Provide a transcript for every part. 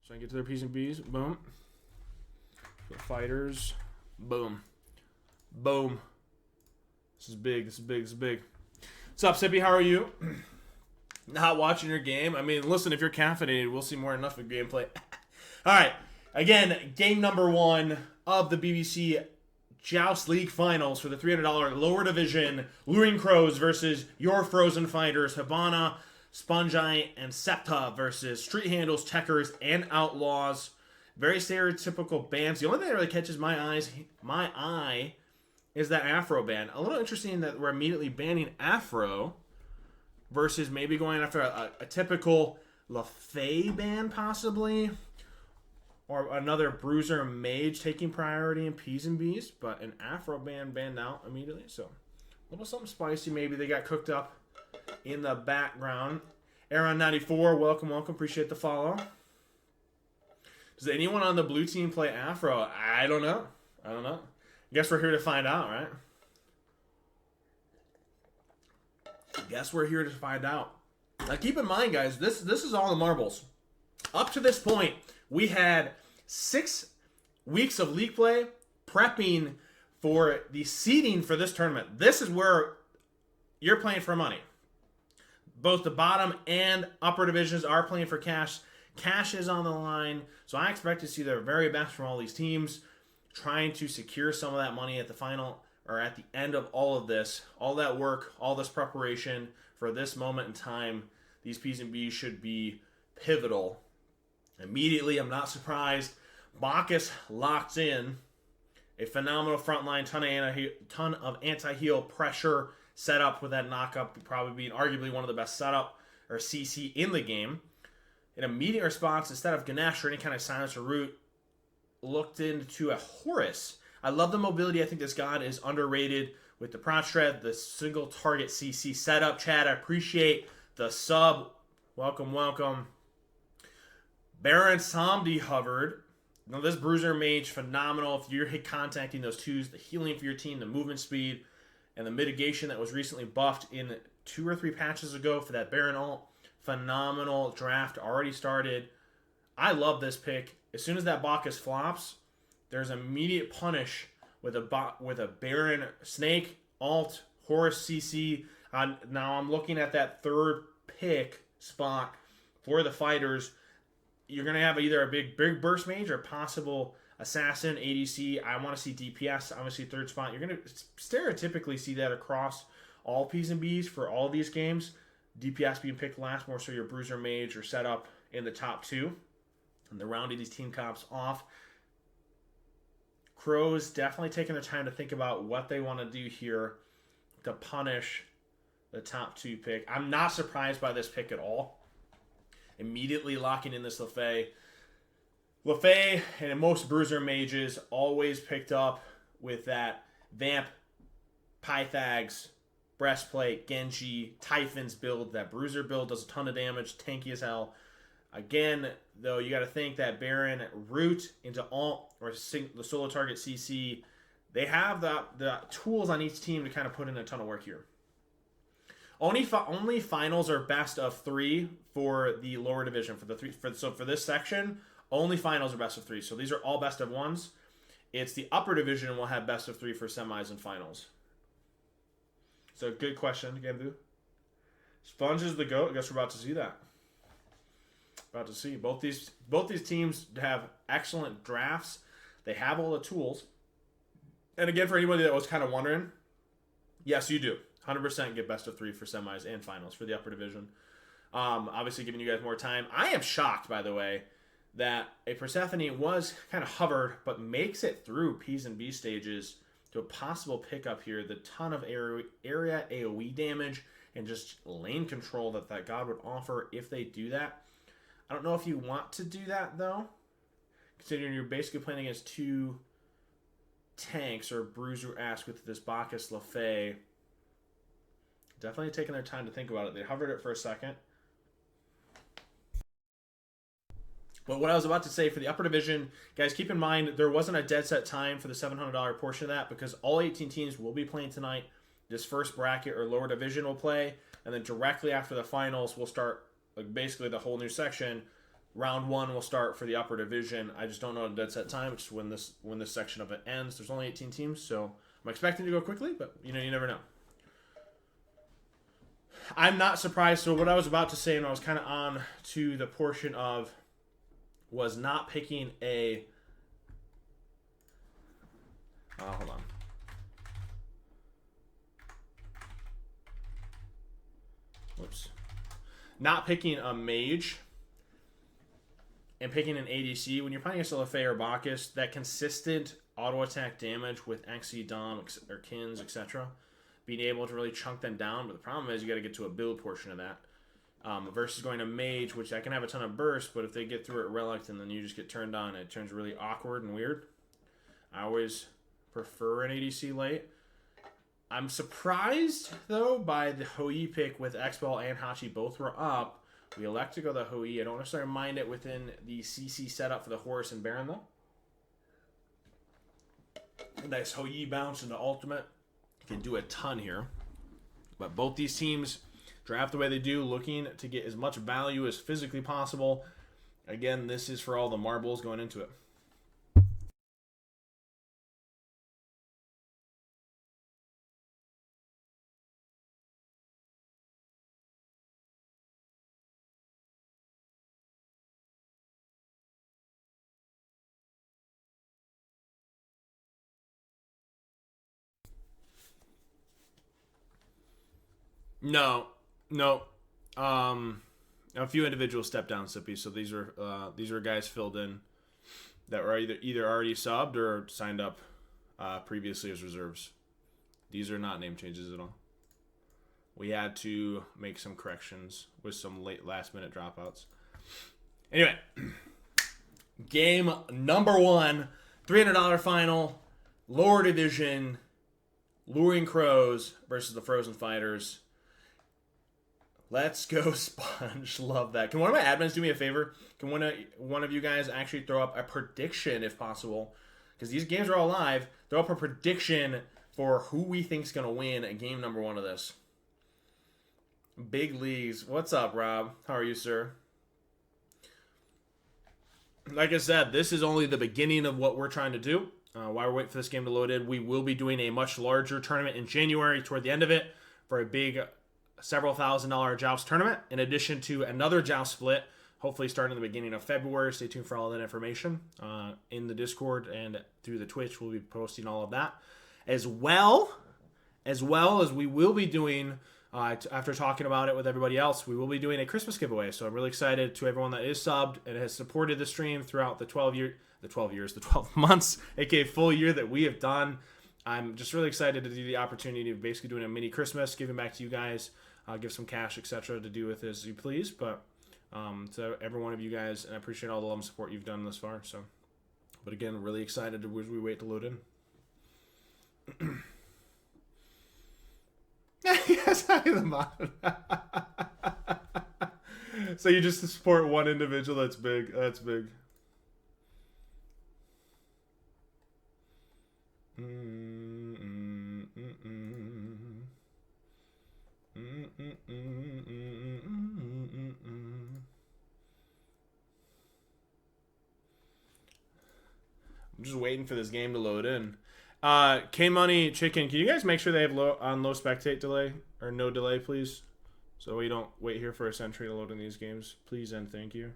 So I get to their P's and B's. Boom. For fighters. Boom. Boom. This is big. This is big. This is big. What's up, Sippy? How are you? Not watching your game? I mean, listen, if you're caffeinated, we'll see more enough of gameplay. All right. Again, game number 1 of the BBC Joust League Finals for the $300 lower division. Luring Crows versus your Frozen Fighters. Habana, Spongi, and Septa versus Street Handles, Techers, and Outlaws. Very stereotypical bands. The only thing that really catches my eye is that Afro band. A little interesting that we're immediately banning Afro versus maybe going after a typical LaFay band possibly. Or another Bruiser Mage taking priority in P's and B's. But an Afro band banned out immediately. So a little something spicy maybe they got cooked up in the background. Aaron94, welcome. Appreciate the follow. Does anyone on the blue team play Afro? I don't know. Guess we're here to find out, right? Guess we're here to find out. Now keep in mind, guys, this is all the marbles. Up to this point, we had 6 weeks of league play prepping for the seeding for this tournament. This is where you're playing for money. Both the bottom and upper divisions are playing for cash. Cash is on the line. So I expect to see the very best from all these teams trying to secure some of that money at the final or at the end of all of this. All that work, all this preparation for this moment in time. These P's and B's should be pivotal. Immediately, I'm not surprised. Bacchus locked in. A phenomenal front line, ton of anti-heal pressure set up with that knockup, probably being arguably one of the best setup or CC in the game. An immediate response, instead of Ganesh or any kind of silence or root, looked into a Horus. I love the mobility. I think this god is underrated with the Prot Shred, the single target CC setup. Chad, I appreciate the sub. Welcome. Baron Samdi hovered. Now this Bruiser Mage, phenomenal. If you're contacting those 2s, the healing for your team, the movement speed, and the mitigation that was recently buffed in 2 or 3 patches ago for that Baron ult. Phenomenal draft already started. I love this pick. As soon as that Bacchus flops, there's immediate punish with a Baron Snake ult Horus CC. Now I'm looking at that 3rd pick spot for the fighters. You're gonna have either a big burst mage or possible assassin ADC. I want to see DPS. Obviously 3rd spot. You're gonna stereotypically see that across all P's and B's for all these games. DPS being picked last, more so your Bruiser Mage or set up in the top 2. And they're rounding these team comps off. Crows definitely taking their time to think about what they want to do here to punish the top 2 pick. I'm not surprised by this pick at all. Immediately locking in this LaFay. LaFay and most Bruiser Mages always picked up with that Vamp, Pythags, Breastplate, Genji, Typhon's build. That Bruiser build does a ton of damage, tanky as hell. Again, though, you got to think that Baron root into ult or the solo target CC. They have the tools on each team to kind of put in a ton of work here. Only finals are best of 3 for the lower division so for this section. Only finals are best of 3. So these are all best of 1s. It's the upper division will have best of 3 for semis and finals. So good question, Gambu. Sponge is the GOAT. I guess we're about to see that. About to see. Both these teams have excellent drafts. They have all the tools. And again, for anybody that was kind of wondering, yes, you do. 100% get best of 3 for semis and finals for the upper division. Obviously giving you guys more time. I am shocked, by the way, that a Persephone was kind of hovered, but makes it through P's and B stages to a possible pickup here. The ton of area AoE damage and just lane control that god would offer if they do that. I don't know if you want to do that, though, considering you're basically playing against 2 tanks or Bruiser-esque with this Bacchus LaFay. Definitely taking their time to think about it. They hovered it for a second. But what I was about to say for the upper division, guys, keep in mind there wasn't a dead set time for the $700 portion of that because all 18 teams will be playing tonight. This first bracket or lower division will play, and then directly after the finals, we'll start basically the whole new section. round 1 will start for the upper division. I just don't know the dead set time, which is when this section of it ends. There's only 18 teams, so I'm expecting to go quickly, but you never know. I'm not surprised. So what I was about to say, and I was kind of on to the portion of, was not picking a. Hold on. Whoops. Not picking a mage and picking an ADC when you're playing against a Lefay or Bacchus, that consistent auto attack damage with XE, Dom, or Kins, etc. Being able to really chunk them down, but the problem is you got to get to a build portion of that. Versus going to mage, which I can have a ton of burst, but if they get through it relic and then you just get turned on, it turns really awkward and weird. I always prefer an ADC late. I'm surprised, though, by the Hoi pick with X-Ball and Hachi both were up. We elect to go the Hoi. I don't necessarily mind it within the CC setup for the Horus and Baron, though. A nice Hoi bounce into ultimate. Can do a ton here. But both these teams draft the way they do, looking to get as much value as physically possible. Again, this is for all the marbles going into it. No. A few individuals stepped down, Sippy, so these are guys filled in that were either already subbed or signed up previously as reserves. These are not name changes at all. We had to make some corrections with some last minute dropouts. Anyway, game number 1, $300 final, lower division, Luring Crows versus the Frozen Fighters. Let's go, Sponge. Love that. Can one of my admins do me a favor? Can one of you guys actually throw up a prediction, if possible? Because these games are all live. Throw up a prediction for who we think is going to win at game number 1 of this. Big leagues. What's up, Rob? How are you, sir? Like I said, this is only the beginning of what we're trying to do. While we're waiting for this game to load in, we will be doing a much larger tournament in January toward the end of it for a big several $1,000 Joust tournament, in addition to another Joust split, hopefully starting in the beginning of February. Stay tuned for all that information in the Discord and through the Twitch. We'll be posting all of that, as well as we will be doing, after talking about it with everybody else, we will be doing a Christmas giveaway. So I'm really excited to everyone that is subbed and has supported the stream throughout the 12 months, aka full year that we have done. I'm just really excited to do the opportunity of basically doing a mini Christmas, giving back to you guys. Give some cash, etc., to do with as you please. But to every one of you guys, and I appreciate all the love and support you've done thus far. So, but again, really excited as we wait to load in. Yes, I am the mod. So you just support one individual. That's big. That's big. I'm just waiting for this game to load in. K-Money Chicken, can you guys make sure they have low spectate delay or no delay, please? So we don't wait here for a century to load in these games. Please and thank you.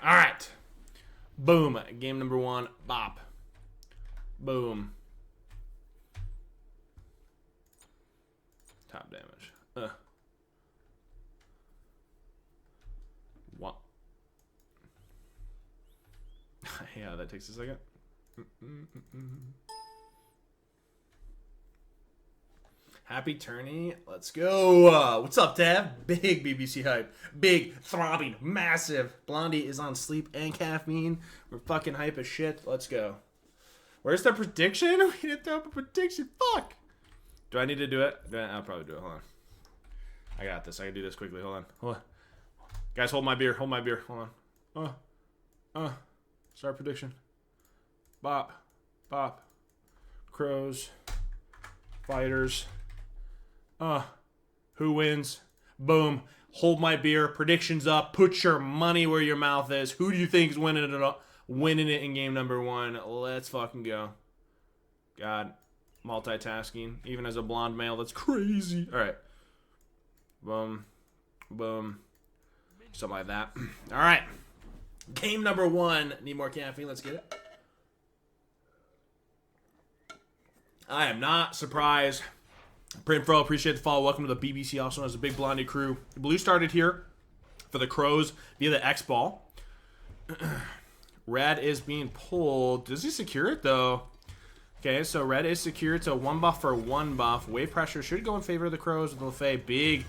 All right. Boom. Game number 1. Bop. Boom. Top damage. What? Yeah, that takes a second. Happy tourney. Let's go. What's up, Tab? Big BBC hype. Big, throbbing, massive. Blondie is on sleep and caffeine. We're fucking hype as shit. Let's go. Where's the prediction? We didn't throw up a prediction. Fuck. Do I need to do it? I'll probably do it. Hold on. I got this. I can do this quickly. Hold on. Hold on. Guys, hold my beer. Hold my beer. Hold on. Start prediction. Bop. Bop. Crows. Fighters. Who wins? Boom. Hold my beer. Predictions up. Put your money where your mouth is. Who do you think is winning it in game number 1? Let's fucking go. God. Multitasking. Even as a blonde male, that's crazy. All right. Boom. Boom. Something like that. All right. Game number 1. Need more caffeine. Let's get it. I am not surprised. Print Fro, appreciate the follow. Welcome to the BBC, also known as the Big Blondie crew. Blue started here for the Crows via the X ball. Red is being pulled. Does he secure it, though? Okay, so red is secure. It's a 1 buff for 1 buff. Wave pressure should go in favor of the Crows with LaFay. Big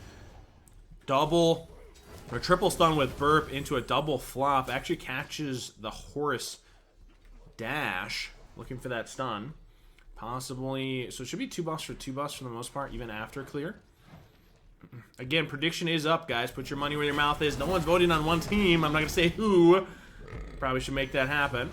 double or triple stun with burp into a double flop. Actually catches the Horus dash. Looking for that stun. Possibly. So it should be 2 buffs for 2 buffs for the most part, even after clear. Again, prediction is up, guys. Put your money where your mouth is. No one's voting on one team. I'm not going to say who. Probably should make that happen.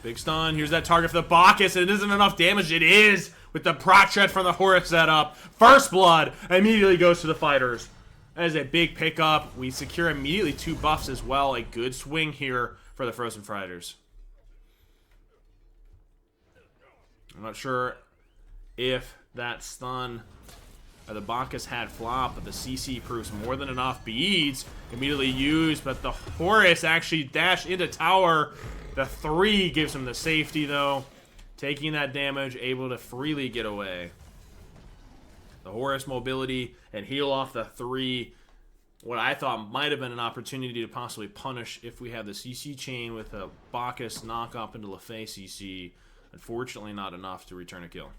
Big stun. Here's that target for the Bacchus. It isn't enough damage. It is with the Protred from the Horus setup. First blood immediately goes to the fighters. That is a big pickup. We secure immediately 2 buffs as well. A good swing here for the Frozen Fighters. I'm not sure if that stun or the Bacchus had flop, but the CC proves more than enough. Beads immediately used, but the Horus actually dashed into tower. The 3 gives him the safety, though. Taking that damage, able to freely get away. The Horus mobility and heal off the 3. What I thought might have been an opportunity to possibly punish if we had the CC chain with a Bacchus knock up into LaFay CC. Unfortunately, not enough to return a kill.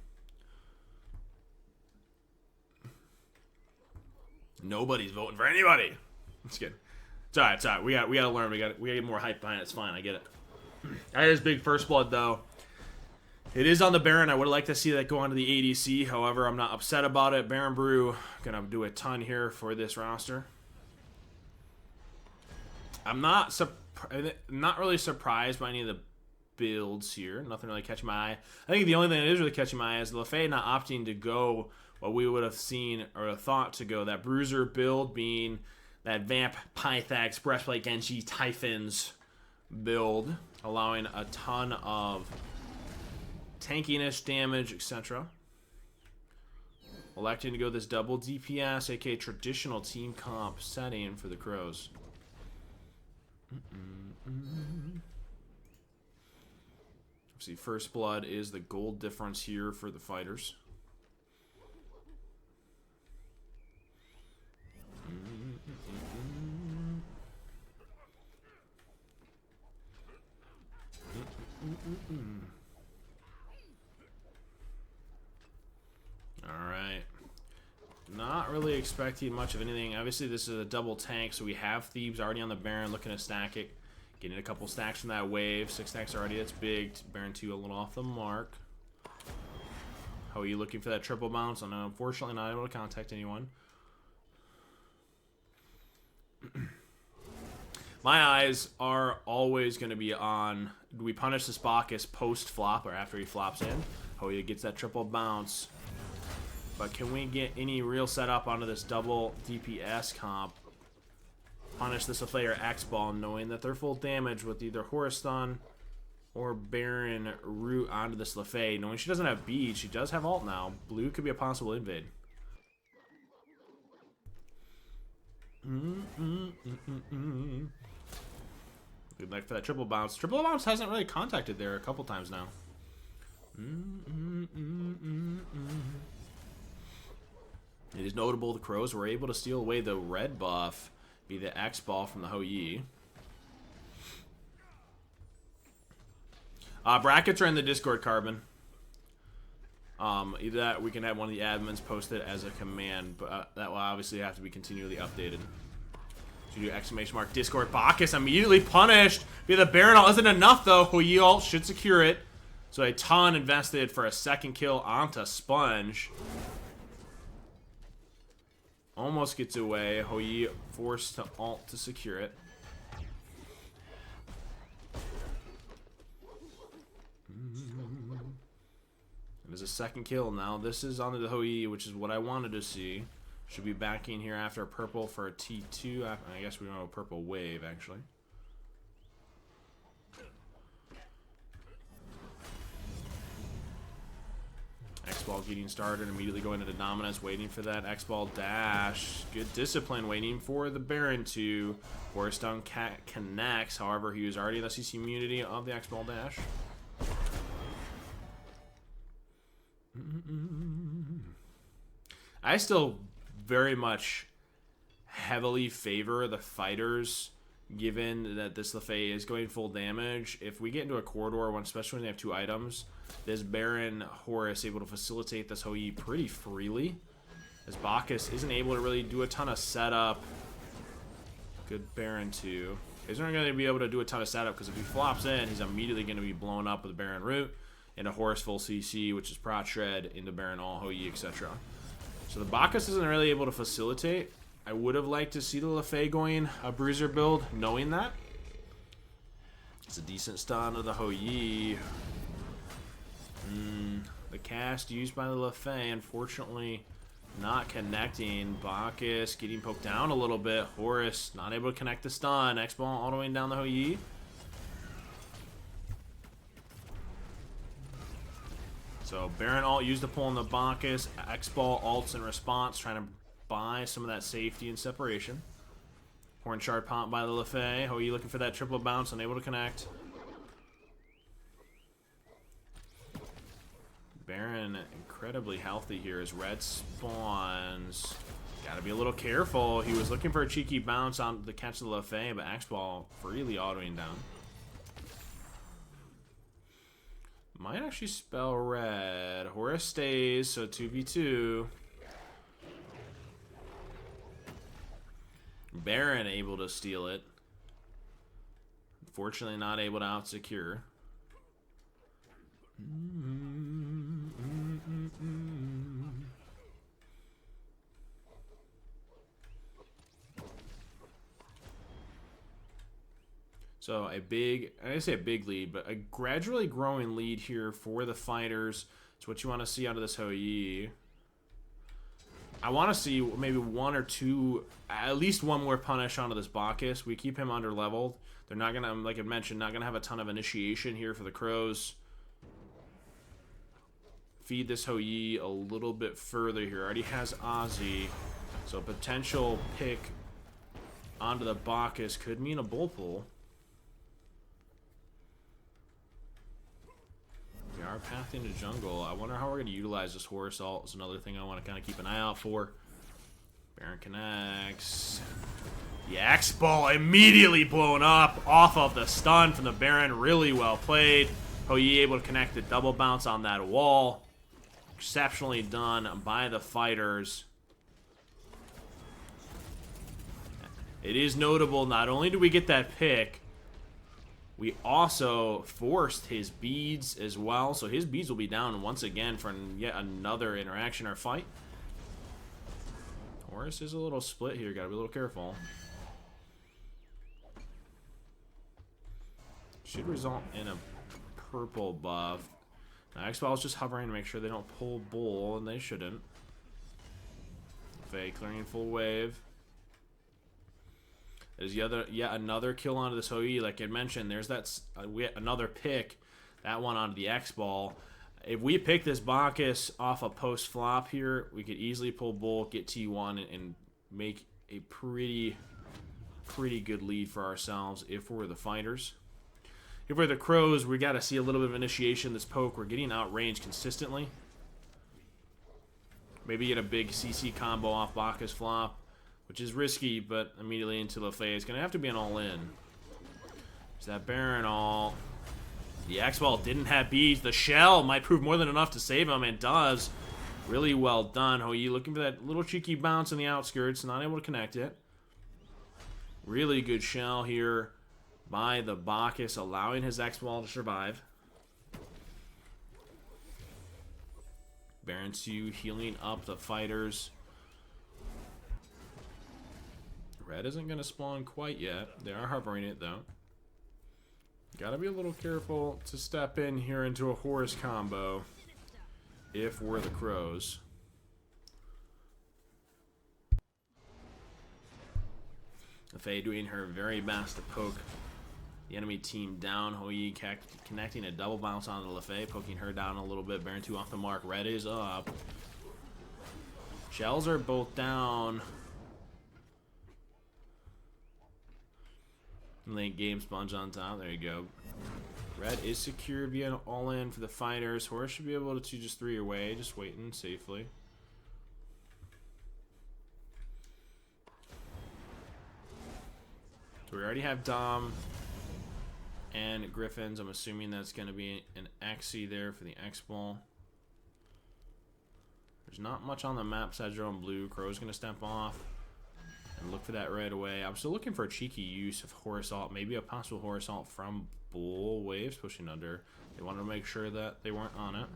Nobody's voting for anybody. It's good. It's alright. It's alright. We got to learn. We got to get more hype behind it. It's fine. I get it. That is big first blood, though. It is on the Baron. I would like to see that go onto the ADC. However, I'm not upset about it. Baron Brew gonna do a ton here for this roster. I'm not really surprised by any of the builds here. Nothing really catching my eye. I think the only thing that is really catching my eye is LaFay not opting to go what we would have seen or thought to go. That Bruiser build being that Vamp, Pythax, Breastplate, Genji, Typhons build, allowing a ton of tankiness, damage, etc. Electing to go this double DPS, aka traditional team comp setting for the Crows. See, first blood is the gold difference here for the fighters. Alright. Not really expecting much of anything. Obviously, this is a double tank, so we have Thebes already on the Baron looking to stack it. Getting a couple stacks from that wave. 6 stacks already. That's big. Baron 2 a little off the mark. How are you looking for that triple bounce? I'm unfortunately not able to contact anyone. My eyes are always going to be on, do we punish this Bacchus post-flop or after he flops in? Hoya gets that triple bounce. But can we get any real setup onto this double DPS comp? Punish this LaFay or X-Ball, knowing that they're full damage with either Horus Stun or Baron Root onto this LaFay. Knowing she doesn't have bead, she does have ult now. Blue could be a possible invade. Good luck for that triple bounce. Triple bounce hasn't really contacted there a couple times now. It is notable the Crows were able to steal away the red buff, be the X ball from the Ho Yi. Brackets are in the Discord, Carbon. Either that, we can have one of the admins post it as a command, but that will obviously have to be continually updated. So you do exclamation mark Discord. Bacchus immediately punished via the Baron ult. Isn't enough though. Ho Yi ult should secure it. So a ton invested for a second kill onto Sponge. Almost gets away. Hou forced to ult to secure it. There's a second kill now. This is onto the Hou, which is what I wanted to see. Should be back in here after a purple for a T2. I guess we don't have a purple wave, actually. X-Ball getting started, immediately going into dominance, waiting for that X-Ball dash. Good discipline, waiting for the Baron to force down connects. However, he was already in the CC immunity of the X-Ball dash. I still very much heavily favor the fighters, given that this Lefay is going full damage. If we get into a corridor, especially when they have 2 items, this Baron Horus able to facilitate this Hou pretty freely, as Bacchus isn't able to really do a ton of setup. Good Baron too. He's not going to be able to do a ton of setup because if he flops in, he's immediately going to be blown up with a Baron Root and a Horus full CC, which is Prot Shred into Baron All, Hou, etc. So the Bacchus isn't really able to facilitate. I would have liked to see the Lefay going a Bruiser build, knowing that. It's a decent stun of the Hou. The cast used by the Lefay, unfortunately, not connecting. Bacchus getting poked down a little bit. Horus not able to connect the stun. X-Ball all the way down the Hou. So Baron ult used to pull on the Bacchus. X-Ball ults in response, trying to buy some of that safety and separation. Horn Shard pop by the Lefay. Hou looking for that triple bounce, unable to connect. Baron incredibly healthy here as red spawns. Gotta be a little careful. He was looking for a cheeky bounce on the catch of the Lefay, but X-Ball freely autoing down. Might actually spell red. Horus stays, so 2v2. Baron able to steal it. Unfortunately not able to out-secure. So I say a big lead, but a gradually growing lead here for the fighters. It's what you want to see out of this Hou. I want to see maybe 1 or 2, at least 1 more punish onto this Bacchus. We keep him under leveled. They're not gonna, like I mentioned, not gonna have a ton of initiation here for the Crows. Feed this Hou a little bit further here. Already has Ozzy, so potential pick onto the Bacchus could mean a bull pull. We are pathing to jungle. I wonder how we're going to utilize this Horus ult. Is another thing I want to kind of keep an eye out for. Baron connects. The X-Ball immediately blown up off of the stun from the Baron. Really well played. Hou able to connect the double bounce on that wall. Exceptionally done by the fighters. It is notable, not only do we get that pick, we also forced his beads as well, so his beads will be down once again for yet another interaction or fight. Horus is a little split here, gotta be a little careful. Should result in a purple buff. Now X-Ball is just hovering to make sure they don't pull bull, and they shouldn't. Faye clearing full wave. There's yet another kill onto this Hou. Like I mentioned, there's that yet another pick. That one onto the X-Ball. If we pick this Bacchus off a post-flop here, we could easily pull bull, get T1, and make a pretty good lead for ourselves if we're the fighters. If we're the Crows, we got to see a little bit of initiation. This poke, we're getting outranged consistently. Maybe get a big CC combo off Bacchus flop, which is risky, but immediately into Lefay. It's going to have to be an all-in. There's that Baron all. The X-Ball didn't have beads. The shell might prove more than enough to save him, and does. Really well done. Hou looking for that little cheeky bounce in the outskirts, not able to connect it. Really good shell here by the Bacchus, allowing his X-Ball to survive. Baron 2 healing up the fighters. Red isn't going to spawn quite yet. They are hovering it, though. Gotta be a little careful to step in here into a Horus combo if we're the Crows. Faye doing her very best to poke the enemy team down. Hoi connecting a double bounce onto LaFay, poking her down a little bit. Baron 2 off the mark. Red is up. Shells are both down. Late game sponge on top. There you go. Red is secure via an all-in for the fighters. Horus should be able to just 3 away. Just waiting safely. So we already have Dom and Griffins. I'm assuming that's going to be an Xe there for the X-Ball. There's not much on the map besides your own blue. Crow's going to step off and look for that right away. I'm still looking for a cheeky use of Horus Alt. Maybe a possible Horus Alt from Bull. Waves pushing under. They wanted to make sure that they weren't on it.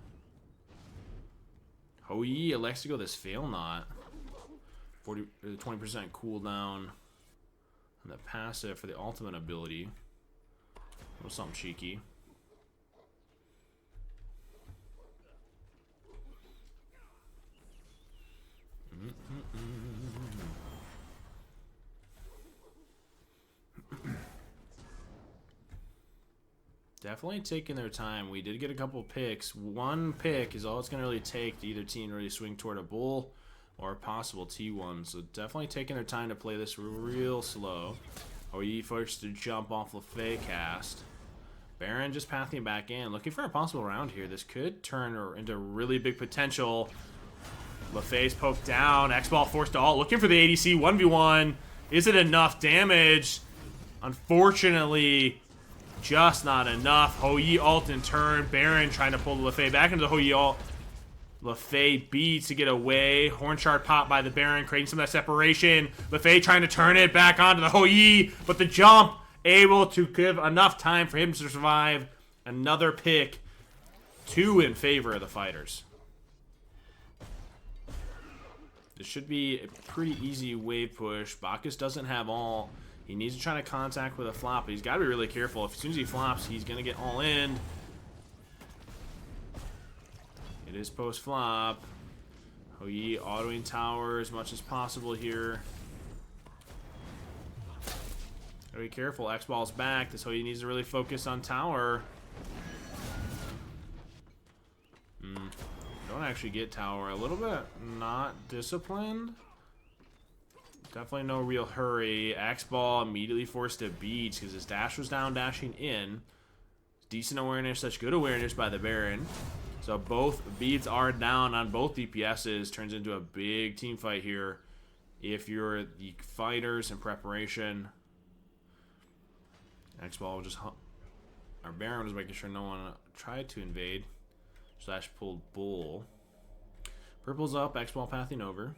Hoi elects to go this Fail Knot. 20% cooldown on the passive for the ultimate ability. A little something cheeky. Definitely taking their time. We did get a couple picks. One pick is all it's going to really take to either team really swing toward a bull or a possible T1. So definitely taking their time to play this real slow. Hoi first to jump off LaFay cast. Baron just pathing back in. Looking for a possible round here. This could turn into really big potential. LaFay's poked down. X-Ball forced to ult. Looking for the ADC 1v1. Is it enough damage? Unfortunately, just not enough. Hoi ult in turn. Baron trying to pull the LaFay back into the Hoi ult. LaFay beats to get away. Horn Shard pop by the Baron, creating some of that separation. LaFay trying to turn it back onto the Hoi, but the jump able to give enough time for him to survive. Another pick. 2 in favor of the fighters. This should be a pretty easy wave push. Bacchus doesn't have all. He needs to try to contact with a flop, but he's got to be really careful. As soon as he flops, he's going to get all in. It is post-flop. Hoi autoing tower as much as possible here. Gotta be careful. X-Ball's back. This Hoi needs to really focus on tower. Don't actually get tower. A little bit not disciplined. Definitely no real hurry. X-Ball immediately forced to beach because his dash was down, dashing in. Decent awareness, such good awareness by the Baron. So both beats are down on both DPSs. Turns into a big team fight here. If you're the fighters in preparation. X-Ball will just... Our Baron was making sure no one tried to invade. Slash pulled bull. Purple's up, X-Ball pathing over.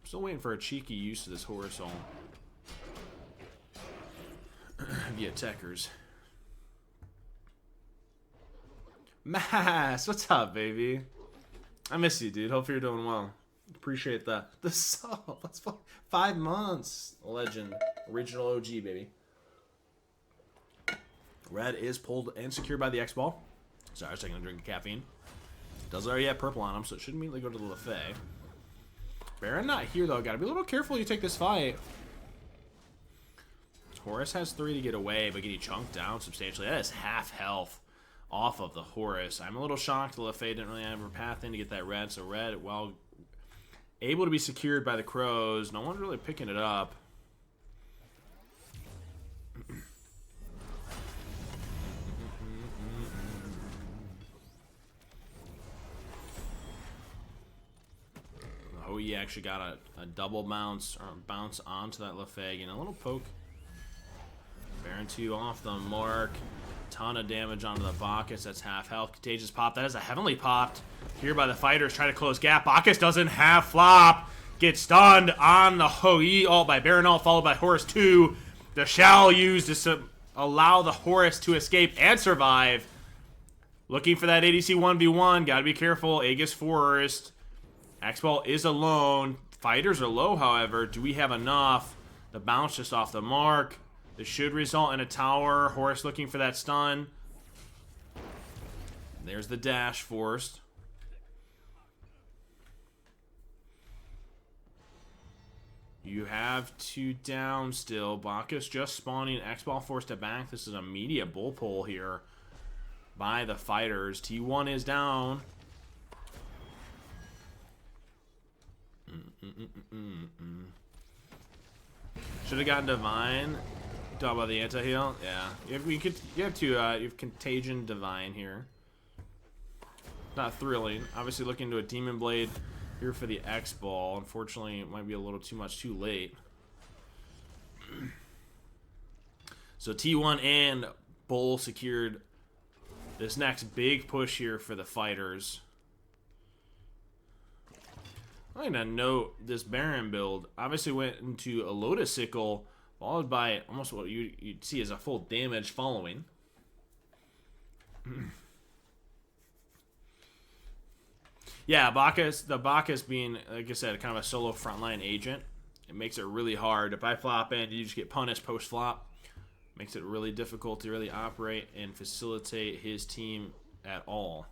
Still waiting for a cheeky use of this Horus Ult. Via Techers. Mass, what's up, baby? I miss you, dude. Hope you're doing well. Appreciate that. The sub, that's 5 months. Legend, original OG, baby. Red is pulled and secured by the X-Ball. Sorry, I was taking a drink of caffeine. Does already have purple on him, so it should immediately go to the LaFay. Baron not here, though. Gotta be a little careful you take this fight. Horus has 3 to get away, but getting chunked down substantially. That is half health off of the Horus. I'm a little shocked the LaFay didn't really have her path in to get that red. So red, while able to be secured by the Crows, no one's really picking it up. Hoi actually got a double bounce or bounce onto that LaFay and a little poke. Baron 2 off the mark. Ton of damage onto the Bacchus. That's half health. Contagious pop. That is a heavenly popped here by the fighters. Try to close gap. Bacchus doesn't have flop. Gets stunned on the Hoi ult by Baron ult, followed by Horus 2. The shell used to allow the Horus to escape and survive. Looking for that ADC 1v1. Gotta be careful. Aegis Forest. X-Ball is alone. Fighters are low, however. Do we have enough? The bounce just off the mark. This should result in a tower. Horus looking for that stun. There's the dash forced. You have 2 down still. Bacchus just spawning. X-Ball forced to back. This is a immediate bull pull here by the fighters. T1 is down. Should have gotten Divine. Talk about the anti-heal. Yeah, you have Contagion Divine here. Not thrilling. Obviously looking to a Demon Blade here for the X-Ball. Unfortunately, it might be a little too much too late. So T1 and Bull secured this next big push here for the fighters. I'm going to note this Baron build obviously went into a Lotus Sickle, followed by almost what you'd see as a full damage following. Yeah, the Bacchus being, like I said, kind of a solo frontline agent. It makes it really hard. If I flop in, you just get punished post-flop. Makes it really difficult to really operate and facilitate his team at all.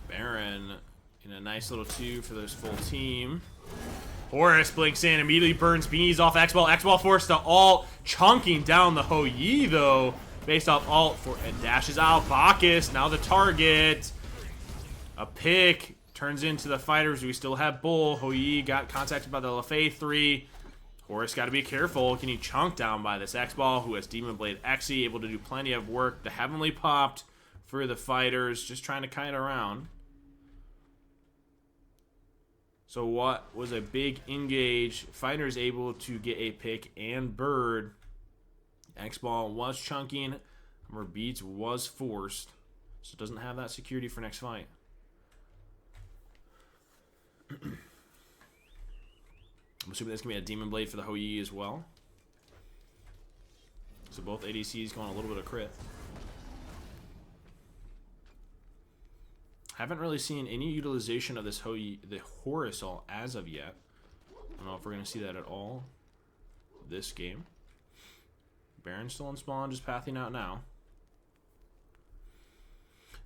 Baron in a nice little 2 for this full team. Horus blinks in, immediately burns bees off X-Ball. X-Ball forced to ult, chunking down the Hou Yi though, based off ult and dashes out. Bacchus, now the target. A pick turns into the fighters. We still have Bull. Hou Yi got contacted by the Lefay 3. Horus got to be careful. Can he chunk down by this X-Ball, who has Demon Blade Xe, able to do plenty of work. The Heavenly popped for the fighters, just trying to kite around. So what was a big engage? Fighters able to get a pick and bird. X-Ball was chunking. Remember, Beats was forced. So it doesn't have that security for next fight. I'm assuming there's going to be a Demon Blade for the Hou Yi as well. So both ADCs going a little bit of crit. Haven't really seen any utilization of this Hou Yi, the Horus ult as of yet. I don't know if we're going to see that at all this game. Baron still in spawn, just pathing out now.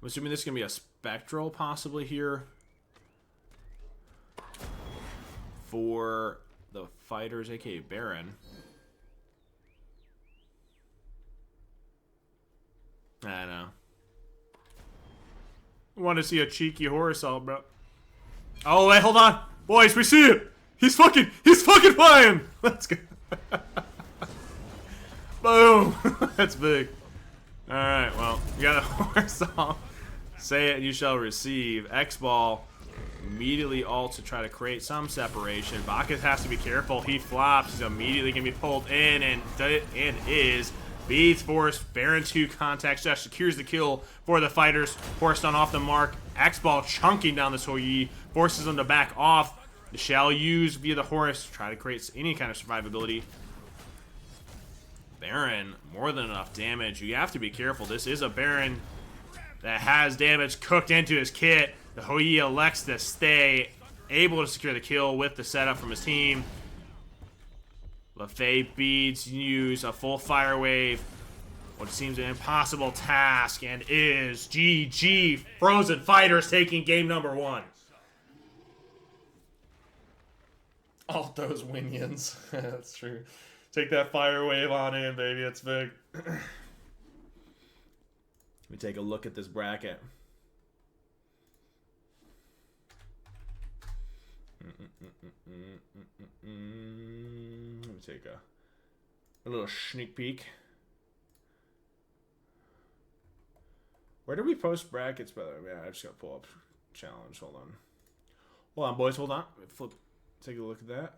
I'm assuming this is going to be a Spectral possibly here for the fighters, aka Baron. I know. Want to see a cheeky Horus ult, bro. Oh, wait, hold on. Boys, we see it. He's fucking flying. Let's go. Boom. That's big. All right, well, you got a Horus ult. Say it and you shall receive. X-Ball immediately ults to try to create some separation. Bacchus has to be careful. He flops. He's immediately going to be pulled in and is. Beats forced. Baron 2 contacts just secures the kill for the fighters. Horus on off the mark. X-Ball chunking down this Hou Yi. Forces them to back off. The shall use via the Horus to try to create any kind of survivability. Baron, more than enough damage. You have to be careful. This is a Baron that has damage cooked into his kit. The Hou Yi elects to stay, able to secure the kill with the setup from his team. Lefay Beads use a full fire wave. What seems an impossible task, and is GG. Frozen Fighters taking game number 1. All those minions. That's true. Take that fire wave on in, baby. It's big. Let me take a look at this bracket. Let me take a little sneak peek. Where do we post brackets, by the way? Yeah, I just gotta pull up challenge. Hold on. Hold on, boys. Hold on. Flip. Take a look at that.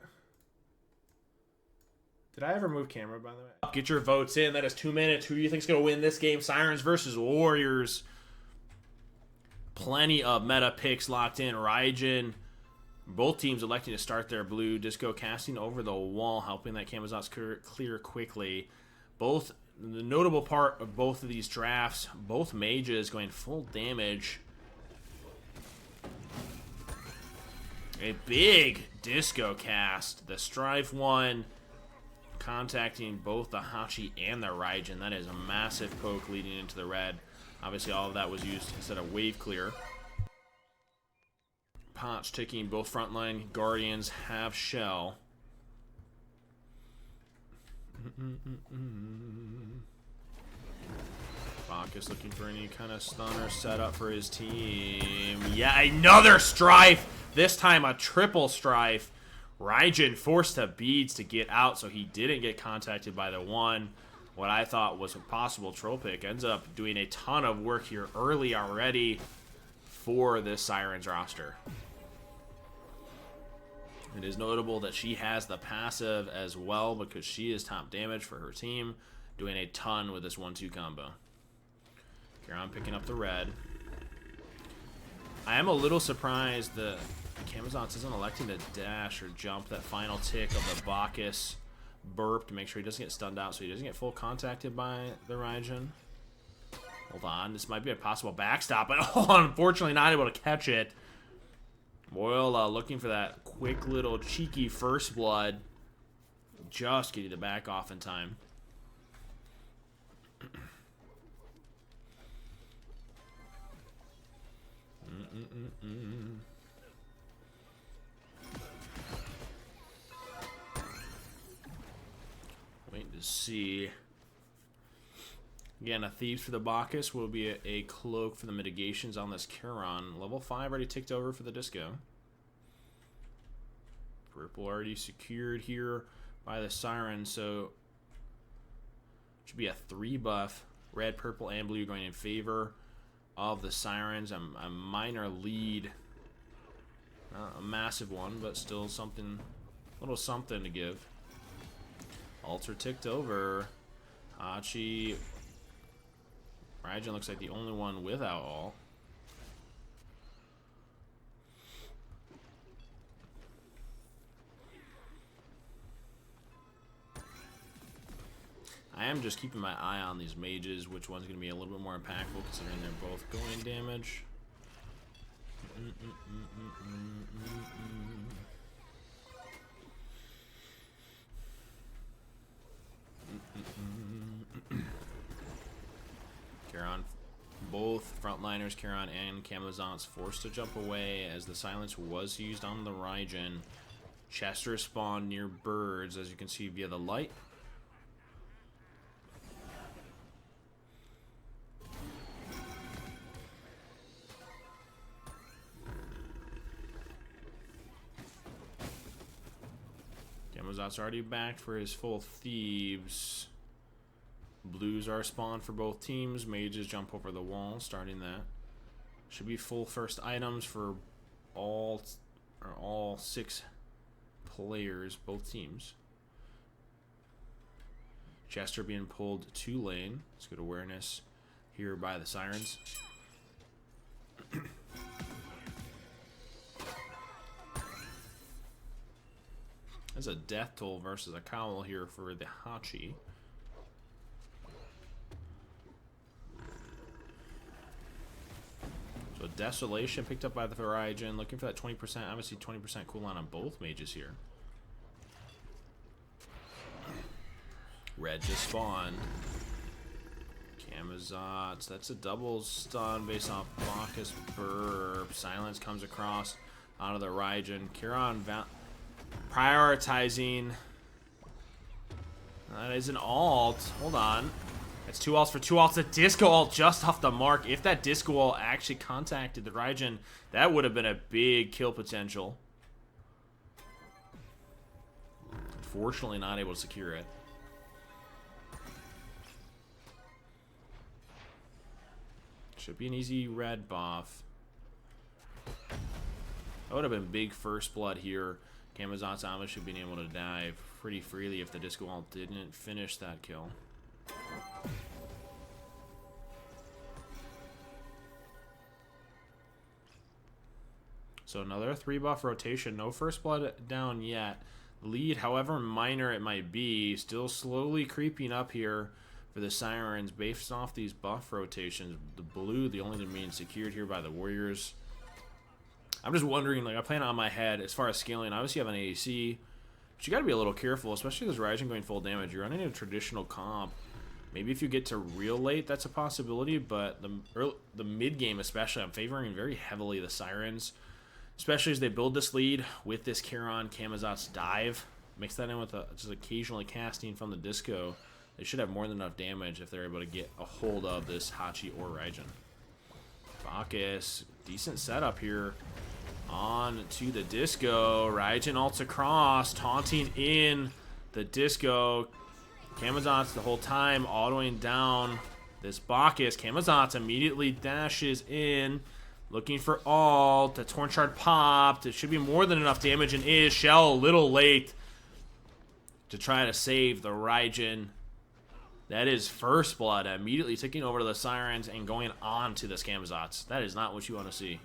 Did I ever move camera, by the way? Get your votes in. That is 2 minutes. Who do you think's gonna win this game? Sirens versus Warriors. Plenty of meta picks locked in. Raijin Both teams electing to start their blue. Disco casting over the wall, helping that Camazotz clear quickly. Both, the notable part of both of these drafts, both mages going full damage. A big disco cast. The Strife one contacting both the Hachi and the Raijin. That is a massive poke leading into the red. Obviously all of that was used instead of wave clear. Potch taking both frontline Guardians have shell. Bacchus looking for any kind of stunner setup for his team. Yeah, another Strife! This time a triple Strife. Raijin forced to beads to get out, so he didn't get contacted by the one. What I thought was a possible troll pick ends up doing a ton of work here early already for this Sirens roster. It is notable that she has the passive as well because she is top damage for her team, doing a ton with this 1-2 combo. Kiran picking up the red. I am a little surprised that Camazotz isn't electing to dash or jump that final tick of the Bacchus burp to make sure he doesn't get stunned out so he doesn't get full contacted by the Raijin. Hold on, this might be a possible backstop, but unfortunately not able to catch it. Boyle looking for that quick little cheeky first blood. Just getting the back off in time. Waiting to see. Again, a Thieves for the Bacchus will be a cloak for the mitigations on this Kiran. Level 5 already ticked over for the Disco. Purple already secured here by the Siren, so it should be a 3 buff. Red, purple, and blue going in favor of the Sirens. A minor lead. Not a massive one, but still something, a little something to give. Altar ticked over. Hachi. Raijin looks like the only one without ult. I am just keeping my eye on these mages, which one's going to be a little bit more impactful considering they're both going damage. Kiran, both frontliners, Kiran and Camazotz, forced to jump away as the silence was used on the Raijin. Chester spawned near birds, as you can see via the light. Camazotz already back for his full Thieves. Blues are spawned for both teams. Mages jump over the wall, starting that. Should be full first items for all 6 players, both teams. Chester being pulled to lane. It's good awareness here by the Sirens. There's a death toll versus a cowl here for the Hachi. So Desolation picked up by the Raijin, looking for that 20%, obviously 20% cooldown on both mages here. Red just spawned. Camazotz, that's a double stun based off Bacchus burp. Silence comes across out of the Raijin. Kiran prioritizing. That is an ult. Hold on. It's 2 ults for 2 ults. The disco ult just off the mark. If that disco ult actually contacted the Raijin, that would have been a big kill potential. Unfortunately, not able to secure it. Should be an easy red buff. That would have been big first blood here. Camazotz Amish should have been able to dive pretty freely if the disco ult didn't finish that kill. So another 3-buff rotation. No first blood down yet. Lead, however minor it might be, still slowly creeping up here for the Sirens based off these buff rotations. The blue, the only thing being secured here by the Warriors. I'm just wondering, like, I plan on my head as far as scaling. Obviously, you have an AAC, but you got to be a little careful, especially with this Raijin going full damage. You're running a traditional comp. Maybe if you get to real late, that's a possibility, but the mid game especially, I'm favoring very heavily the Sirens, especially as they build this lead with this Charon Camazotz dive. Mix that in with just occasionally casting from the Disco. They should have more than enough damage if they're able to get a hold of this Hachi or Raijin. Bacchus, decent setup here. On to the Disco. Raijin ults across, taunting in the Disco. Camazotz the whole time autoing down this Bacchus. Camazotz immediately dashes in, looking for ult. The Torn Shard popped. It should be more than enough damage and is. Shell a little late to try to save the Raijin. That is first blood, immediately taking over to the Sirens and going on to the Camazotz. That is not what you want to see.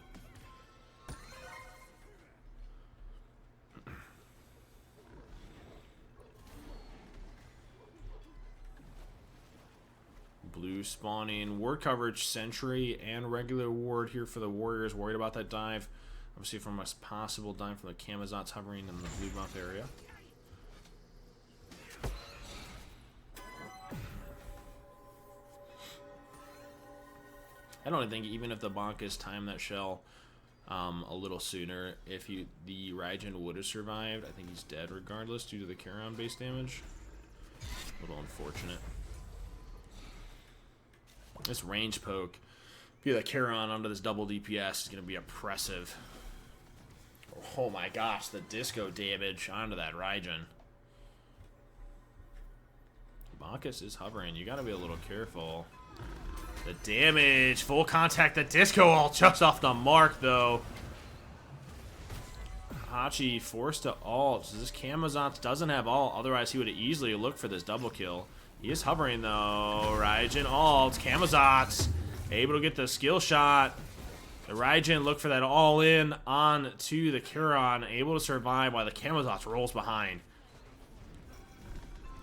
Blue spawning, ward coverage, sentry, and regular ward here for the Warriors. Worried about that dive. Obviously from a possible dive from the Camazotz hovering in the blue buff area. I don't think even if the Bacchus timed that shell a little sooner, if the Raijin would have survived, I think he's dead regardless due to the Charon base damage. A little unfortunate. This range poke, via the Charon onto this double DPS is going to be oppressive. Oh my gosh, the Disco damage onto that Raijin. Bacchus is hovering. You got to be a little careful. The damage, full contact, the Disco ult just off the mark though. Hachi forced to ult. So this Camazotz doesn't have ult, otherwise he would have easily looked for this double kill. He is hovering though. Raijin ult. Camazotz able to get the skill shot. The Raijin look for that all in on to the Charon. Able to survive while the Camazotz rolls behind.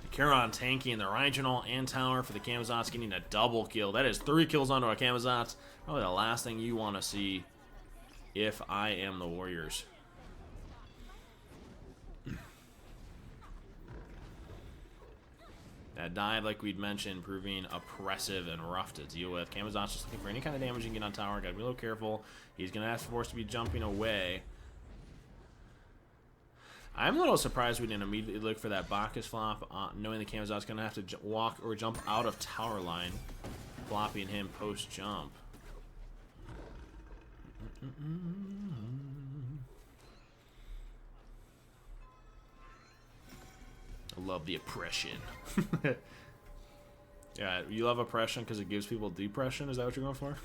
The Charon tanking the Raijin ult and tower for the Camazotz getting a double kill. That is 3 kills onto a Camazotz. Probably the last thing you want to see if I am the Warriors. That dive, like we'd mentioned, proving oppressive and rough to deal with. Camazotz just looking for any kind of damage he can get on tower. Gotta be a little careful. He's gonna have to force to be jumping away. I'm a little surprised we didn't immediately look for that Bacchus flop, knowing the Camazotz gonna have to walk or jump out of tower line, flopping him post jump. I love the oppression. Yeah, you love oppression because it gives people depression? Is that what you're going for?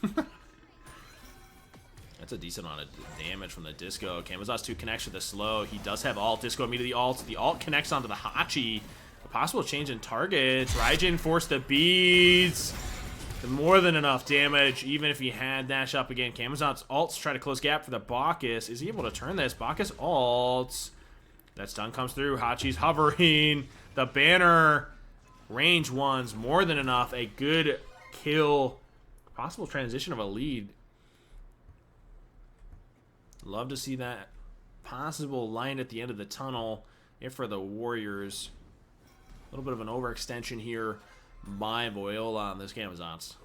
That's a decent amount of damage from the Disco. Camazotz 2 connects with the slow. He does have ult. Disco immediately ults. The ult connects onto the Hachi. A possible change in targets. Raijin forced the beads. More than enough damage, even if he had dash up again. Camazotz ults try to close gap for the Bacchus. Is he able to turn this? Bacchus ults. That stun comes through. Hachi's hovering. The banner. Range ones. More than enough. A good kill. Possible transition of a lead. Love to see that possible line at the end of the tunnel. If for the Warriors. A little bit of an overextension here by Voyola on this Camazotz.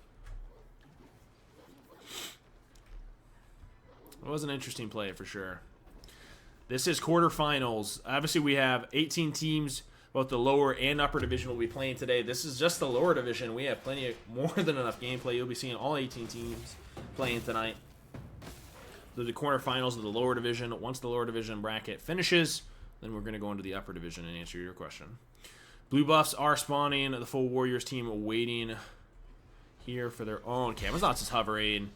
It was an interesting play for sure. This is quarterfinals. Obviously, we have 18 teams, both the lower and upper division will be playing today. This is just the lower division. We have plenty of more than enough gameplay. You'll be seeing all 18 teams playing tonight. The quarterfinals of the lower division. Once the lower division bracket finishes, then we're going to go into the upper division and answer your question. Blue buffs are spawning. The full Warriors team waiting here for their own. Camazotz is hovering.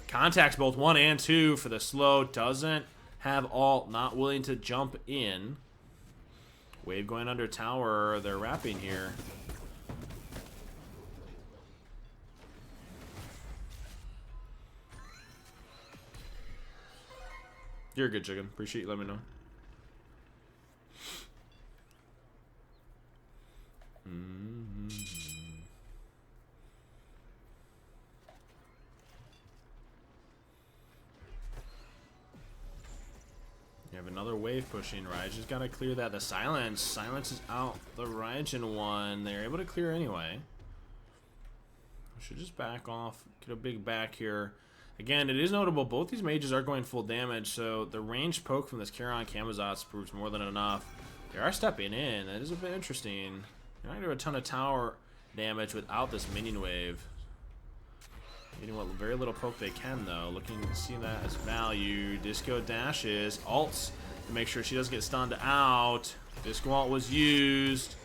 Contacts both 1 and 2 for the slow. Doesn't have ult, not willing to jump in. Wave going under tower. They're wrapping here. You're a good chicken. Appreciate you letting me know. You have another wave pushing. Raijin's got to clear that. The silence. Silence is out. The Raijin one. They're able to clear anyway. Should just back off. Get a big back here. Again, it is notable. Both these mages are going full damage, so the range poke from this Charon Camazotz proves more than enough. They are stepping in. That is a bit interesting. You're not going to do a ton of tower damage without this minion wave. Getting what very little poke they can, though. Looking to see that as value. Disco dashes. Alts to make sure she doesn't get stunned out. Disco ult was used.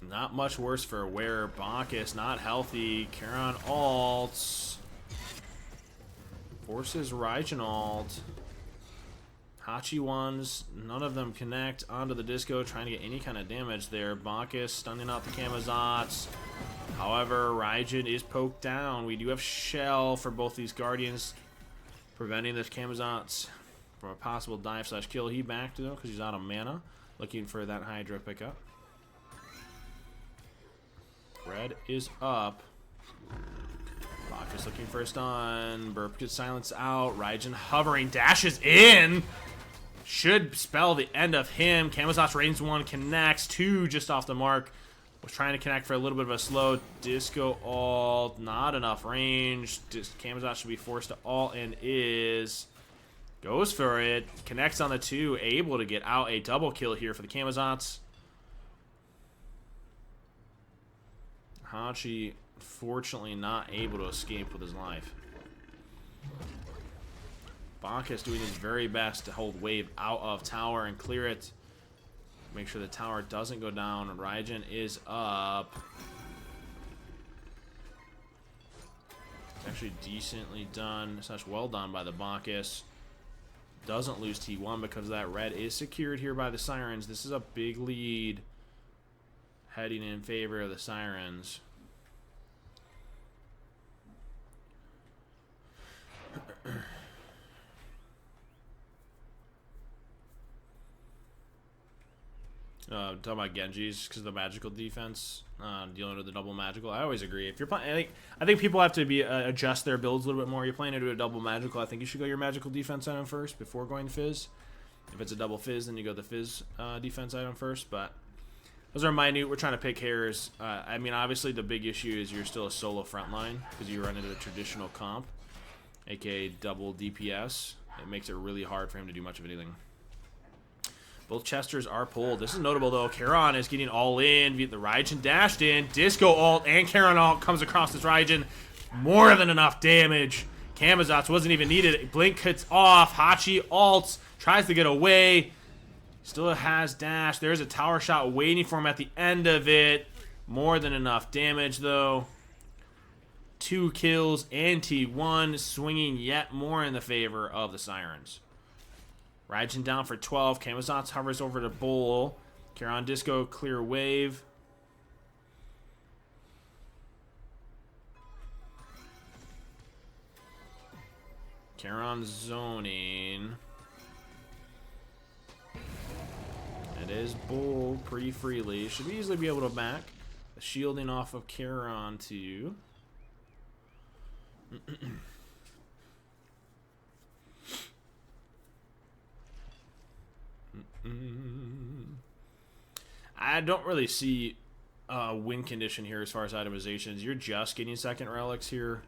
Not much worse for Aware. Bacchus not healthy. Charon alts. Forces Raijin ult. Hachi ones, none of them connect onto the Disco, trying to get any kind of damage there. Bacchus stunning out the Camazotz. However, Raijin is poked down. We do have Shell for both these Guardians, preventing this Camazotz from a possible dive/kill. He backed though, because he's out of mana, looking for that Hydra pickup. Red is up. Bacchus looking for a stun. Burp gets silenced out. Raijin hovering, dashes in. Should spell the end of him. Camazotz range 1 connects. 2 just off the mark. Was trying to connect for a little bit of a slow. Disco ult. Not enough range. Camazotz should be forced to ult and is. Goes for it. Connects on the 2. Able to get out a double kill here for the Camazotz. Hachi, fortunately, not able to escape with his life. Bacchus doing his very best to hold wave out of tower and clear it. Make sure the tower doesn't go down. Raijin is up. It's actually decently done, / well done by the Bacchus. Doesn't lose T1 because that red is secured here by the Sirens. This is a big lead heading in favor of the Sirens. Talking about Genji's because of the magical defense, dealing with the double magical. I always agree. If you're playing, I think people have to be adjust their builds a little bit more. You're playing into a double magical. I think you should go your magical defense item first before going Fizz. If it's a double Fizz, then you go the Fizz defense item first. But those are minute. We're trying to pick hairs. I mean, obviously the big issue is you're still a solo frontline because you run into the traditional comp, aka double DPS. It makes it really hard for him to do much of anything. Both Chesters are pulled. This is notable, though. Charon is getting all in. The Raijin dashed in. Disco ult and Charon ult comes across this Raijin. More than enough damage. Camazotz wasn't even needed. Blink hits off. Hachi ults. Tries to get away. Still has dash. There's a tower shot waiting for him at the end of it. More than enough damage, though. 2 kills and T1. Swinging yet more in the favor of the Sirens. Raijin down for 12. Camazotz hovers over to Bull. Charon Disco clear wave. Charon zoning. It is Bull pretty freely. Should easily be able to back. The shielding off of Charon too. I don't really see a win condition here as far as itemizations. You're just getting second relics here.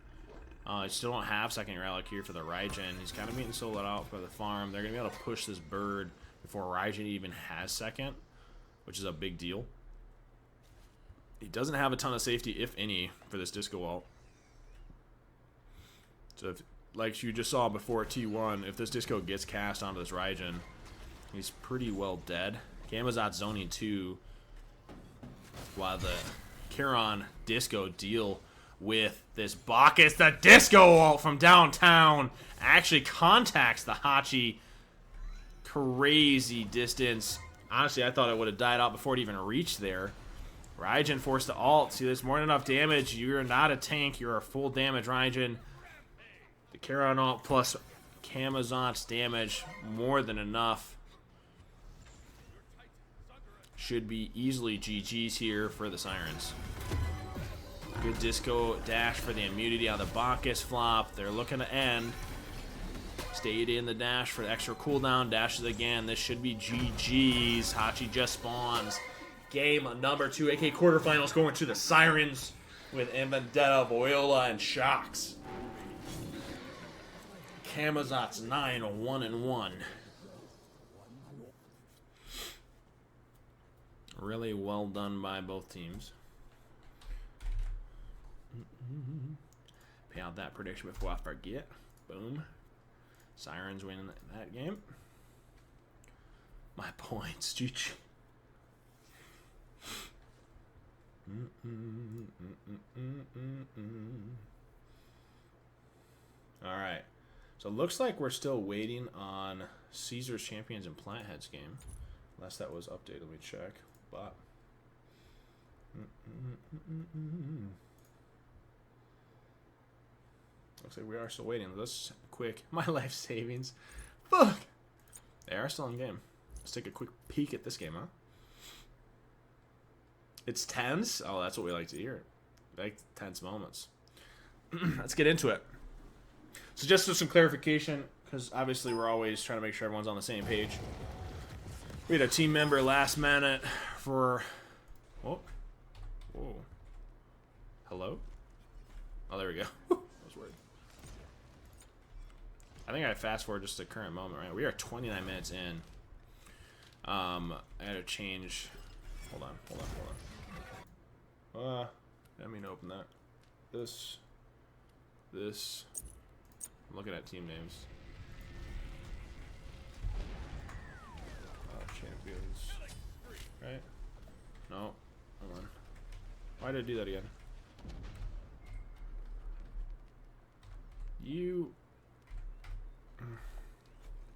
You still don't have second relic here for the Raijin. He's kind of being soloed out by the farm. They're going to be able to push this bird before Raijin even has second, which is a big deal. He doesn't have a ton of safety, if any, for this Disco ult. So, if, like you just saw before T1, if this Disco gets cast onto this Raijin, he's pretty well dead. Camazotz zoning 2, while the Charon Disco deal with this Bacchus. The Disco ult from downtown actually contacts the Hachi. Crazy distance. Honestly, I thought it would have died out before it even reached there. Raijin forced to ult. See, there's more than enough damage. You're not a tank. You're a full damage Raijin. The Charon ult plus Camazot's damage, more than enough. Should be easily GG's here for the Sirens. Good disco dash for the immunity on the Bacchus flop. They're looking to end. Stayed in the dash for the extra cooldown. Dashes again. This should be GG's. Hachi just spawns. Game number 2, AK quarterfinals, going to the Sirens with Vendetta, Voyola, and Shocks. Camazot's 9-1-1. Really well done by both teams. Pay out that prediction before I forget. Boom. Sirens winning that game. My points, GG. Alright. So it looks like we're still waiting on Caesar's Champions and Platheads game. Unless that was updated. Let me check. But looks like we are still waiting. Let's quick. My life savings. Fuck. They are still in game. Let's take a quick peek at this game, huh? It's tense. Oh, that's what we like to hear. Like tense moments. Let's get into it. So just for some clarification, because obviously we're always trying to make sure everyone's on the same page. We had a team member last minute for... Oh. Whoa. Hello? Oh, there we go. I was worried. I think I fast forward just the current moment, right? We are 29 minutes in. I had to change... Hold on. Let me open that. This. I'm looking at team names. Champions. Right? No. Hold on. Why did I do that again? You.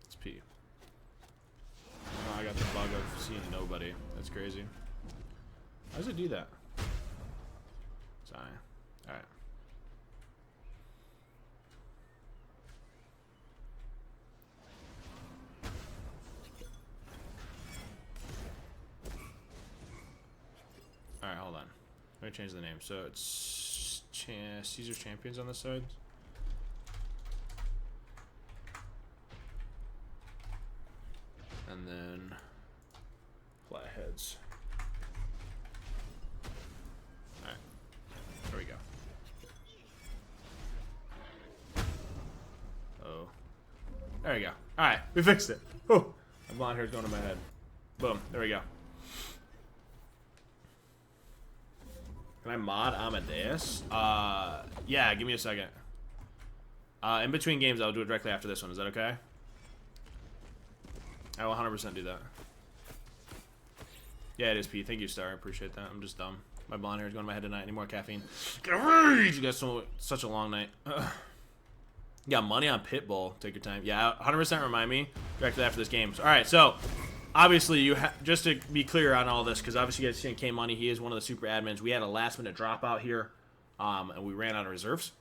It's P. Oh, I got the bug of seeing nobody. That's crazy. How does it do that? Sorry. Alright. Alright, hold on. Let me change the name. So it's Caesar's Champions on this side. And then Flatheads. Alright. There we go. Oh. There we go. Alright, we fixed it. Oh, my blonde hair's going to my head. Boom. There we go. Can I mod Amadeus? Yeah, give me a second. In between games, I'll do it directly after this one. Is that okay? I will 100% do that. Yeah, it is P. Thank you, Star. I appreciate that. I'm just dumb. My blonde hair is going to my head tonight. Any more caffeine? Get a rage! You guys, such a long night. You got money on Pitbull. Take your time. Yeah, 100% remind me directly after this game. So, all right, so obviously just to be clear on all this, because obviously you guys see K Money, he is one of the super admins. We had a last minute dropout here, and we ran out of reserves.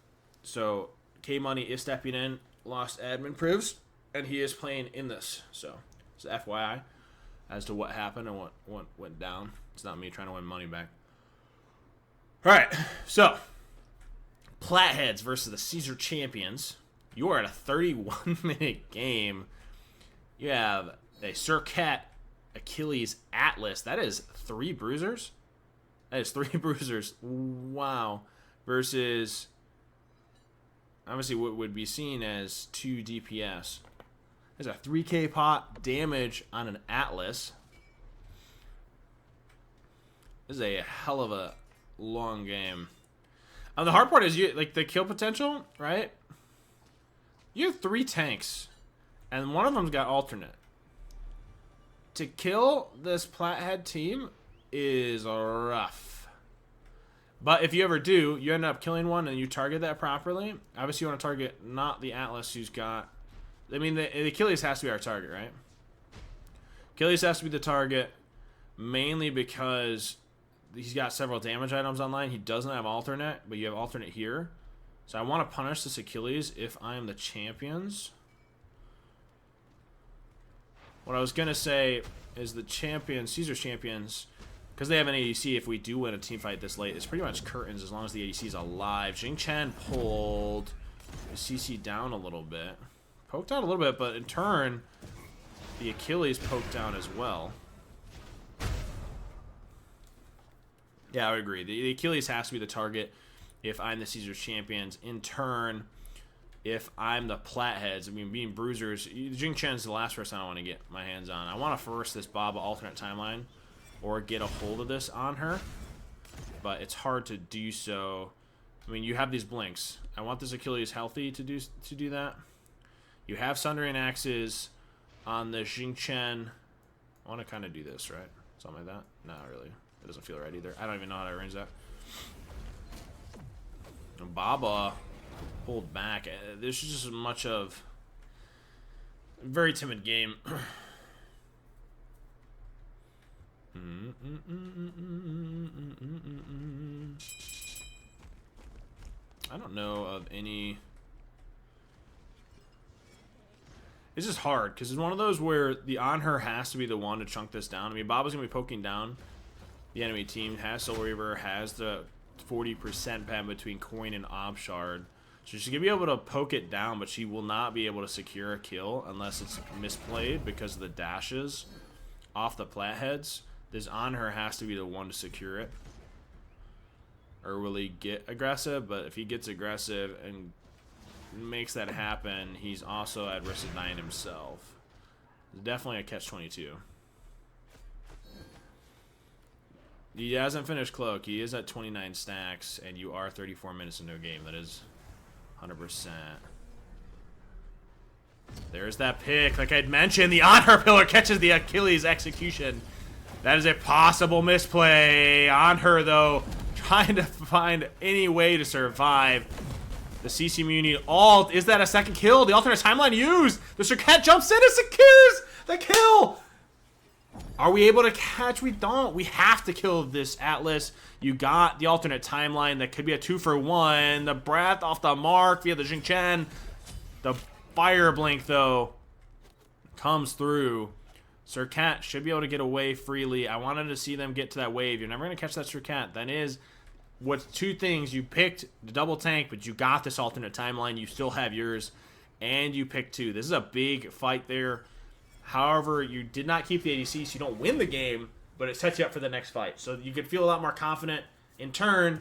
So K Money is stepping in, lost admin proofs, and he is playing in this. So it's FYI as to what happened and what went down. It's not me trying to win money back. All right, so Platheads versus the Caesar Champions. You are at a 31-minute game. You have a Surcat, Achilles, Atlas. That is 3 bruisers. That is 3 bruisers. Wow. Versus, obviously, what would be seen as 2 DPS. There's a 3k pot damage on an Atlas. This is a hell of a long game. The hard part is like the kill potential, right? You have 3 tanks, and one of them's got alternate. To kill this Plathead team is rough. But if you ever do, you end up killing one and you target that properly. Obviously, you want to target not the Atlas who's got... I mean, the Achilles has to be our target, right? Achilles has to be the target mainly because he's got several damage items online. He doesn't have alternate, but you have alternate here. So I want to punish this Achilles if I am the champions. What I was going to say is the champions, Caesar's champions, because they have an ADC, if we do win a team fight this late, it's pretty much curtains as long as the ADC is alive. Jing Chen pulled the CC down a little bit. Poked out a little bit, but in turn, the Achilles poked down as well. Yeah, I would agree. The Achilles has to be the target if I'm the Caesar's champions. In turn, if I'm the Platheads, I mean, being bruisers, Jing Chen's the last person I want to get my hands on. I want to force this Baba alternate timeline or get a hold of this on her, but it's hard to do so. I mean, you have these blinks. I want this Achilles healthy to do that. You have Sundering Axes on the Jing Chen. I want to kind of do this, right? Something like that. Not really. It doesn't feel right either. I don't even know how to arrange that. And Baba pulled back. There's just as much of a very timid game. I don't know of any. It's just hard because it's one of those where the on her has to be the one to chunk this down. I mean, Baba's gonna be poking down the enemy team, has Soul Reaver, has the 40% pen between Coin and Obshard. So she's going to be able to poke it down, but she will not be able to secure a kill unless it's misplayed because of the dashes off the Platheads. This on her has to be the one to secure it. Or will he get aggressive? But if he gets aggressive and makes that happen, he's also at risk of dying himself. It's definitely a catch-22. He hasn't finished Cloak. He is at 29 stacks, and you are 34 minutes into a game. That is 100%. There's that pick. Like I'd mentioned, the on-her pillar catches the Achilles execution. That is a possible misplay. On her, though, trying to find any way to survive. The CC Muni alt. Is that a second kill? The alternate timeline used. The Serket jumps in and secures the kill. Are we able to catch? We don't. We have to kill this Atlas. You got the alternate timeline that could be a 2-for-1. The breath off the mark via the Jing Chen. The fire blink, though, comes through. Serket should be able to get away freely. I wanted to see them get to that wave. You're never going to catch that Serket. That is what's two things. You picked the double tank, but you got this alternate timeline. You still have yours, and you picked two. This is a big fight there. However, you did not keep the ADC, so you don't win the game, but it sets you up for the next fight. So you can feel a lot more confident. In turn,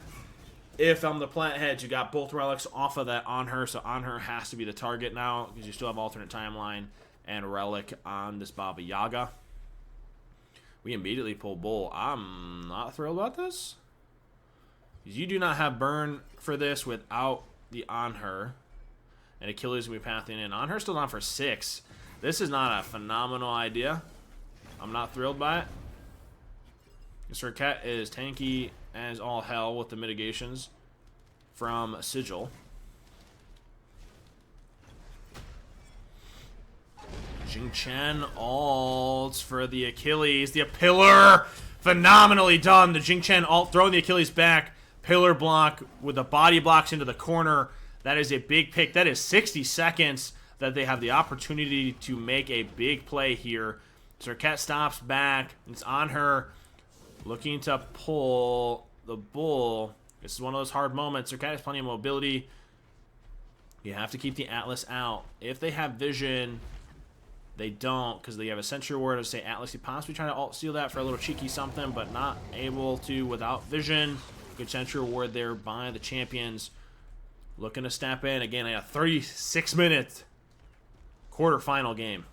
if I'm the Platheads, you got both relics off of that on her, so on her has to be the target now because you still have alternate timeline and relic on this Baba Yaga. We immediately pull Bull. I'm not thrilled about this. You do not have burn for this without the on her. And Achilles will be pathing in. On her still down for 6. This is not a phenomenal idea. I'm not thrilled by it. Serket is tanky as all hell with the mitigations from Sigil. Jing Chen ults for the Achilles. The pillar, phenomenally done. The Jing Chen ult throwing the Achilles back. Pillar block with the body blocks into the corner. That is a big pick. That is 60 seconds that they have the opportunity to make a big play here. Serket stops back. It's on her. Looking to pull the Bull. This is one of those hard moments. Serket has plenty of mobility. You have to keep the Atlas out. If they have vision, they don't, because they have a Sentry Ward to say Atlas. You possibly trying to alt steal that for a little cheeky something, but not able to without vision. Good Sentry Ward there by the champions. Looking to step in. Again, a 36-minute quarterfinal game.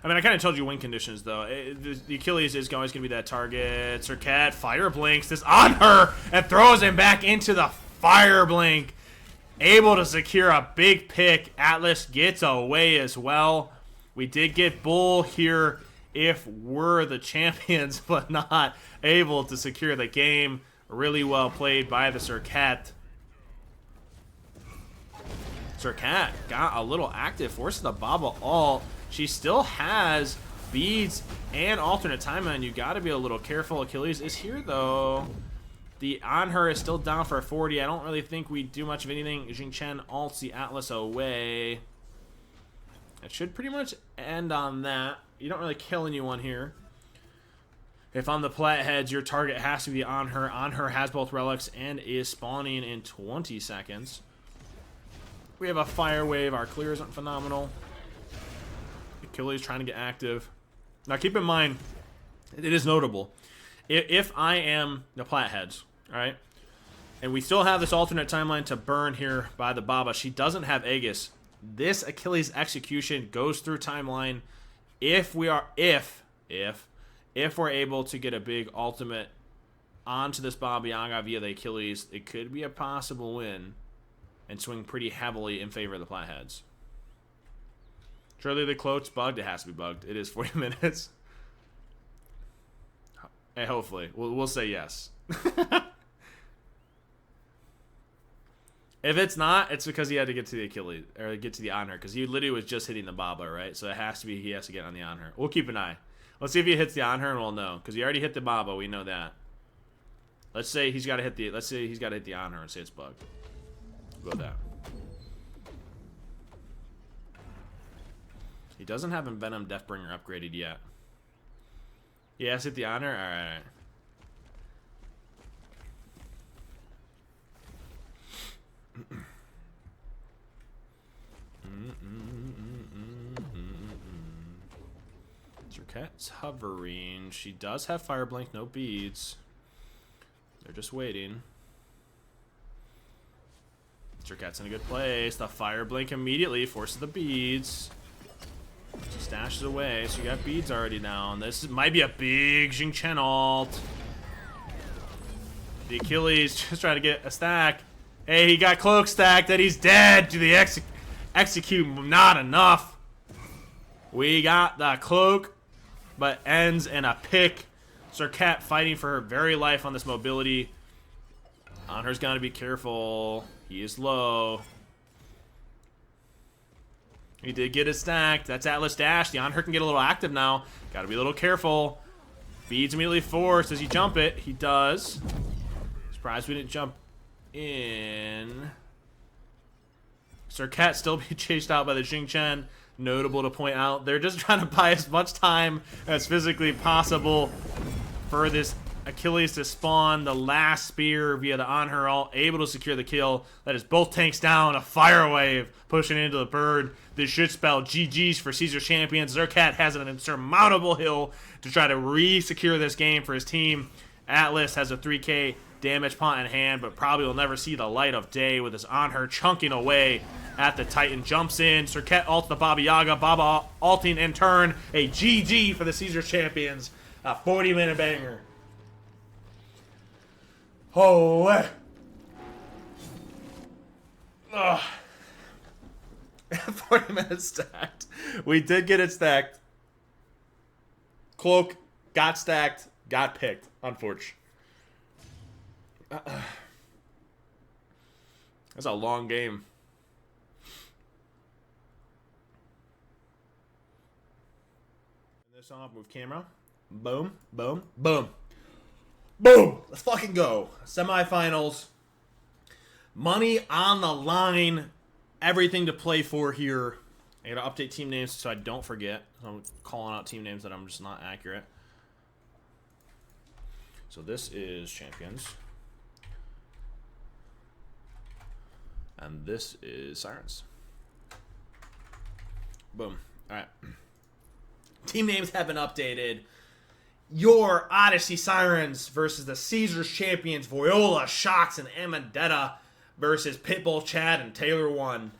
I mean, I kind of told you win conditions, though. The Achilles is always going to be that target. Serket fire blinks this on her and throws him back into the fire blink. Able to secure a big pick. Atlas gets away as well. We did get Bull here if we're the champions, but not able to secure the game. Really well played by the Serket. Serket got a little active, forcing the Baba ult. She still has beads and alternate timeline. You got to be a little careful. Achilles is here, though. The On Her is still down for a 40. I don't really think we do much of anything. Jing Chen ults the Atlas away. It should pretty much end on that. You don't really kill anyone here. If on the plat heads, your target has to be On Her. On Her has both relics and is spawning in 20 seconds. We have a Fire Wave. Our clears aren't phenomenal. Achilles trying to get active. Now keep in mind, it is notable. If I am the plat heads, alright, and we still have this alternate timeline to burn here by the Baba. She doesn't have Aegis. This Achilles execution goes through timeline. If we're able to get a big ultimate onto this Baba Yaga via the Achilles, it could be a possible win and swing pretty heavily in favor of the plat heads. Surely the cloak's bugged. It has to be bugged. It is 40 minutes. Hey, hopefully. We'll say yes. If it's not, it's because he had to get to the Achilles, or get to the On Her, because he literally was just hitting the Baba, right? So it has to be, he has to get on the On Her. We'll keep an eye. Let's see if he hits the On Her, and we'll know, because he already hit the Baba. We know that. Let's say he's got to hit the. Let's say he's got to hit the On Her and say it's bugged. We'll go with that. He doesn't have Envenom Deathbringer upgraded yet. He has to hit the On Her. All right. Cirquet's hovering. She does have Fire Blink, no beads. They're just waiting. Cirquet's in a good place. The Fire Blink immediately forces the beads. She stashes away, so you got beads already down. This might be a big Jing Chen ult. The Achilles just trying to get a stack. Hey, he got cloak stacked, and he's dead to the execute. Not enough. We got the cloak, but ends in a pick. Cirquet fighting for her very life on this mobility. On Her's got to be careful. He is low. He did get it stacked. That's Atlas Dash. The On Her can get a little active now. Got to be a little careful. Beads immediately forced. Does he jump it? He does. Surprised we didn't jump in. Cirquet still be chased out by the Jing Chen. Notable to point out, they're just trying to buy as much time as physically possible for this Achilles to spawn the last spear via the On Her ult, able to secure the kill. That is both tanks down, a Fire Wave pushing into the bird. This should spell GG's for Caesar Champions. Cirquet has an insurmountable hill to try to re-secure this game for his team. Atlas has a 3k damage pot in hand, but probably will never see the light of day with his On Her chunking away at the Titan. Jumps in. Cirquet ults the Baba Yaga. Baba ulting in turn. A GG for the Caesar Champions. A 40-minute banger. Oh, 40 minutes stacked. We did get it stacked. Cloak got stacked, got picked, unfortunately. That's a long game. Turn this off, move camera. Boom, boom, boom. Boom! Let's fucking go. Semifinals. Money on the line. Everything to play for here. I gotta update team names so I don't forget. I'm calling out team names that I'm just not accurate. So this is Champions. And this is Sirens. Boom. Alright. Team names have been updated. Your Odyssey Sirens versus the Caesars Champions, Voyola, Shox, and Amandetta versus Pitbull, Chad, and Taylor 1.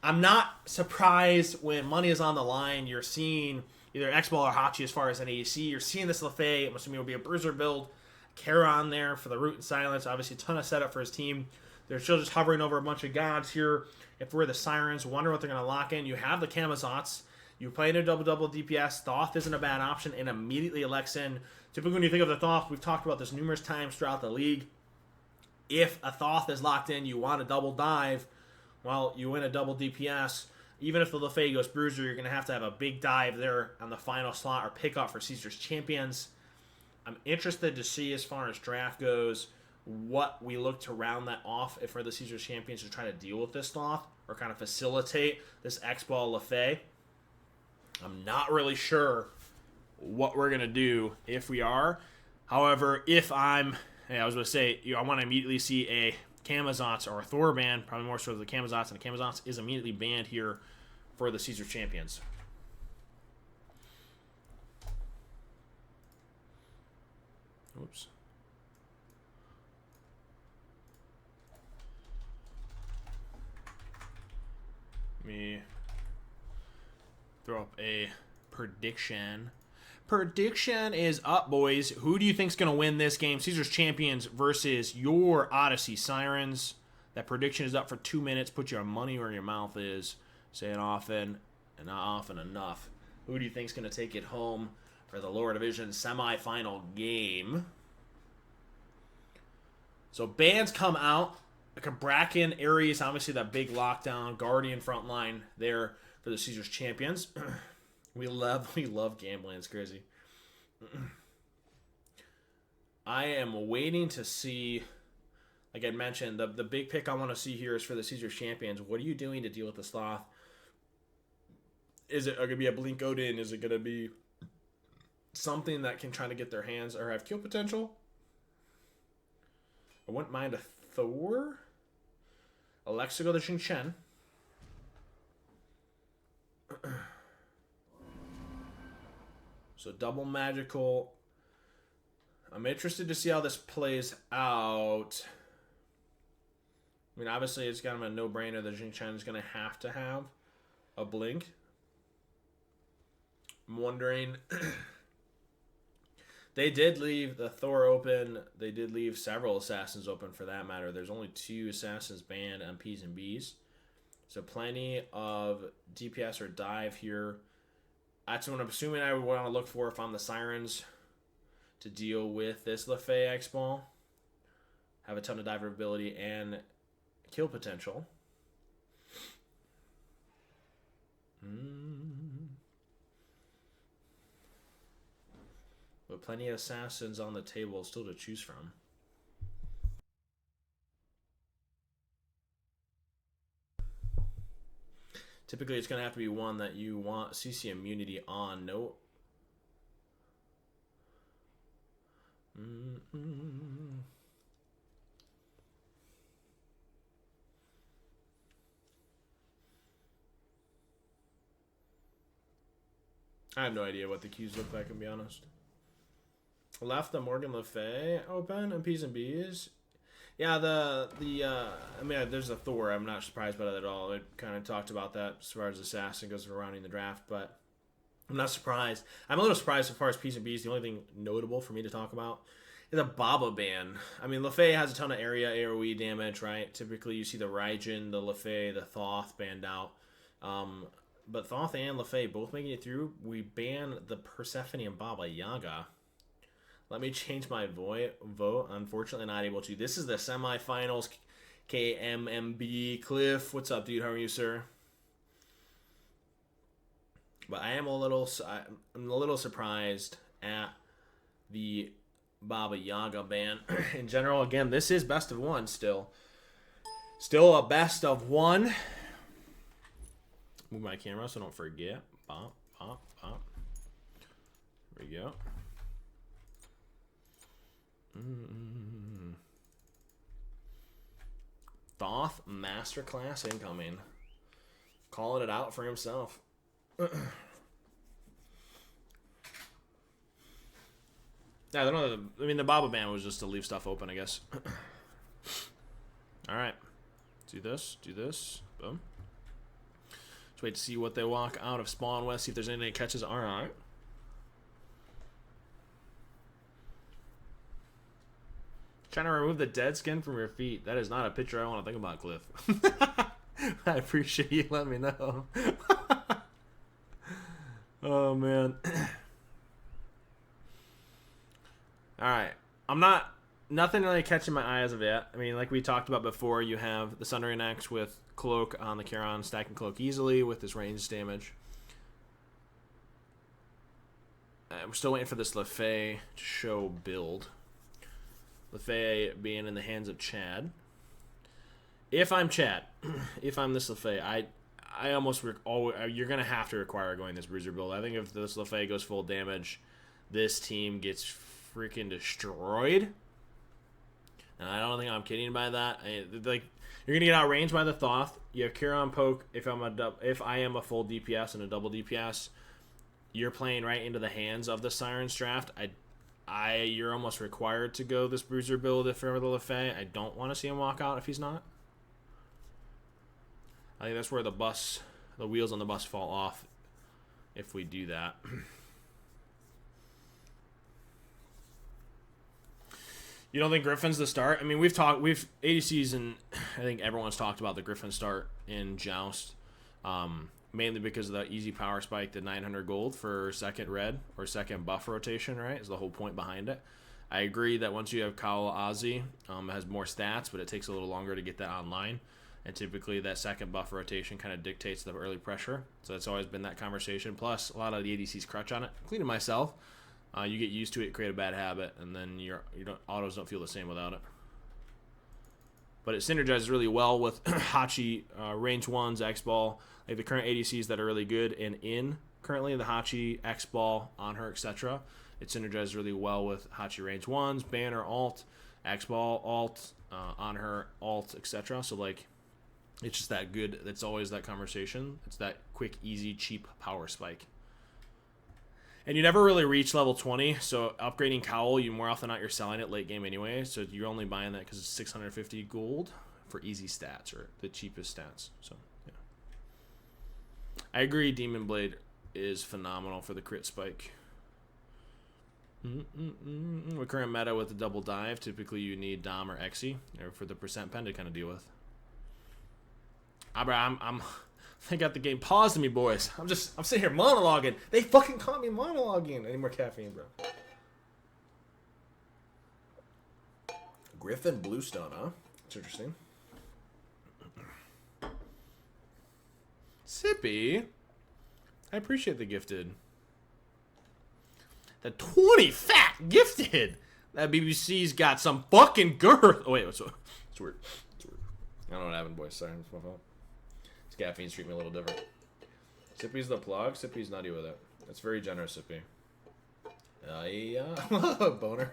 I'm not surprised when money is on the line. You're seeing either X-Ball or Hachi as far as an AEC. You're seeing this Lefay. I'm assuming it will be a Bruiser build. Kara on there for the Root and Silence. Obviously, a ton of setup for his team. They're still just hovering over a bunch of gods here. If we're the Sirens, wonder what they're going to lock in. You have the Kamazots. You play in a double-double DPS. Thoth isn't a bad option and immediately elects in. Typically, when you think of the Thoth, we've talked about this numerous times throughout the league. If a Thoth is locked in, you want a double dive. Well, you win a double DPS. Even if the Lefay goes Bruiser, you're going to have a big dive there on the final slot or pick up for Caesar's Champions. I'm interested to see as far as draft goes what we look to round that off if we're the Caesars champions to try to deal with this Thoth or kind of facilitate this X-Ball Lefay. I'm not really sure what we're going to do if we are. However, if I was going to say, I want to immediately see a Camazotz or a Thor ban, probably more so the Camazotz, and the Camazotz is immediately banned here for the Caesar champions. Oops. Let me throw up a prediction. Prediction is up, boys. Who do you think's going to win this game? Caesars champions versus your Odyssey Sirens. That prediction is up for 2 minutes. Put your money where your mouth is. Say it often and not often enough. Who do you think's going to take it home for the lower division semifinal game? So bans come out. Bracken, Ares, obviously that big lockdown, Guardian front line there for the Caesars champions. we love gambling. It's crazy. I am waiting to see, like I mentioned, the big pick I want to see here is for the Caesars champions. What are you doing to deal with the Sloth? Is it going to be a Blink Odin? Is it going to be something that can try to get their hands or have kill potential? I wouldn't mind a Thor. Alexa go to Xing Chen. So double magical. I'm interested to see how this plays out. I mean, obviously it's kind of a no-brainer that Xing Chen is going to have a blink. I'm wondering. They did leave the Thor open. They did leave several assassins open for that matter. There's only 2 assassins banned on P's and B's. So plenty of DPS or dive here. That's what I'm assuming I would want to look for if I'm the Sirens to deal with this Lefay X-Ball. Have a ton of diver ability and kill potential. But plenty of assassins on the table still to choose from. Typically, it's going to have to be one that you want CC immunity on. No. I have no idea what the queues look like, to be honest. Left the Morgan Le Fay open and P's and B's. Yeah, I mean, there's a Thor. I'm not surprised by that at all. It kind of talked about that as far as Assassin goes surrounding the draft, but I'm not surprised. I'm a little surprised as far as P's and B's. The only thing notable for me to talk about is a Baba ban. I mean, Le Fay has a ton of area AoE damage, right? Typically, you see the Raijin, the Le Fay, the Thoth banned out. But Thoth and Le Fay both making it through. We ban the Persephone and Baba Yaga. Let me change my vote. Unfortunately, not able to. This is the semifinals. KMMB. Cliff, what's up, dude? How are you, sir? But I'm a little surprised at the Baba Yaga ban. In general, again, this is best of one still. Still a best of one. Move my camera so I don't forget. Bop, bop, bop. There we go. Thoth Masterclass incoming. Calling it out for himself. Yeah, I don't know. I mean, the Baba ban was just to leave stuff open, I guess. All right. Do this. Do this. Boom. Let's wait to see what they walk out of Spawn West. See if there's anything that catches. All right. Trying to remove the dead skin from your feet. That is not a picture I want to think about, Cliff. I appreciate you letting me know. Oh, man. Alright. Nothing really catching my eye as of yet. I mean, like we talked about before, you have the Sundering X with Cloak on the Charon, stacking Cloak easily with this range damage. We're still waiting for this Le Fay to show build. Lefay being in the hands of Chad. If I'm Chad, if I'm this Lefay, I almost you're gonna have to require going this bruiser build. I think if this Lefay goes full damage, this team gets freaking destroyed. And I don't think I'm kidding by that. Like, you're gonna get outranged by the Thoth. You have Kira on poke. If I am a full DPS and a double DPS, you're playing right into the hands of the Sirens draft. You're almost required to go this bruiser build if you're the Lefay. I don't want to see him walk out if he's not. I think that's where the wheels on the bus fall off if we do that. You don't think Griffin's the start? I mean, we've ADCs, and I think everyone's talked about the Griffin start in Joust, mainly because of the easy power spike, the 900 gold for second red or second buff rotation, right? Is the whole point behind it. I agree that once you have Kawa Ozzy, it has more stats, but it takes a little longer to get that online. And typically that second buff rotation kind of dictates the early pressure. So that's always been that conversation. Plus, a lot of the ADCs crutch on it, including myself. You get used to it, create a bad habit, and then autos don't feel the same without it. But it synergizes really well with Hachi, range 1s, X-Ball, like the current ADCs that are really good and in currently, the Hachi, X-Ball, on her, etc. It synergizes really well with Hachi range 1s, Banner, Alt, X-Ball, Alt, on her, Alt, etc. So, like, it's just that good. It's always that conversation. It's that quick, easy, cheap power spike. And you never really reach level 20, so upgrading Cowl, you more often than not, you're selling it late game anyway, so you're only buying that because it's 650 gold for easy stats, or the cheapest stats. So, yeah. I agree, Demon Blade is phenomenal for the crit spike. With current meta with the double dive, typically you need Dom or Exy, or for the percent pen to kind of deal with. I got the game paused to me, boys. I'm sitting here monologuing. They fucking caught me monologuing. Any more caffeine, bro? Griffin Bluestone, huh? That's interesting. Sippy. I appreciate the gifted. The 20 fat gifted. That BBC's got some fucking girth. Oh, wait, it's weird. It's weird. I don't know what happened, boys. Sorry, it's my fault. Caffeine treat me a little different. Sippy's the plug. Sippy's nutty with it. That's very generous, Sippy. Yeah. Boner.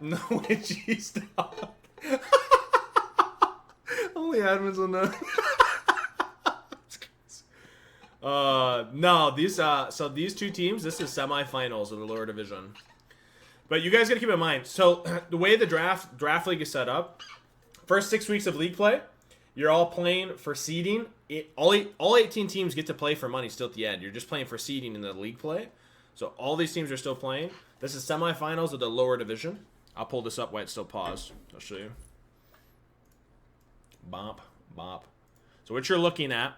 No way, geez, stop. Only admins will know. No, these two teams, this is semifinals of the lower division. But you guys gotta keep in mind, so the way the draft league is set up, first 6 weeks of league play, you're all playing for seeding. All 18 teams get to play for money still at the end. You're just playing for seeding in the league play. So all these teams are still playing. This is semifinals of the lower division. I'll pull this up while it's still paused. I'll show you. Bop, bop. So what you're looking at,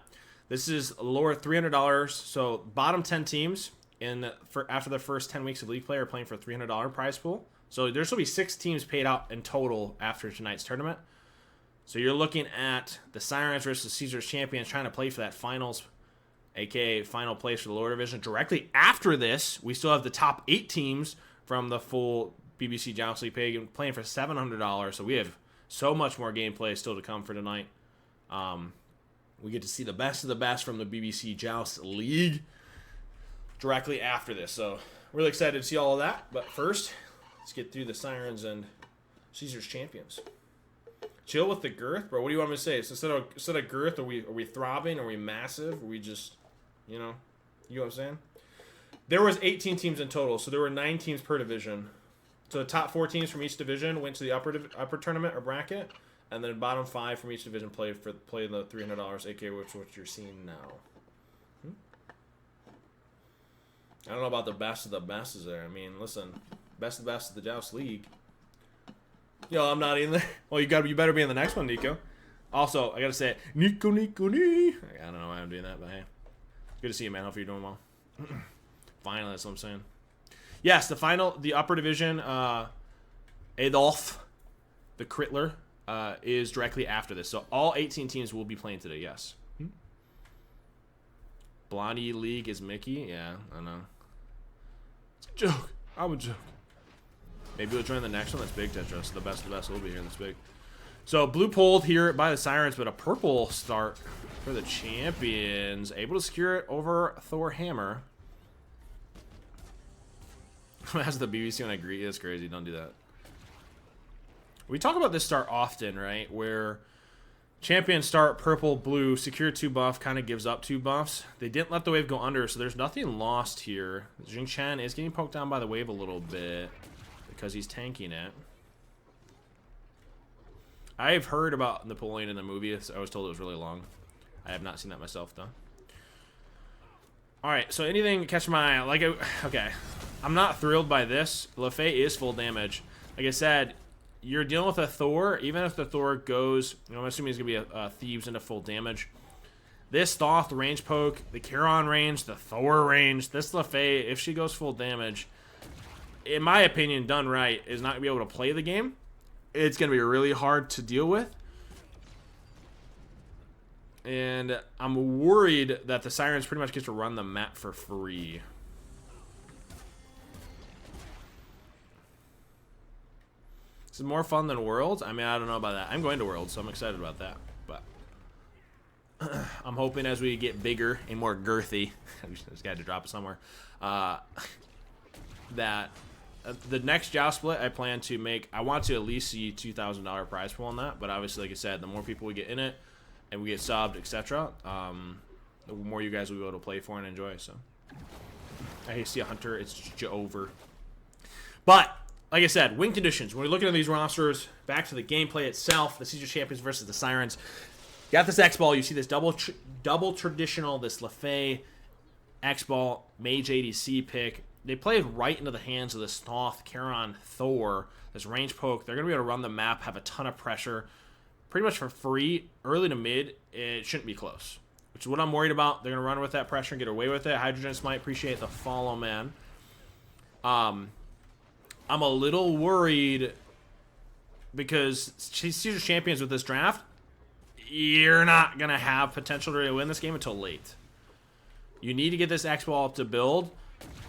this is lower $300. So bottom 10 teams after the first 10 weeks of league play are playing for $300 prize pool. So there's will be 6 teams paid out in total after tonight's tournament. So you're looking at the Sirens versus Caesars champions trying to play for that finals, aka final place for the lower division. Directly after this, we still have the top 8 teams from the full BBC Joust League playing for $700. So we have so much more gameplay still to come for tonight. We get to see the best of the best from the BBC Joust League directly after this. So really excited to see all of that. But first, let's get through the Sirens and Caesars champions. Chill with the girth, bro. What do you want me to say? So instead of girth, are we throbbing? Are we massive? Are we just, you know what I'm saying? There was 18 teams in total, so there were 9 teams per division. So the top 4 teams from each division went to the upper tournament or bracket, and then bottom 5 from each division played the $300, aka which what you're seeing now. I don't know about the best of the best is there. I mean, listen, best of the best of the Joust League. Yo, I'm not in there. Well, you better be in the next one, Nico. Also, I gotta say it. Nico. I don't know why I'm doing that, but hey. Good to see you, man. Hope you're doing well. Finally, that's what I'm saying. Yes, the upper division, Adolf, the Crittler, is directly after this. So all 18 teams will be playing today, yes. Blondie League is Mickey? Yeah, I know. It's a joke. I would joke. Maybe we'll join the next one. That's big, Tetris. The best of the best will be here. That's big. So blue pulled here by the Sirens, but a purple start for the champions. Able to secure it over Thor Hammer. As the BBC when I agree, that's crazy. Don't do that. We talk about this start often, right? Where champion start purple, blue, secure 2 buff, kind of gives up 2 buffs. They didn't let the wave go under, so there's nothing lost here. Jing Chen is getting poked down by the wave a little bit because he's tanking it. I've heard about Napoleon in the movie. I was told it was really long. I have not seen that myself, though. Alright, so anything catch my eye? Like, okay. I'm not thrilled by this. LeFay is full damage. Like I said, you're dealing with a Thor. Even if the Thor goes, I'm assuming he's going to be a Thieves into full damage. This Thoth range poke, the Charon range, the Thor range, this LeFay, if she goes full damage, in my opinion, done right, is not going to be able to play the game. It's going to be really hard to deal with. And I'm worried that the Sirens pretty much get to run the map for free. This is more fun than Worlds. I mean, I don't know about that. I'm going to Worlds, so I'm excited about that. But I'm hoping as we get bigger and more girthy, I just got to drop it somewhere, that the next Joust split I plan to make, I want to at least see $2,000 prize pool on that. But obviously, like I said, the more people we get in it, and we get subbed, etc., the more you guys will be able to play for and enjoy. So I see a Hunter, it's over. But like I said, win conditions. When we're looking at these rosters, back to the gameplay itself, the Caesar Champions versus the Sirens. You got this X-Ball. You see this double traditional, this LeFay X-Ball Mage ADC pick. They played right into the hands of this Thoth, Charon, Thor, this range poke. They're going to be able to run the map, have a ton of pressure. Pretty much for free, early to mid, it shouldn't be close. Which is what I'm worried about. They're going to run with that pressure and get away with it. Hydrogen might appreciate the follow, man. I'm a little worried because Caesar Champions with this draft, you're not going to have potential to win this game until late. You need to get this X-Ball up to build,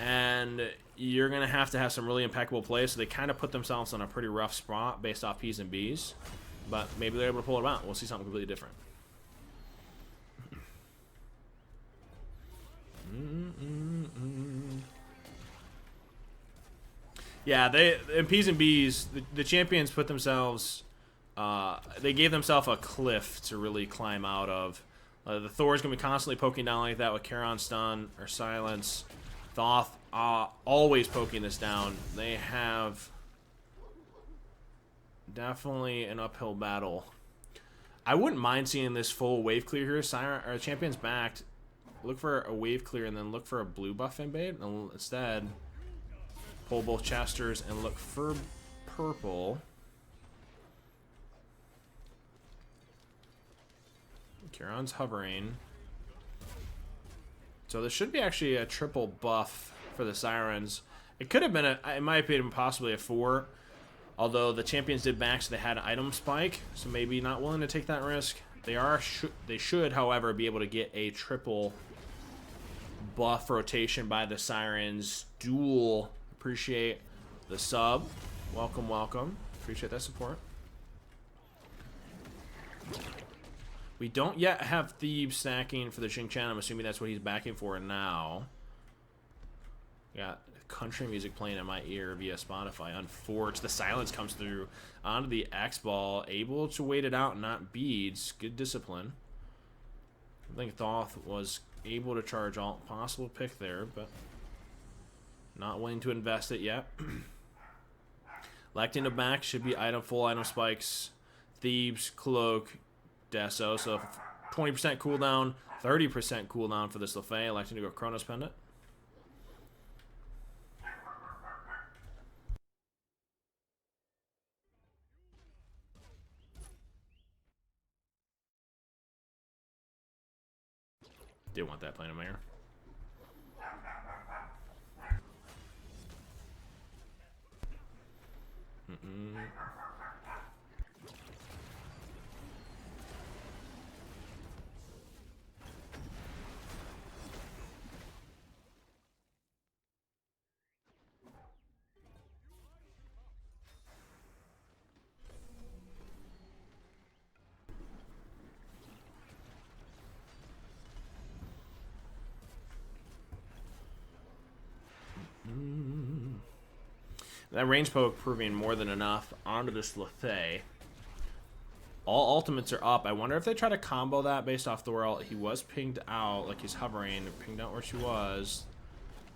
and you're going to have some really impeccable plays. So they kind of put themselves on a pretty rough spot based off P's and B's. But maybe they're able to pull it out. We'll see something completely different. Yeah, in P's and B's, the champions put themselves, they gave themselves a cliff to really climb out of. The Thor's going to be constantly poking down like that with Charon stun or silence. Thoth always poking this down. They have definitely an uphill battle. I wouldn't mind seeing this full wave clear here. Siren or champions backed. Look for a wave clear and then look for a blue buff invade. And instead, pull both Chesters and look for purple. Charon's hovering. So this should be actually a triple buff for the Sirens. It could have been, in my opinion, possibly a 4. Although the champions did back, so they had an item spike. So maybe not willing to take that risk. They should, however, be able to get a triple buff rotation by the Sirens. Duel. Appreciate the sub. Welcome, welcome. Appreciate that support. We don't yet have Thebes stacking for the Xing Chen. I'm assuming that's what he's backing for now. Got country music playing in my ear via Spotify. Unfortunately, the silence comes through onto the X-Ball. Able to wait it out, not beads. Good discipline. I think Thoth was able to charge all possible pick there, but not willing to invest it yet. Lecting to back should be full item spikes. Thebes, Cloak, Deso. So 20% cooldown, 30% cooldown for this LeFay. Electing to go Chronos Pendant. Didn't want that playing in my ear. That range poke proving more than enough onto this Lefay. All ultimates are up. I wonder if they try to combo that based off Thor. He was pinged out, like he's hovering. Pinged out where she was.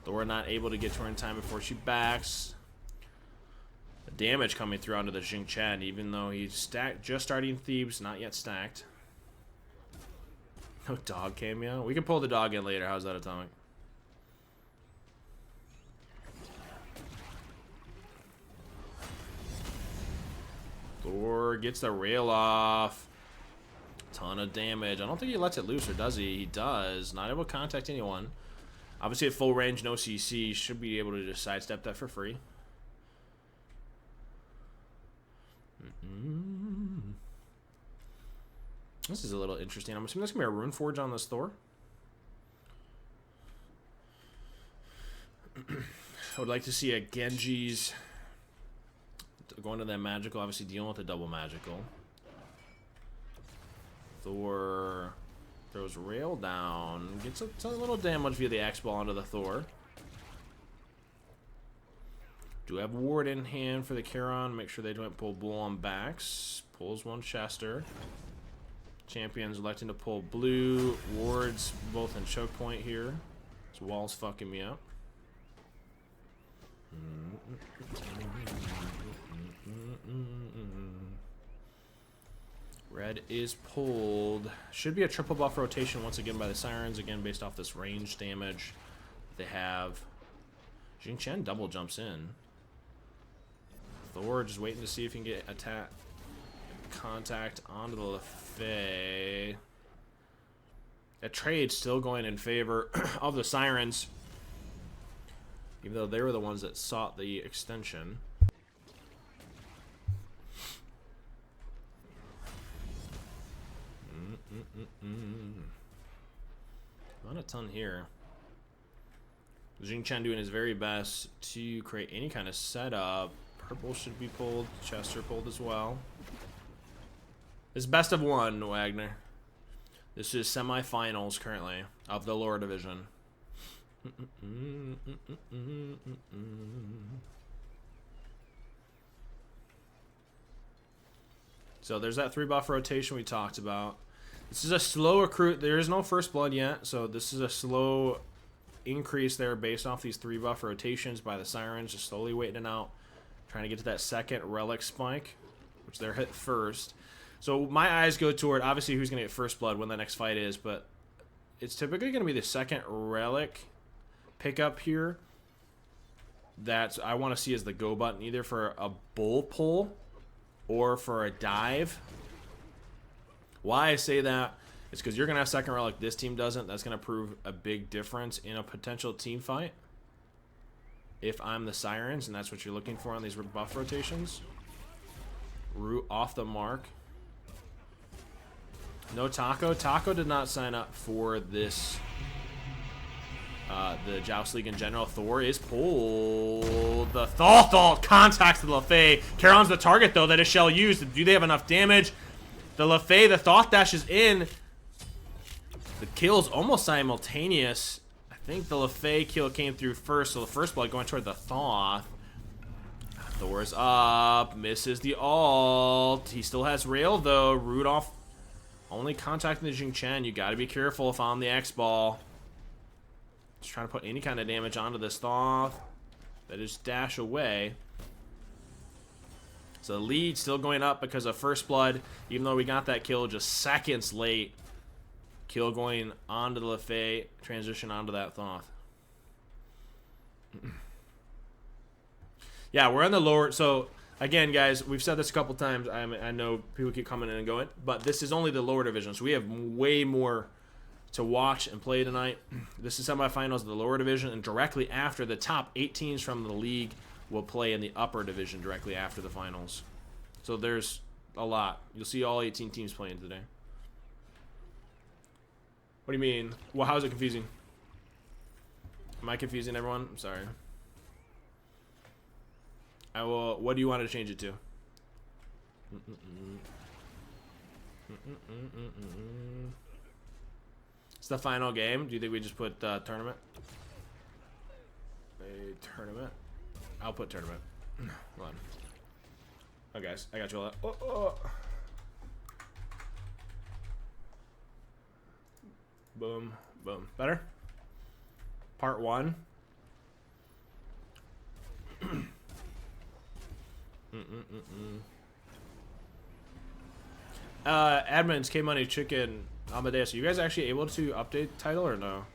Thor not able to get to her in time before she backs. The damage coming through onto the Jing Chen, even though he's stacked, just starting Thebes, not yet stacked. No dog cameo. We can pull the dog in later. How's that, Atomic? Thor gets the rail off. Ton of damage. I don't think he lets it loose, or does he? He does. Not able to contact anyone. Obviously at full range, no CC. Should be able to just sidestep that for free. This is a little interesting. I'm assuming there's going to be a Rune Forge on this Thor. I would like to see a Genji's going to that magical, obviously dealing with the double magical. Thor throws rail down, gets a little damage via the Axe Ball onto the Thor. Do have Ward in hand for the Charon. Make sure they don't pull Bull on backs. Pulls one Chester. Champions electing to pull blue. Wards both in choke point here. This wall's fucking me up. Red is pulled. Should be a triple buff rotation once again by the Sirens. Again, based off this range damage they have. Jing Chen double jumps in. Thor just waiting to see if he can get attack contact onto the Lefay. That trade still going in favor of the Sirens, even though they were the ones that sought the extension. Not a ton here. Jing Chen doing his very best to create any kind of setup. Purple should be pulled. Chester pulled as well. It's best of one, Wagner. This is semifinals currently of the lower division. So there's that 3-buff rotation we talked about. This is a slow recruit. There is no first blood yet, so this is a slow increase there based off these 3-buff rotations by the Sirens, just slowly waiting it out, trying to get to that second relic spike, which they're hit first. So my eyes go toward, obviously, who's going to get first blood when the next fight is, but it's typically going to be the second relic pickup here that I want to see as the go button, either for a bull pull or for a dive. Why I say that is because you're going to have second relic. This team doesn't. That's going to prove a big difference in a potential team fight if I'm the Sirens, and that's what you're looking for on these buff rotations. Root off the mark. No Taco. Taco did not sign up for this, the Joust League in general. Thor is pulled. The Thal contacts the Lefay. Charon's the target, though, that is shell used. Do they have enough damage? The Lefay, the Thoth dashes in. The kill's almost simultaneous. I think the Lefay kill came through first, so the first blood going toward the Thoth. Thor's up. Misses the ult. He still has rail, though. Rudolph only contacting the Jing Chen. You gotta be careful if I'm the X-Ball. Just trying to put any kind of damage onto this Thoth. That is dash away. So the lead still going up because of first blood, even though we got that kill just seconds late. Kill going onto the Lefay, transition onto that Thoth. Yeah, we're on the lower. So again, guys, we've said this a couple times. I know people keep coming in and going, but this is only the lower division, so we have way more to watch and play tonight. This is semifinals of the lower division, and directly after, the top 8 teams from the league will play in the upper division directly after the finals. So there's a lot. You'll see all 18 teams playing today. What do you mean? Well, how is it confusing? Am I confusing everyone? I'm sorry. I will. What do you want to change it to? It's the final game. Do you think we just put tournament? A tournament. I'll put tournament. Hold on. Oh, guys, I got you all that. Oh, oh. Boom, boom. Better? Part 1. Admins, K-Money, Chicken, Amadeus. Are you guys actually able to update title or no?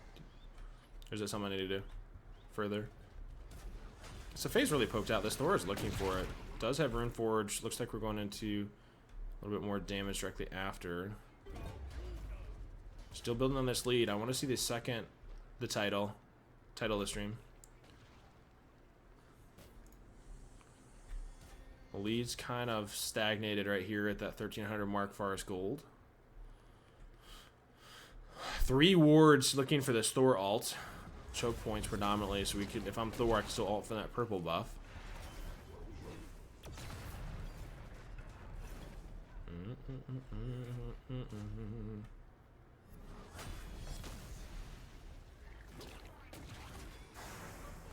Or is it something I need to do further? So phase really poked out. This Thor is looking for it. Does have Rune Forge. Looks like we're going into a little bit more damage directly after. Still building on this lead. I want to see the title of the stream. The lead's kind of stagnated right here at that 1300 mark far as gold. 3 wards looking for this Thor alt. Choke points predominantly, so we could, if I'm Thor, I can still alt for that purple buff.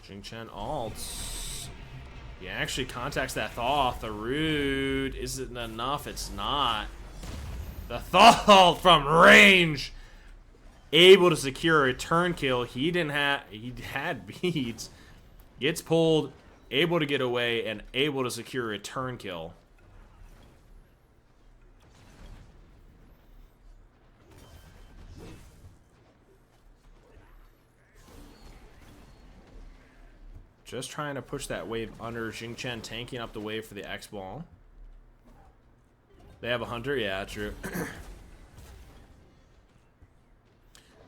Jing Chen alts. He actually contacts that Thoth. The Rude isn't enough. It's not. The Thoth from range, able to secure a turn kill. He didn't have. He had beads. Gets pulled, able to get away, and able to secure a turn kill. Just trying to push that wave under. Jing Chen tanking up the wave for the X ball. They have a hunter? Yeah, true.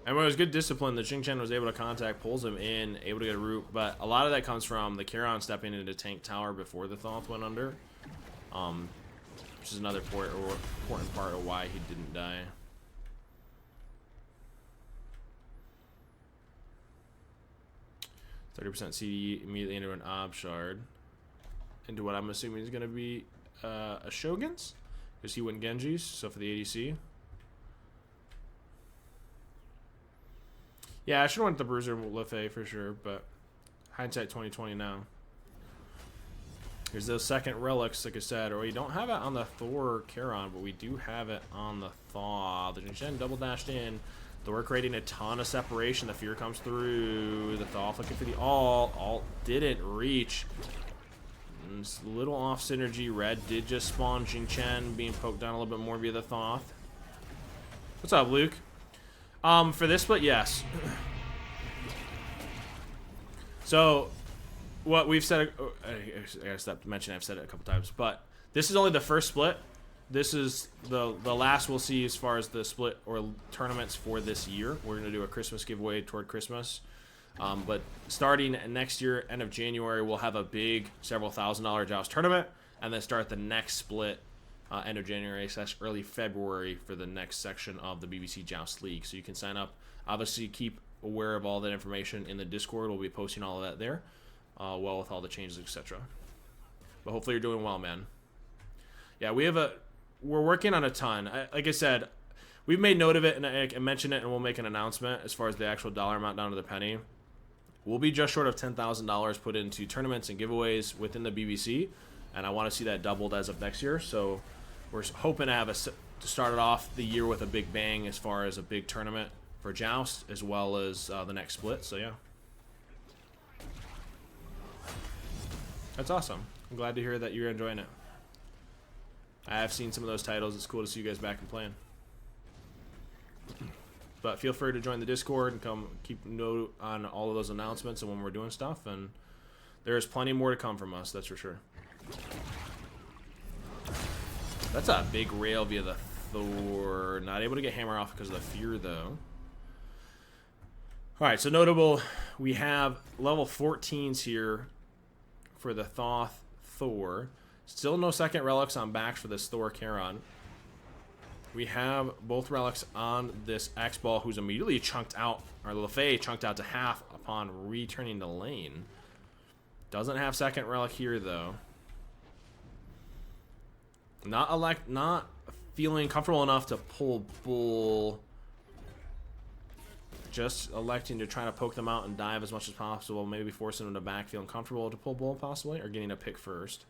And when it was good discipline, the Jing Chen was able to contact, pulls him in, able to get a root. But a lot of that comes from the Charon stepping into tank tower before the Thoth went under. Which is another important part of why he didn't die. %30 CD immediately into an Ob Shard. Into what I'm assuming is going to be a Shogun's. Because he went Genji's, so for the ADC. Yeah, I should have went the Bruiser Lefay for sure, but hindsight 2020 now. Here's those second relics, like I said, or we don't have it on the Thor Charon, but we do have it on the Thaw. The Jing Chen double dashed in. Thor creating a ton of separation. The fear comes through. The Thoth looking for the alt. Alt didn't reach. It's a little off synergy. Red did just spawn Jing Chen being poked down a little bit more via the Thoth. What's up, Luke? For this split, yes. So, what we've said, I gotta stop to mention, I've said it a couple times, but this is only the first split. This is the last we'll see as far as the split or tournaments for this year. We're going to do a Christmas giveaway toward Christmas. But starting next year, end of January, we'll have a big several $1,000 Joust tournament. And then start the next split end of January / early February for the next section of the BBC Joust League. So you can sign up. Obviously, keep aware of all that information in the Discord. We'll be posting all of that there. Well, with all the changes, etc. But hopefully you're doing well, man. Yeah, we're working on a ton. Like I said, we've made note of it, and I mentioned it, and we'll make an announcement as far as the actual dollar amount down to the penny. We'll be just short of $10,000 put into tournaments and giveaways within the BBC, and I want to see that doubled as of next year. So we're hoping to have to start it off the year with a big bang as far as a big tournament for Joust, as well as the next split. So yeah, that's awesome. I'm glad to hear that you're enjoying it. I have seen some of those titles. It's cool to see you guys back and playing. But feel free to join the Discord and come keep note on all of those announcements and when we're doing stuff. And there's plenty more to come from us, that's for sure. That's a big rail via the Thor. Not able to get hammer off because of the fear, though. All right, so notable, we have level 14s here for the Thoth Thor. Still no second relics on backs for this Thor Charon. We have both relics on this X-Ball, who's immediately chunked out, or Lefay chunked out to half upon returning to lane. Doesn't have second relic here, though. Not feeling comfortable enough to pull Bull just electing to try to poke them out and dive as much as possible, maybe forcing them to back, feeling comfortable to pull bull possibly, or getting a pick first.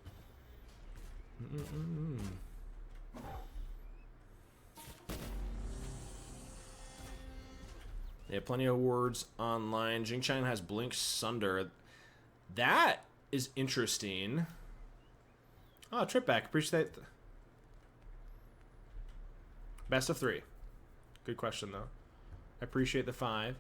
They have plenty of words online. Jing Chen has Blink Sunder. That is interesting. Oh, trip back. Appreciate that. Best of 3. Good question, though. I appreciate the 5.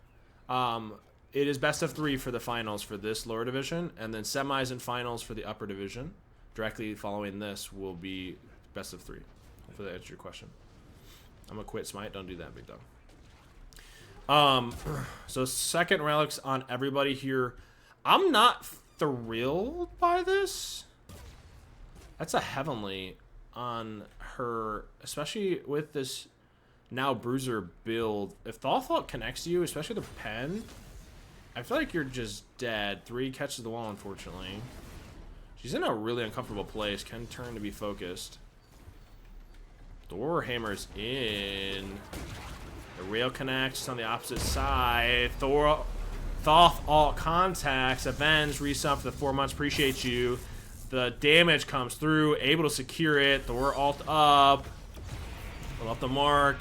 It is best of 3 for the finals for this lower division, and then semis and finals for the upper division. Directly following this will be best of 3. Hopefully that answers your question. I'm gonna quit Smite. Don't do that, big dog. So second relics on everybody here. I'm not thrilled by this. That's a heavenly on her, especially with this now bruiser build. If Thought connects to you, especially the pen, I feel like you're just dead. 3 catches the wall, unfortunately. She's in a really uncomfortable place. Can turn to be focused. The Warhammer's in. The rail connects on the opposite side. Thoth alt contacts. Avenge resub for the 4 months. Appreciate you. The damage comes through. Able to secure it. Thor alt up. Pull up the mark.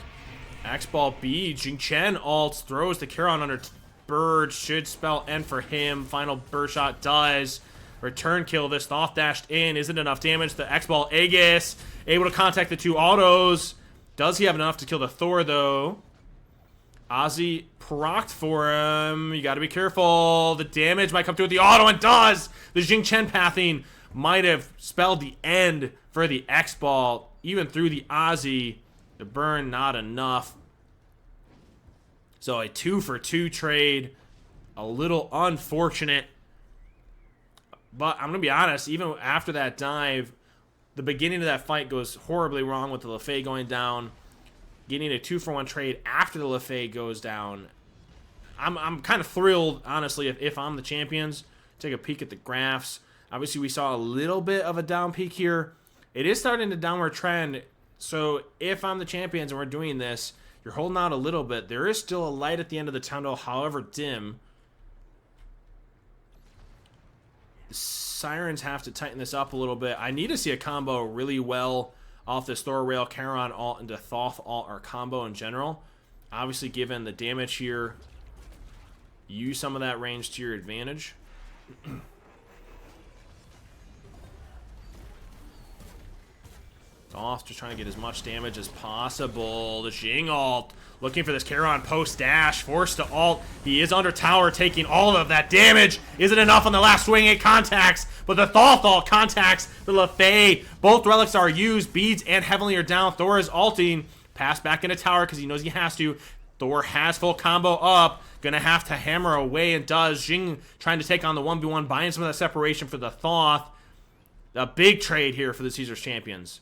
X-Ball B. Jing Chen alts. Throws the Charon under Bird. Should spell end for him. Final bird shot does. Return kill. This Thoth dashed in. Isn't enough damage. The X-Ball Aegis. Able to contact the 2 autos. Does he have enough to kill the Thor, though? Ozzy procced for him. You got to be careful. The damage might come through with the auto, and does. The Jing Chen pathing might have spelled the end for the X-Ball. Even through the Ozzy, the burn not enough. So a 2-for-2 trade. A little unfortunate. But I'm going to be honest, even after that dive, the beginning of that fight goes horribly wrong with the LeFay going down. Getting a 2-for-1 trade after the LeFay goes down. I'm kind of thrilled, honestly, if I'm the champions. Take a peek at the graphs. Obviously, we saw a little bit of a down peak here. It is starting to downward trend. So if I'm the champions and we're doing this, you're holding out a little bit. There is still a light at the end of the tunnel, however dim. The Sirens have to tighten this up a little bit. I need to see a combo really well off this Thor Rail Charon alt into Thoth alt or combo in general. Obviously, given the damage here, use some of that range to your advantage. Thoth just trying to get as much damage as possible. The Jing alt looking for this Charon post dash, forced to alt. He is under tower, taking all of that damage. Isn't enough on the last swing. It contacts, but the Thoth alt contacts the LeFay. Both relics are used. Beads and Heavenly are down. Thor is alting. Pass back into tower because he knows he has to. Thor has full combo up. Gonna have to hammer away and does. Jing trying to take on the 1v1, buying some of that separation for the Thoth. A big trade here for the Caesars champions.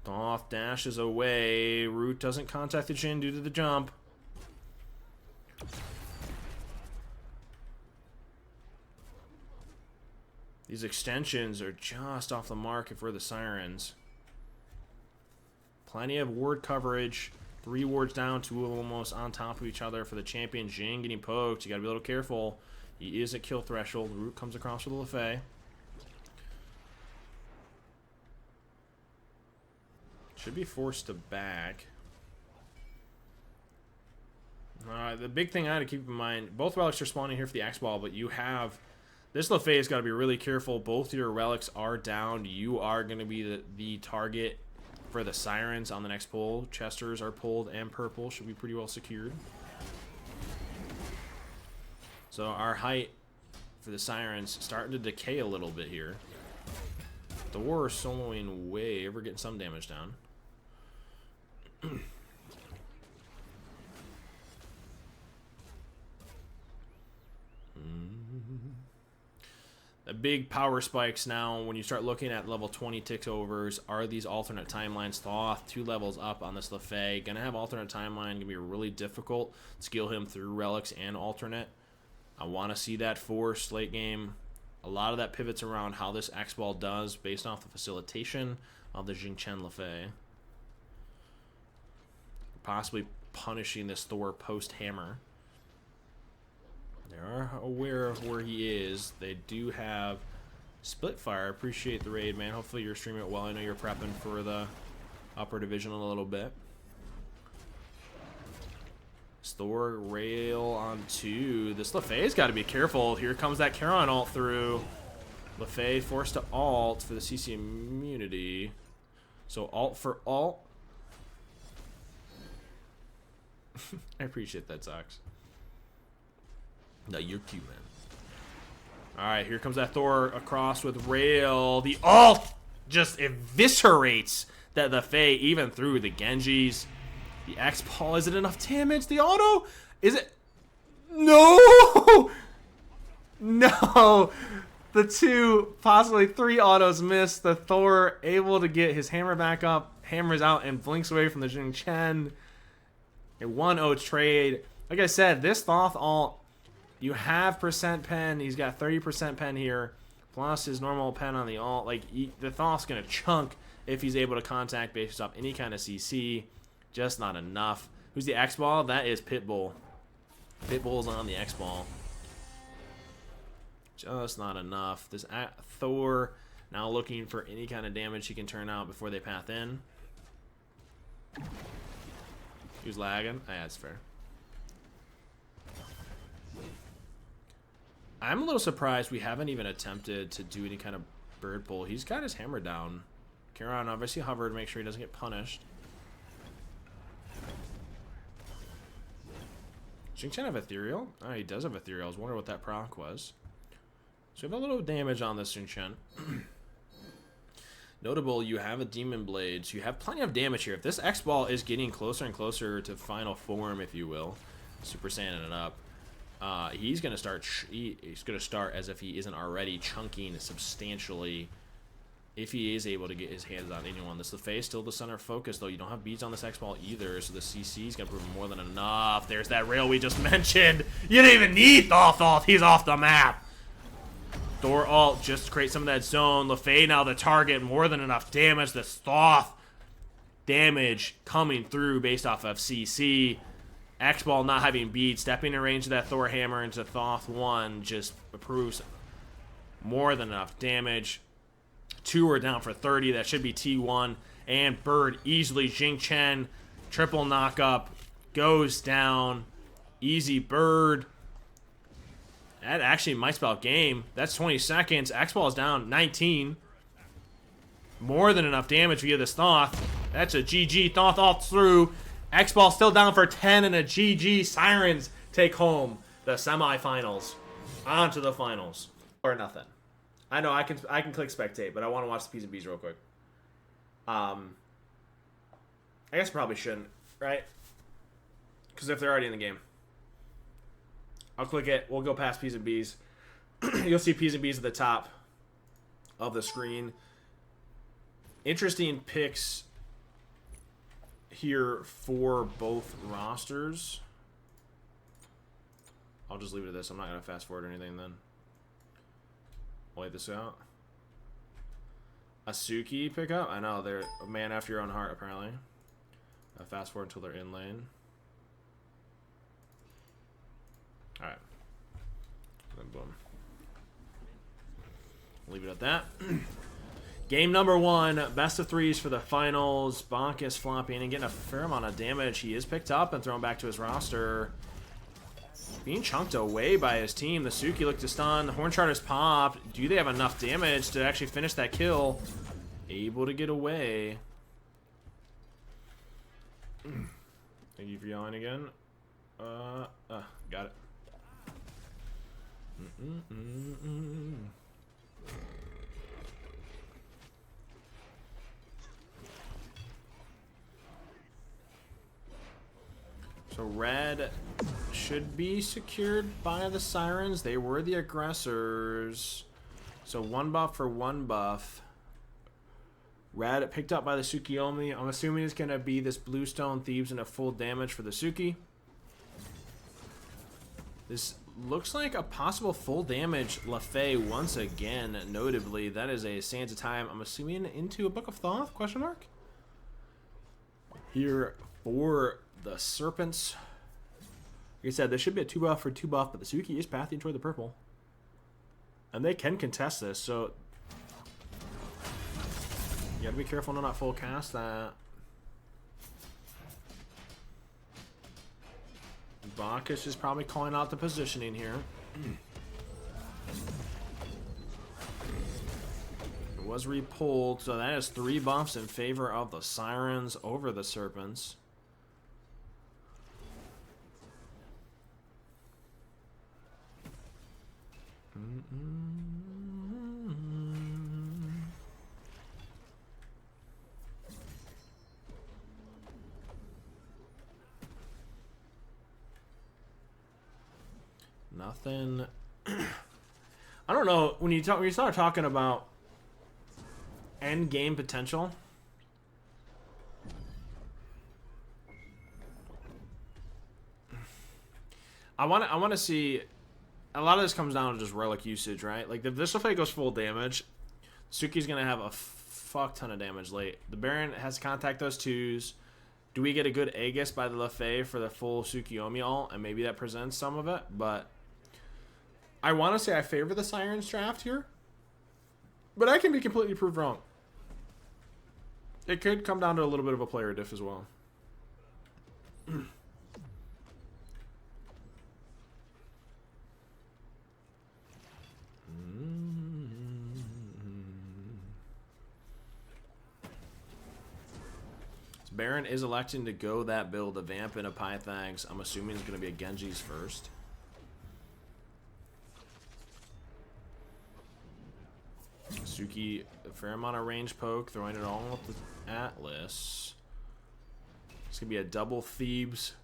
Thoth dashes away. Root doesn't contact the Jin due to the jump. These extensions are just off the mark if we're the Sirens. Plenty of ward coverage. 3 wards down, 2 of them almost on top of each other for the champion. Jin getting poked. You gotta be a little careful. He is at kill threshold. Root comes across for the LeFay. Should be forced to back. The big thing I had to keep in mind, both relics are spawning here for the X-Ball, but you have... This LeFay has got to be really careful. Both your relics are down. You are going to be the target for the Sirens on the next pull. Chesters are pulled and purple. Should be pretty well secured. So our height for the Sirens starting to decay a little bit here. The War is soloing way. We're getting some damage down. The big power spikes now when you start looking at level 20 ticks overs are these alternate timelines. Thoth 2 levels up on this LeFay. Gonna have alternate timeline. Gonna be really difficult to skill him through relics and alternate. I want to see that forced late game. A lot of that pivots around how this X-Ball does based off the facilitation of the Jingchen Lefei. Possibly punishing this Thor post-hammer. They are aware of where he is. They do have Splitfire. Appreciate the raid, man. Hopefully you're streaming it well. I know you're prepping for the upper division a little bit. Thor rail on 2. This Lefei's got to be careful. Here comes that Charon ult through. Lefei forced to alt for the CC immunity. So alt for alt. I appreciate that, Sox. No, you're cute, man. Alright, here comes that Thor across with rail. The ult just eviscerates that Lefei even through the Genjis. The X-Ball, is it enough damage? The auto? Is it? No! No! The 2, possibly 3 autos missed. The Thor able to get his hammer back up, hammers out, and blinks away from the Jing Chen. A 1-0 trade. Like I said, this Thoth ult, you have percent pen. He's got 30% pen here, plus his normal pen on the ult. Like, the Thoth's going to chunk if he's able to contact based off any kind of CC. Just not enough. Who's the X-Ball? That is Pitbull. Pitbull's on the X-Ball. Just not enough. This Thor now looking for any kind of damage he can turn out before they path in. He was lagging. Yeah, that's fair. I'm a little surprised we haven't even attempted to do any kind of bird pull. He's got his hammer down. Charon obviously hovered to make sure he doesn't get punished. Jingchen have Ethereal? Oh, he does have Ethereal. I was wondering what that proc was. So we have a little damage on this Jingchen. Notable, you have a Demon Blade, so you have plenty of damage here. If this X-Ball is getting closer and closer to final form, if you will, Super Saiyan it up, he's going to start he's going to start as if he isn't already chunking substantially if he is able to get his hands on anyone. This Lefei is still the center of focus, though. You don't have beads on this X-Ball either, so the CC is going to prove more than enough. There's that rail we just mentioned. You didn't even need Thoth. He's off the map. Thor ult just to create some of that zone. Lefei now the target, more than enough damage. The Thoth damage coming through based off of CC. X-Ball not having beat, stepping in range of that Thor hammer into Thoth 1 just proves more than enough damage. 2 are down for 30. That should be T1. And Bird easily. Jing Chen, triple knockup, goes down. Easy Bird. That actually might spell game. That's 20 seconds. X-Ball is down 19. More than enough damage via this Thoth. That's a GG. Thoth off through. X-Ball still down for 10 and a GG. Sirens take home the semifinals. On to the finals. Or nothing. I know I can click spectate, but I want to watch the P's and B's real quick. I guess I probably shouldn't, right? Because if they're already in the game. I'll click it. We'll go past P's and B's. You'll see P's and B's at the top of the screen. Interesting picks here for both rosters. I'll just leave it at this. I'm not going to fast forward or anything then. Wait this out. Asuki pickup? I know, they're a man after your own heart, apparently. Fast forward until they're in lane. Alright. Then boom. Leave it at that. Game number 1, best of 3s for the finals. Bonk is flopping and getting a fair amount of damage. He is picked up and thrown back to his roster. Being chunked away by his team. The Suki looked to stun. The Horn Charters popped. Do they have enough damage to actually finish that kill? Able to get away. Thank you for yelling again. Got it. So red should be secured by the Sirens. They were the aggressors. So 1 buff for 1 buff. Red picked up by the Tsukiyomi. I'm assuming it's going to be this Bluestone Thieves and a full damage for the Suki. This looks like a possible full damage Lefay once again, notably. That is a Sands of Time, I'm assuming, into a Book of Thoth, question mark? Here for the Serpents. Like I said, there should be a 2 buff for 2 buff, but the Suki is pathing toward the purple. And they can contest this, so you gotta be careful to not full cast that. Bacchus is probably calling out the positioning here. It was repulled, so that is 3 buffs in favor of the Sirens over the Serpents. Nothing. I don't know, when you start talking about end game potential, I want to see. A lot of this comes down to just relic usage, right? Like if this Lefay goes full damage, Suki's gonna have a fuck ton of damage late. The Baron has to contact those 2s. Do we get a good Aegis by the Lefay for the full Tsukiyomi ult? And maybe that presents some of it, but I want to say I favor the Sirens draft here, but I can be completely proved wrong. It could come down to a little bit of a player diff as well. Baron is electing to go that build, a Vamp and a Pythags. I'm assuming it's going to be a Genji's first. Suki, a fair amount of range poke, throwing it all up the Atlas. It's going to be a double Thebes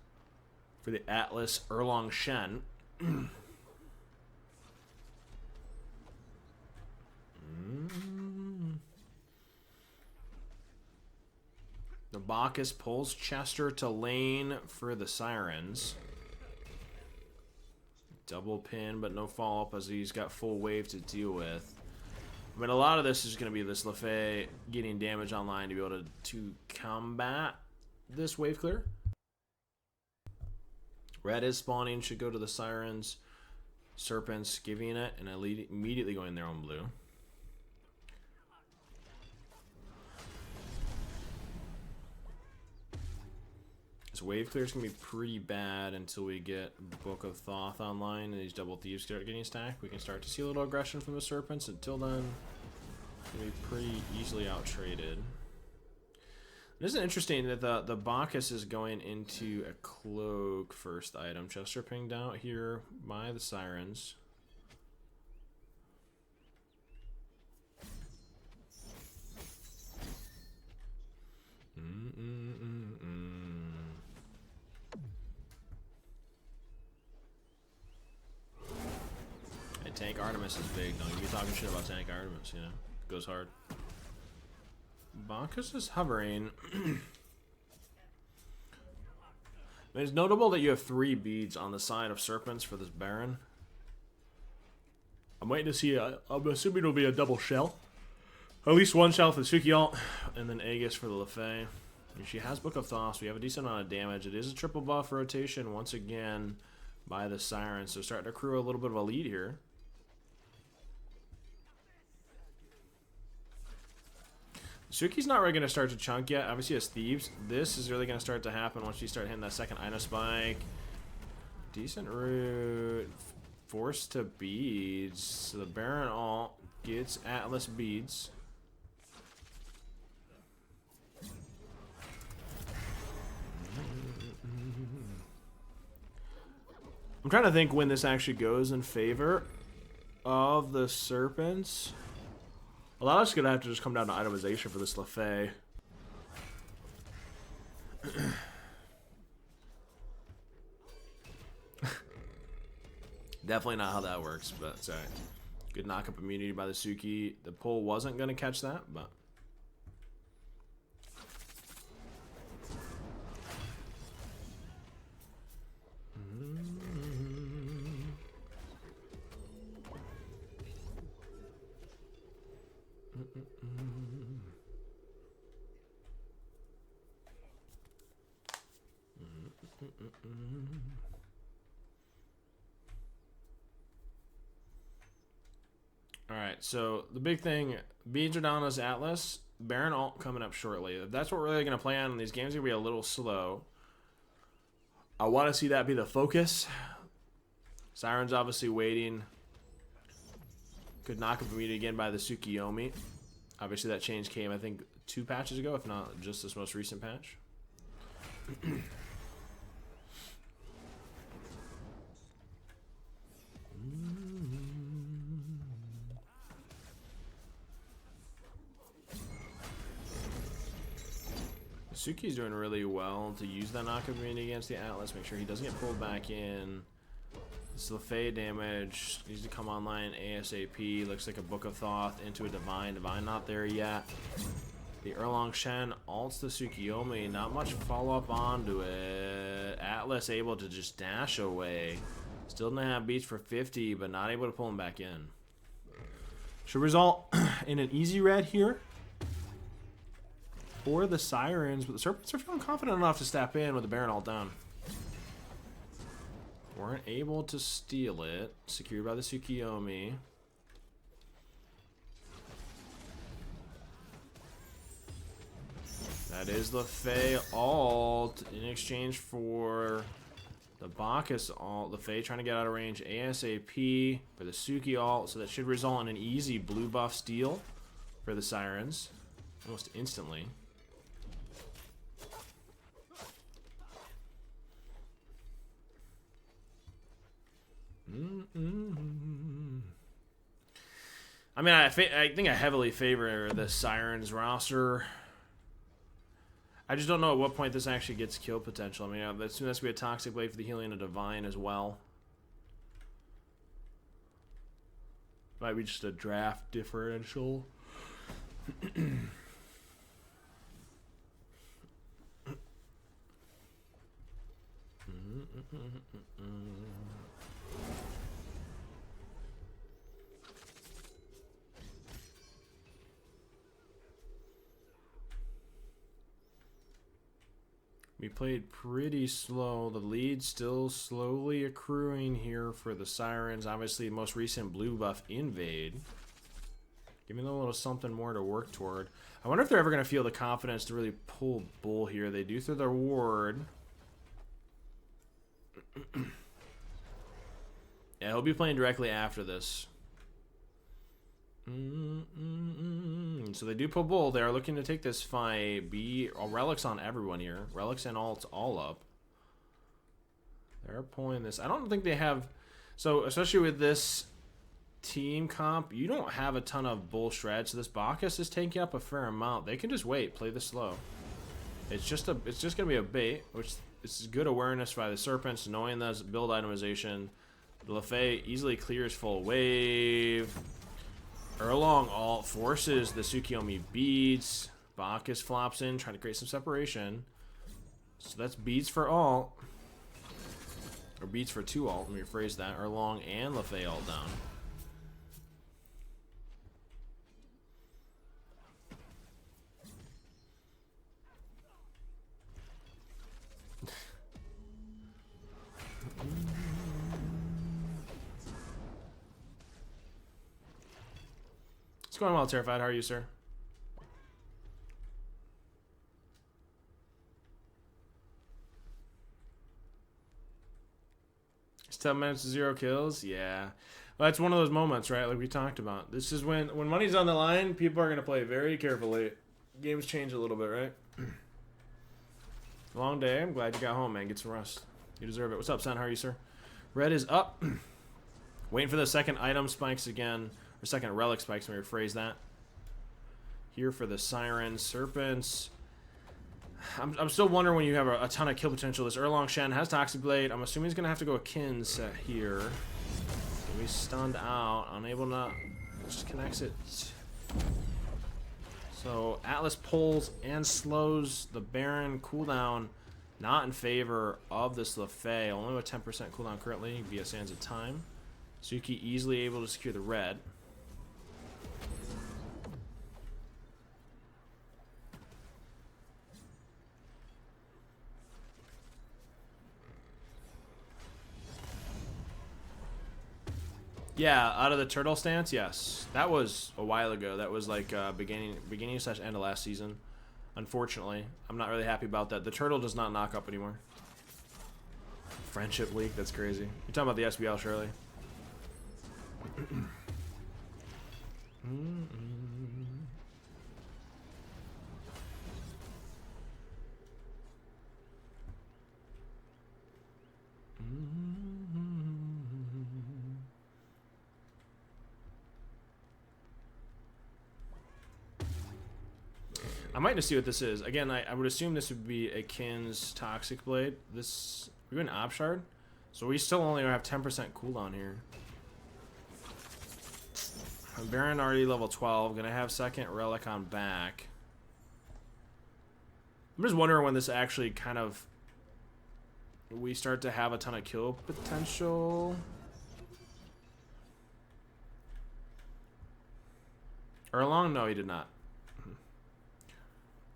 for the Atlas Erlong Shen. The Bacchus pulls Chester to lane for the Sirens. Double pin, but no follow-up as he's got full wave to deal with. I mean, a lot of this is going to be this Lefay getting damage online to be able to combat this wave clear. Red is spawning, should go to the Sirens. Serpents giving it, and immediately going their own blue. This wave clear is going to be pretty bad until we get Book of Thoth online and these double thieves start getting stacked. We can start to see a little aggression from the Serpents. Until then, it's going to be pretty easily out-traded. It is interesting that the Bacchus is going into a cloak first item. Chester pinged out here by the Sirens. Tank Artemis is big. Don't you be talking shit about Tank Artemis, you know? Goes hard. Bacchus is hovering. I mean, it's notable that you have 3 beads on the side of Serpents for this Baron. I'm waiting to see, I'm assuming it'll be a double shell. At least 1 shell for the Suki ult, and then Aegis for the Lefay. She has Book of Thoth, so we have a decent amount of damage. It is a triple buff rotation once again by the Sirens, so starting to accrue a little bit of a lead here. Suki's not really going to start to chunk yet. Obviously, as Thieves, this is really going to start to happen once you start hitting that second Ina Spike. Decent root. Forced to beads. So the Baron ult gets Atlas beads. I'm trying to think when this actually goes in favor of the Serpents. A lot of it's going to have to just come down to itemization for this Lefay. Definitely not how that works, but it's alright. Good knock-up immunity by the Suki. The pull wasn't going to catch that, but... Alright, so the big thing, beads are down as Atlas, Baron alt coming up shortly. If that's what we're really going to play on, these games are going to be a little slow. I want to see that be the focus. Siren's obviously waiting. Could knock him immediately again by the Tsukiyomi. Obviously that change came, I think, 2 patches ago, if not just this most recent patch. Suki's doing really well to use that knock immunity against the Atlas. Make sure he doesn't get pulled back in. This Lefay damage needs to come online ASAP. Looks like a Book of Thoth into a Divine. Divine not there yet. The Erlong Shen ults the Tsukiyomi. Not much follow-up onto it. Atlas able to just dash away. Still didn't have beats for 50, but not able to pull him back in. Should result in an easy red here for the Sirens, but the Serpents are feeling confident enough to step in with the Baron all down. Weren't able to steal it. Secured by the Tsukiyomi. That is Lefay alt in exchange for the Bacchus alt. Lefay trying to get out of range ASAP for the Suki alt, so that should result in an easy blue buff steal for the Sirens almost instantly. I mean, I think I heavily favor the Sirens roster. I just don't know at what point this actually gets kill potential. I mean, as soon as we have Toxic Blade for the healing and a Divine as well. Might be just a draft differential. We played pretty slow. The lead still slowly accruing here for the Sirens. Obviously, the most recent blue buff invade. Giving them a little something more to work toward. I wonder if they're ever going to feel the confidence to really pull bull here. They do through their ward. Yeah, he'll be playing directly after this. So they do pull bull. They are looking to take this fight. Relics on everyone here. Relics and alts all up. They're pulling this. I don't think they have... So, especially with this team comp, you don't have a ton of bull shreds. So this Bacchus is taking up a fair amount. They can just wait. Play this slow. It's just going to be a bait, which is good awareness by the Serpents, knowing that's build itemization. The Lefay easily clears full wave. Erlong alt forces the Tsukiyomi beads. Bacchus flops in, trying to create some separation. So that's beads for alt. Or beads for 2 alt, let me rephrase that. Erlong and Lefay alt down. It's going well, Terrified. How are you, sir? It's 10 minutes to 0 kills? Yeah. Well, that's one of those moments, right? Like we talked about. This is when money's on the line, people are going to play very carefully. Games change a little bit, right? Long day. I'm glad you got home, man. Get some rest. You deserve it. What's up, son? How are you, sir? Red is up. Waiting for the second item spikes again. Or second relic spikes, let me rephrase that. Here for the Sirens. Serpents. I'm still wondering when you have a ton of kill potential. This Erlong Shen has Toxic Blade. I'm assuming he's going to have to go a Kin set here. He's stunned out. Unable to... Just connects it. So Atlas pulls and slows the Baron cooldown. Not in favor of this Lefay. Only with 10% cooldown currently via Sands of Time. Suki easily able to secure the red. Yeah, out of the turtle stance, yes. That was a while ago. That was like beginning slash end of last season. Unfortunately, I'm not really happy about that. The turtle does not knock up anymore. Friendship leak, that's crazy. You're talking about the SBL, surely. I might just see what this is. Again, I would assume this would be a Kin's Toxic Blade. This, we're doing Opshard, so we still only have 10% cooldown here. Baron already level 12. Gonna have second Relic on back. I'm just wondering when this actually kind of, we start to have a ton of kill potential. Erlong? No, he did not.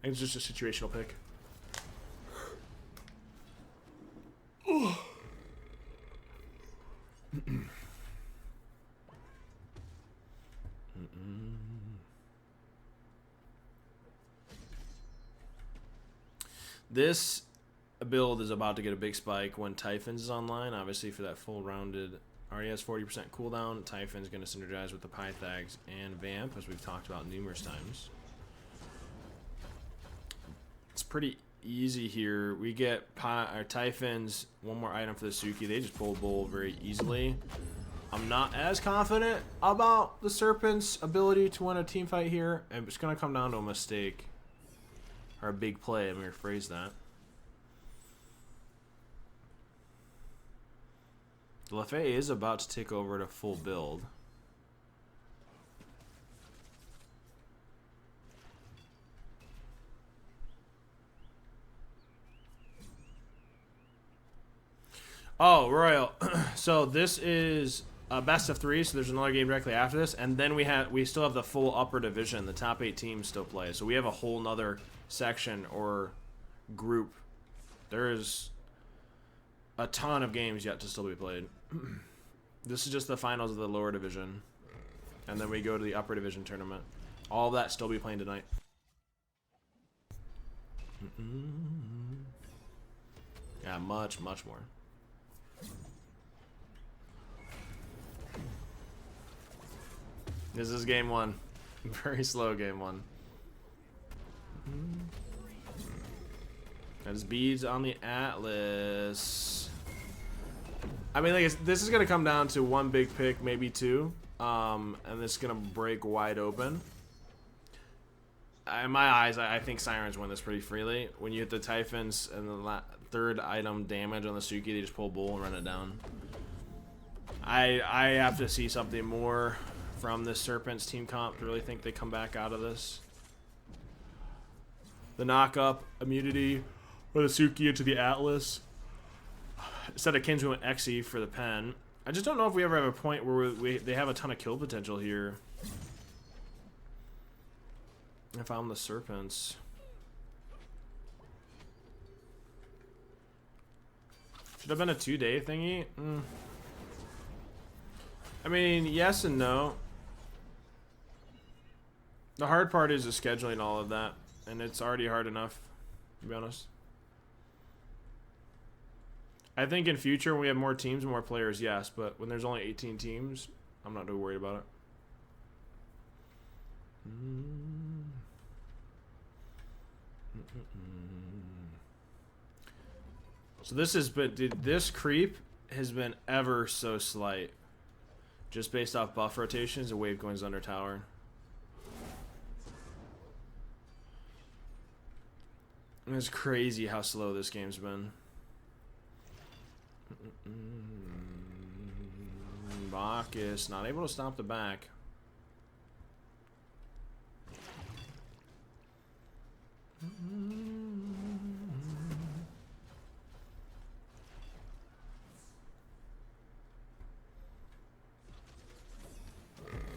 I think it's just a situational pick. This build is about to get a big spike when Typhons is online. Obviously, for that full rounded, already has 40% cooldown. Typhon's going to synergize with the Pythags and Vamp, as we've talked about numerous times. It's pretty easy here. We get our Typhons, one more item for the Suki. They just pull Bull very easily. I'm not as confident about the Serpent's ability to win a team fight here. It's going to come down to a mistake. Or a big play, let me rephrase that. LaFay is about to take over to full build. Oh, Royal. So this is a best of 3, so there's another game directly after this, and then we still have the full upper division. The top 8 teams still play, so we have a whole nother section or group. There is a ton of games yet to still be played. This is just the finals of the lower division, and then we go to the upper division tournament. All of that still be playing tonight. Yeah, much more. This is game 1. Very slow game 1. That's beads on the Atlas. I mean, like, this is gonna come down to one big pick, maybe 2, and this is gonna break wide open. In my eyes, I think Sirens win this pretty freely. When you hit the Typhons and the third item damage on the Suki, they just pull Bull and run it down. I have to see something more from this Serpents team comp to really think they come back out of this. The knock-up immunity for the Suki into the Atlas. Instead of Kins, we went Xe for the pen. I just don't know if we ever have a point where they have a ton of kill potential here. If I'm the Serpents. Should have been a 2-day thingy. I mean, yes and no. The hard part is the scheduling all of that. And it's already hard enough, to be honest. I think in future, when we have more teams and more players, yes. But when there's only 18 teams, I'm not too worried about it. So this has been, dude, this creep has been ever so slight. Just based off buff rotations and wave coins under tower. It's crazy how slow this game's been. Bacchus not able to stop the back.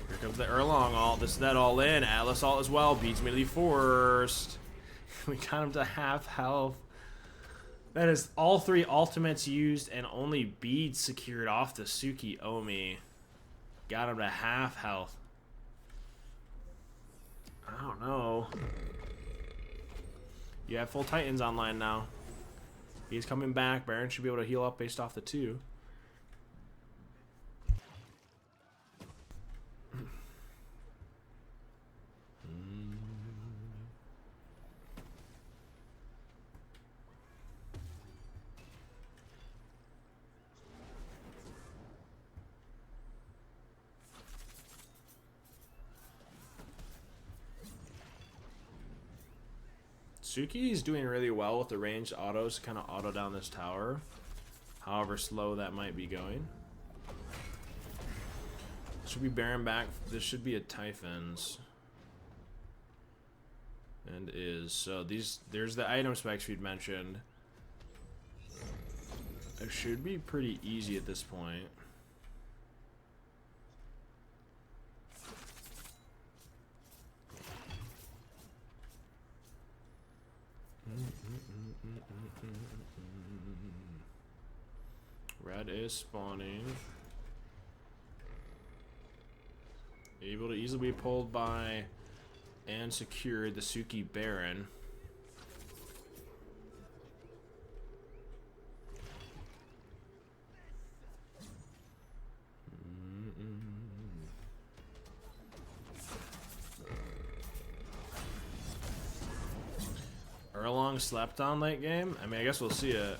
Here comes the Erlong ult. This is that all in. Atlas ult as well. Beats immediately forced. We got him to half health. That is all 3 ultimates used and only beads secured off the Suki Omi. Got him to half health. I don't know. You have full Titans online now. He's coming back. Baron should be able to heal up based off the 2. Suki's doing really well with the ranged autos to kind of auto down this tower. However slow that might be going. Should be Baron back. This should be a Typhons. And is. So there's the item specs we'd mentioned. It should be pretty easy at this point. Red is spawning. Able to easily be pulled by and secured the Suki Baron. Erlong slept on late game? I mean, I guess we'll see it.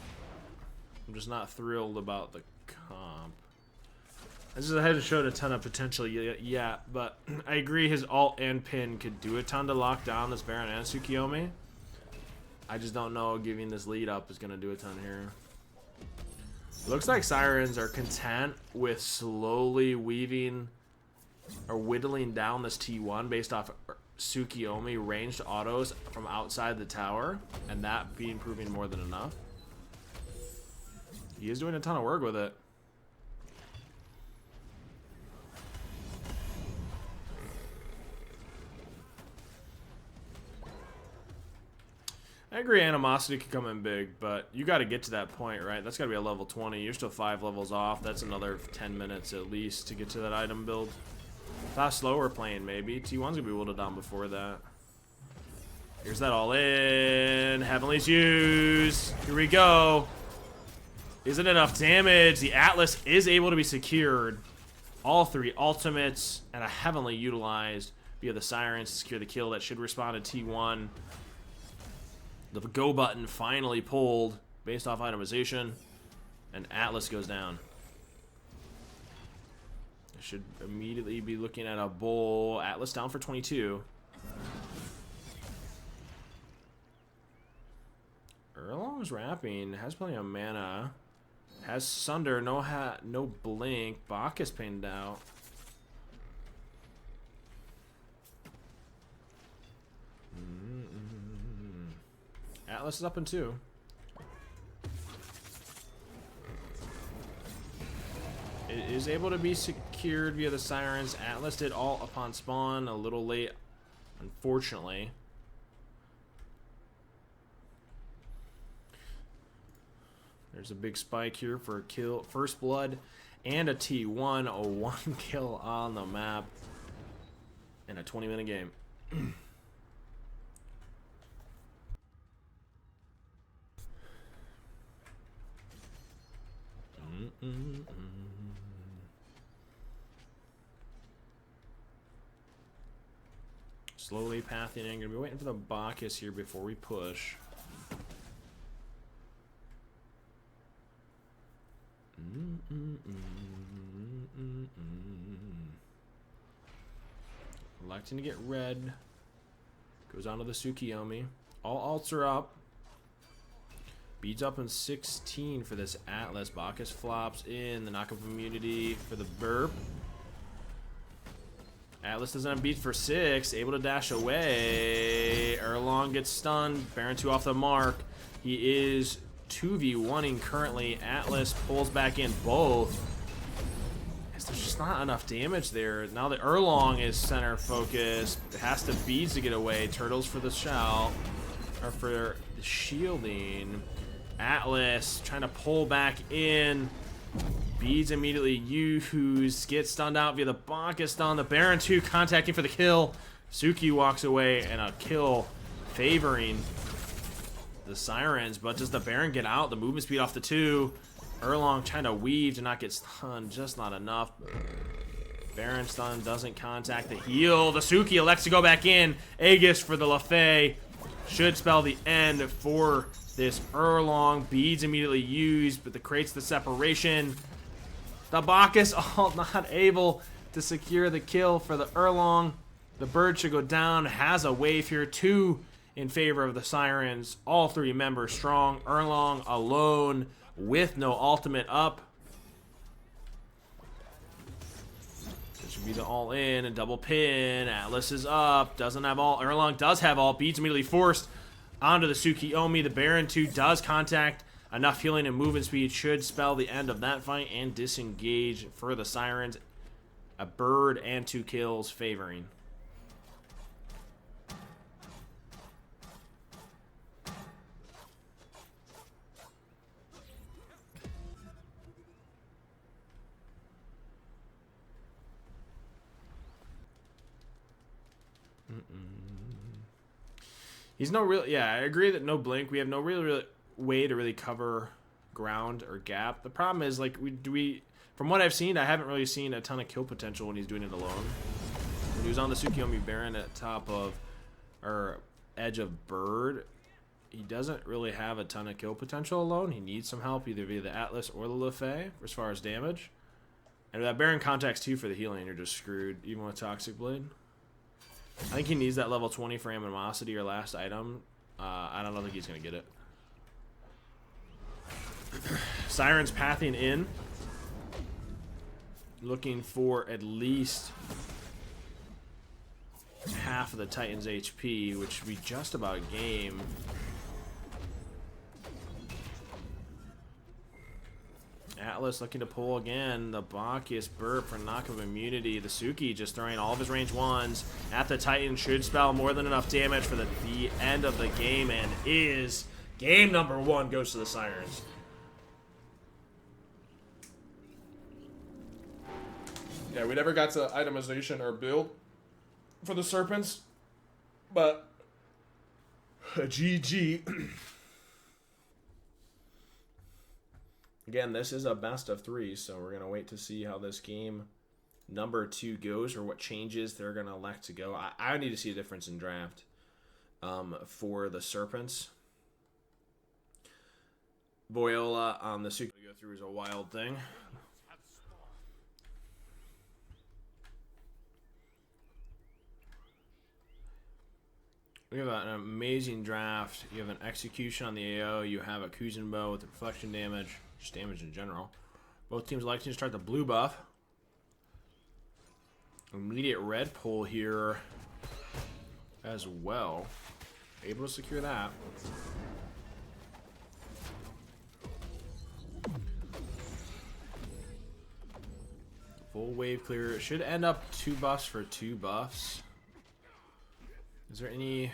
I'm just not thrilled about the comp. This is a head and showed a ton of potential, yeah, but I agree his ult and pin could do a ton to lock down this Baron and Tsukiyomi. I just don't know giving this lead up is going to do a ton here. Looks like Sirens are content with slowly weaving or whittling down this T1 based off Tsukiyomi ranged autos from outside the tower, and that being proving more than enough. He is doing a ton of work with it. I agree Animosity could come in big, but you got to get to that point, right? That's got to be a level 20. You're still 5 levels off. That's another 10 minutes at least to get to that item build. Fast slower playing, maybe. T1's going to be whittled down before that. Here's that all in. Heavenly's used. Here we go. Isn't enough damage. The Atlas is able to be secured. All 3 ultimates and a Heavenly utilized via the Sirens to secure the kill. That should respond to T1. The go button finally pulled based off itemization. And Atlas goes down. I should immediately be looking at a bull. Atlas down for 22. Erlong's wrapping. Has plenty of mana. Has Sunder, no blink. Bacchus pinned out. Atlas is up in 2. It is able to be secured via the Sirens. Atlas did all upon spawn. A little late, unfortunately. There's a big spike here for a kill. First blood and a T1. A 1 kill on the map. In a 20-minute game. Slowly pathing in. Gonna be waiting for the Bacchus here before we push. Electing to get red. Goes on to the Tsukiyomi. All ults are up. Beads up in 16 for this Atlas. Bacchus flops in. The knockup immunity for the burp. Atlas doesn't have beats for 6. Able to dash away. Erlong gets stunned. Baron 2 off the mark. He is 2v1ing currently. Atlas pulls back in both. There's just not enough damage there. Now that Erlong is center focused, it has to beads to get away. Turtles for the shout. Or for the shielding. Atlas trying to pull back in. Beads immediately used. Gets stunned out via the Bacchus stun. The Baron 2 contacting for the kill. Suki walks away and a kill favoring the Sirens. But does the Baron get out? The movement speed off the 2. Erlong trying to weave to not get stunned. Just not enough. Baron stun doesn't contact the heal. The Suki elects to go back in. Aegis for the Lefay. Should spell the end for this Erlong. Beads immediately used, but the creates the separation. The Bacchus all not able to secure the kill for the Erlong. The bird should go down. Has a wave here. 2 in favor of the Sirens. All 3 members strong. Erlong alone with no ultimate up. This should be the all in. A double pin. Atlas is up. Doesn't have all. Erlong does have all. Beats immediately forced onto the Tsukiyomi. The Baron 2 does contact. Enough healing and movement speed should spell the end of that fight and disengage for the Sirens. A bird and 2 kills favoring. He's no real. Yeah, I agree that no blink. We have no real way to really cover ground or gap. The problem is, like, from what I've seen, I haven't really seen a ton of kill potential when he's doing it alone. When he was on the Tsukiyomi Baron at top of, or edge of bird, he doesn't really have a ton of kill potential alone. He needs some help either via the Atlas or the Lefay as far as damage. And if that Baron contacts 2 for the healing, you're just screwed, even with Toxic Blade. I think he needs that level 20 for Animosity or last item. I don't think he's going to get it. Sirens pathing in. Looking for at least half of the Titan's HP, which should be just about game. Atlas looking to pull again. The Bacchus burp for knock of immunity. The Suki just throwing all of his range 1s at the Titan. Should spell more than enough damage for the end of the game, and is game number 1 goes to the Sirens. Yeah, we never got to itemization or build for the Serpents, but GG. Again, this is a best of 3, so we're going to wait to see how this game number 2 goes, or what changes they're going to elect to go. I need to see a difference in draft for the Serpents. Boyola on the Suki to go through is a wild thing. We have an amazing draft. You have an execution on the AO. You have a Kuzenbo with the reflection damage, just damage in general. Both teams electing to start the blue buff. Immediate red pull here as well. Able to secure that. Full wave clear. It should end up 2 buffs for 2 buffs. Is there any...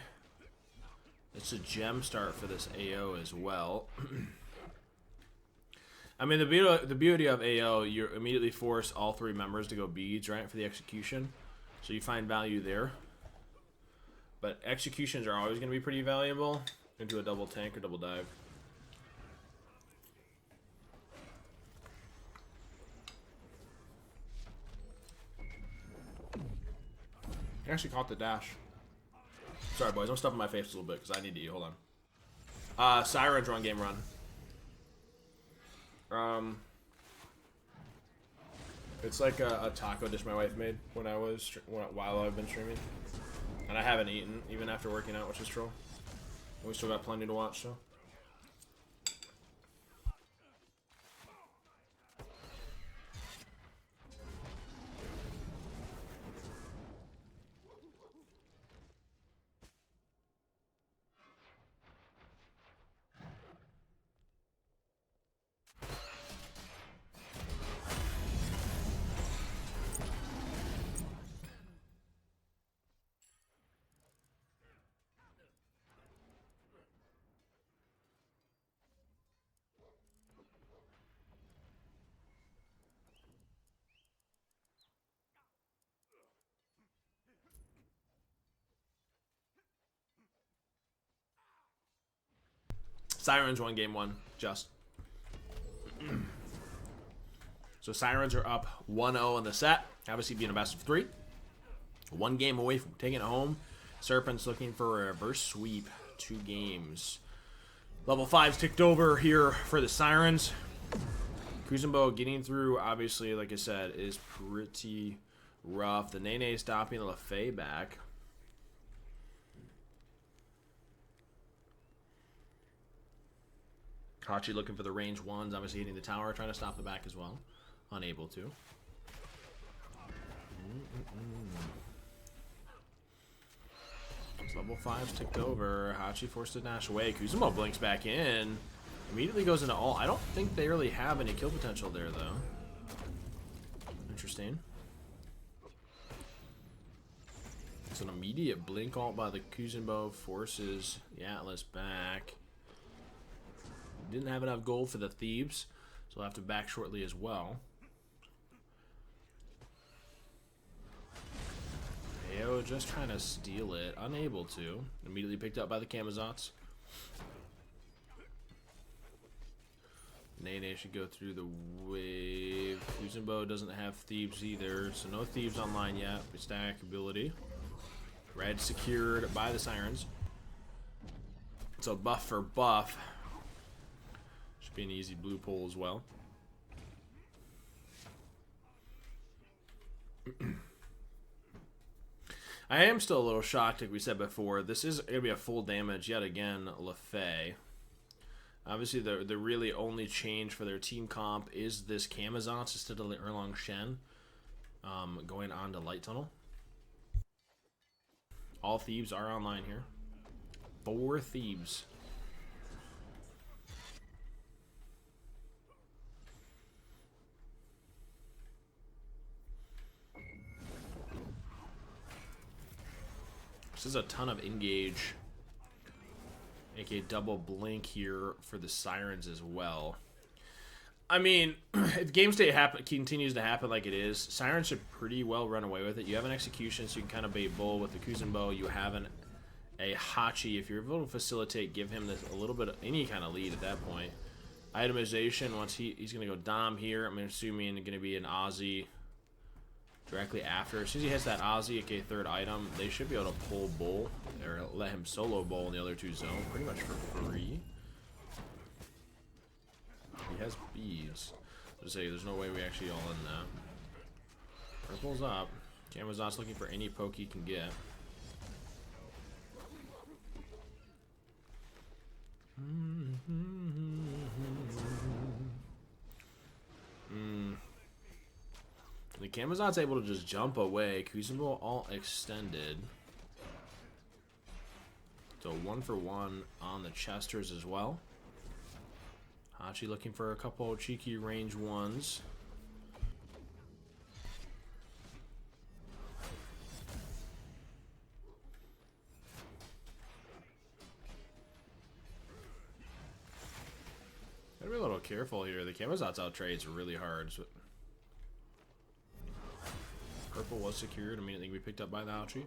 It's a gem start for this AO as well. I mean, the beauty of AO, you immediately force all 3 members to go beads, right, for the execution. So you find value there. But executions are always going to be pretty valuable into a double tank or double dive. I actually caught the dash. Sorry, boys. I'm stuffing my face a little bit because I need to eat. Hold on. Sirens run game run. It's like a taco dish my wife made while I've been streaming, and I haven't eaten even after working out, which is true. We still got plenty to watch, so. Sirens won game 1. Just. So Sirens are up 1-0 in the set. Obviously being a best of 3. 1 game away from taking it home. Serpents looking for a reverse sweep. 2 games. Level 5's ticked over here for the Sirens. Kuzenbo getting through, obviously, like I said, is pretty rough. The Nene stopping the LaFay back. Hachi looking for the range ones, obviously hitting the tower, trying to stop the back as well. Unable to. Level 5's ticked over. Hachi forced to dash away. Kuzenbo blinks back in. Immediately goes into all. I don't think they really have any kill potential there, though. Interesting. It's an immediate blink ult by the Kuzenbo. Forces the Atlas back. Didn't have enough gold for the Thebes, so we'll have to back shortly as well. AO just trying to steal it. Unable to. Immediately picked up by the Camazotz. Nene should go through the wave. Kuzenbo doesn't have Thebes either, so no Thebes online yet. Stack ability. Red secured by the Sirens. So buff for buff. Should be an easy blue pull as well. I am still a little shocked, like we said before. This is going to be a full damage yet again, LaFay. Obviously, the really only change for their team comp is this Camazotz instead of the Erlang Shen going on to Light Tunnel. All Thebes are online here. 4 Thebes. This is a ton of engage. aka double blink here for the Sirens as well. I mean, if game state continues to happen like it is, Sirens should pretty well run away with it. You have an execution, so you can kind of bait bull with the Kuzenbo. You have a Hachi. If you're able to facilitate, give him a little bit of any kind of lead at that point. Itemization, once he's going to go Dom here. I'm assuming going to be an Aussie directly after. As soon as he hits that Aussie, aka third item, they should be able to pull bull, or let him solo bull in the other 2 zones pretty much for free. He has beads. Let's say there's no way we actually all in that. Purple's up. Camazot's looking for any poke he can get. The Camazot's able to just jump away. Kuzenbo all extended. So 1 for 1 on the Chesters as well. Hachi looking for a couple cheeky range ones. Gotta be a little careful here. The Camazot's out trades really hard. So purple was secured. Immediately we picked up by the Hachi.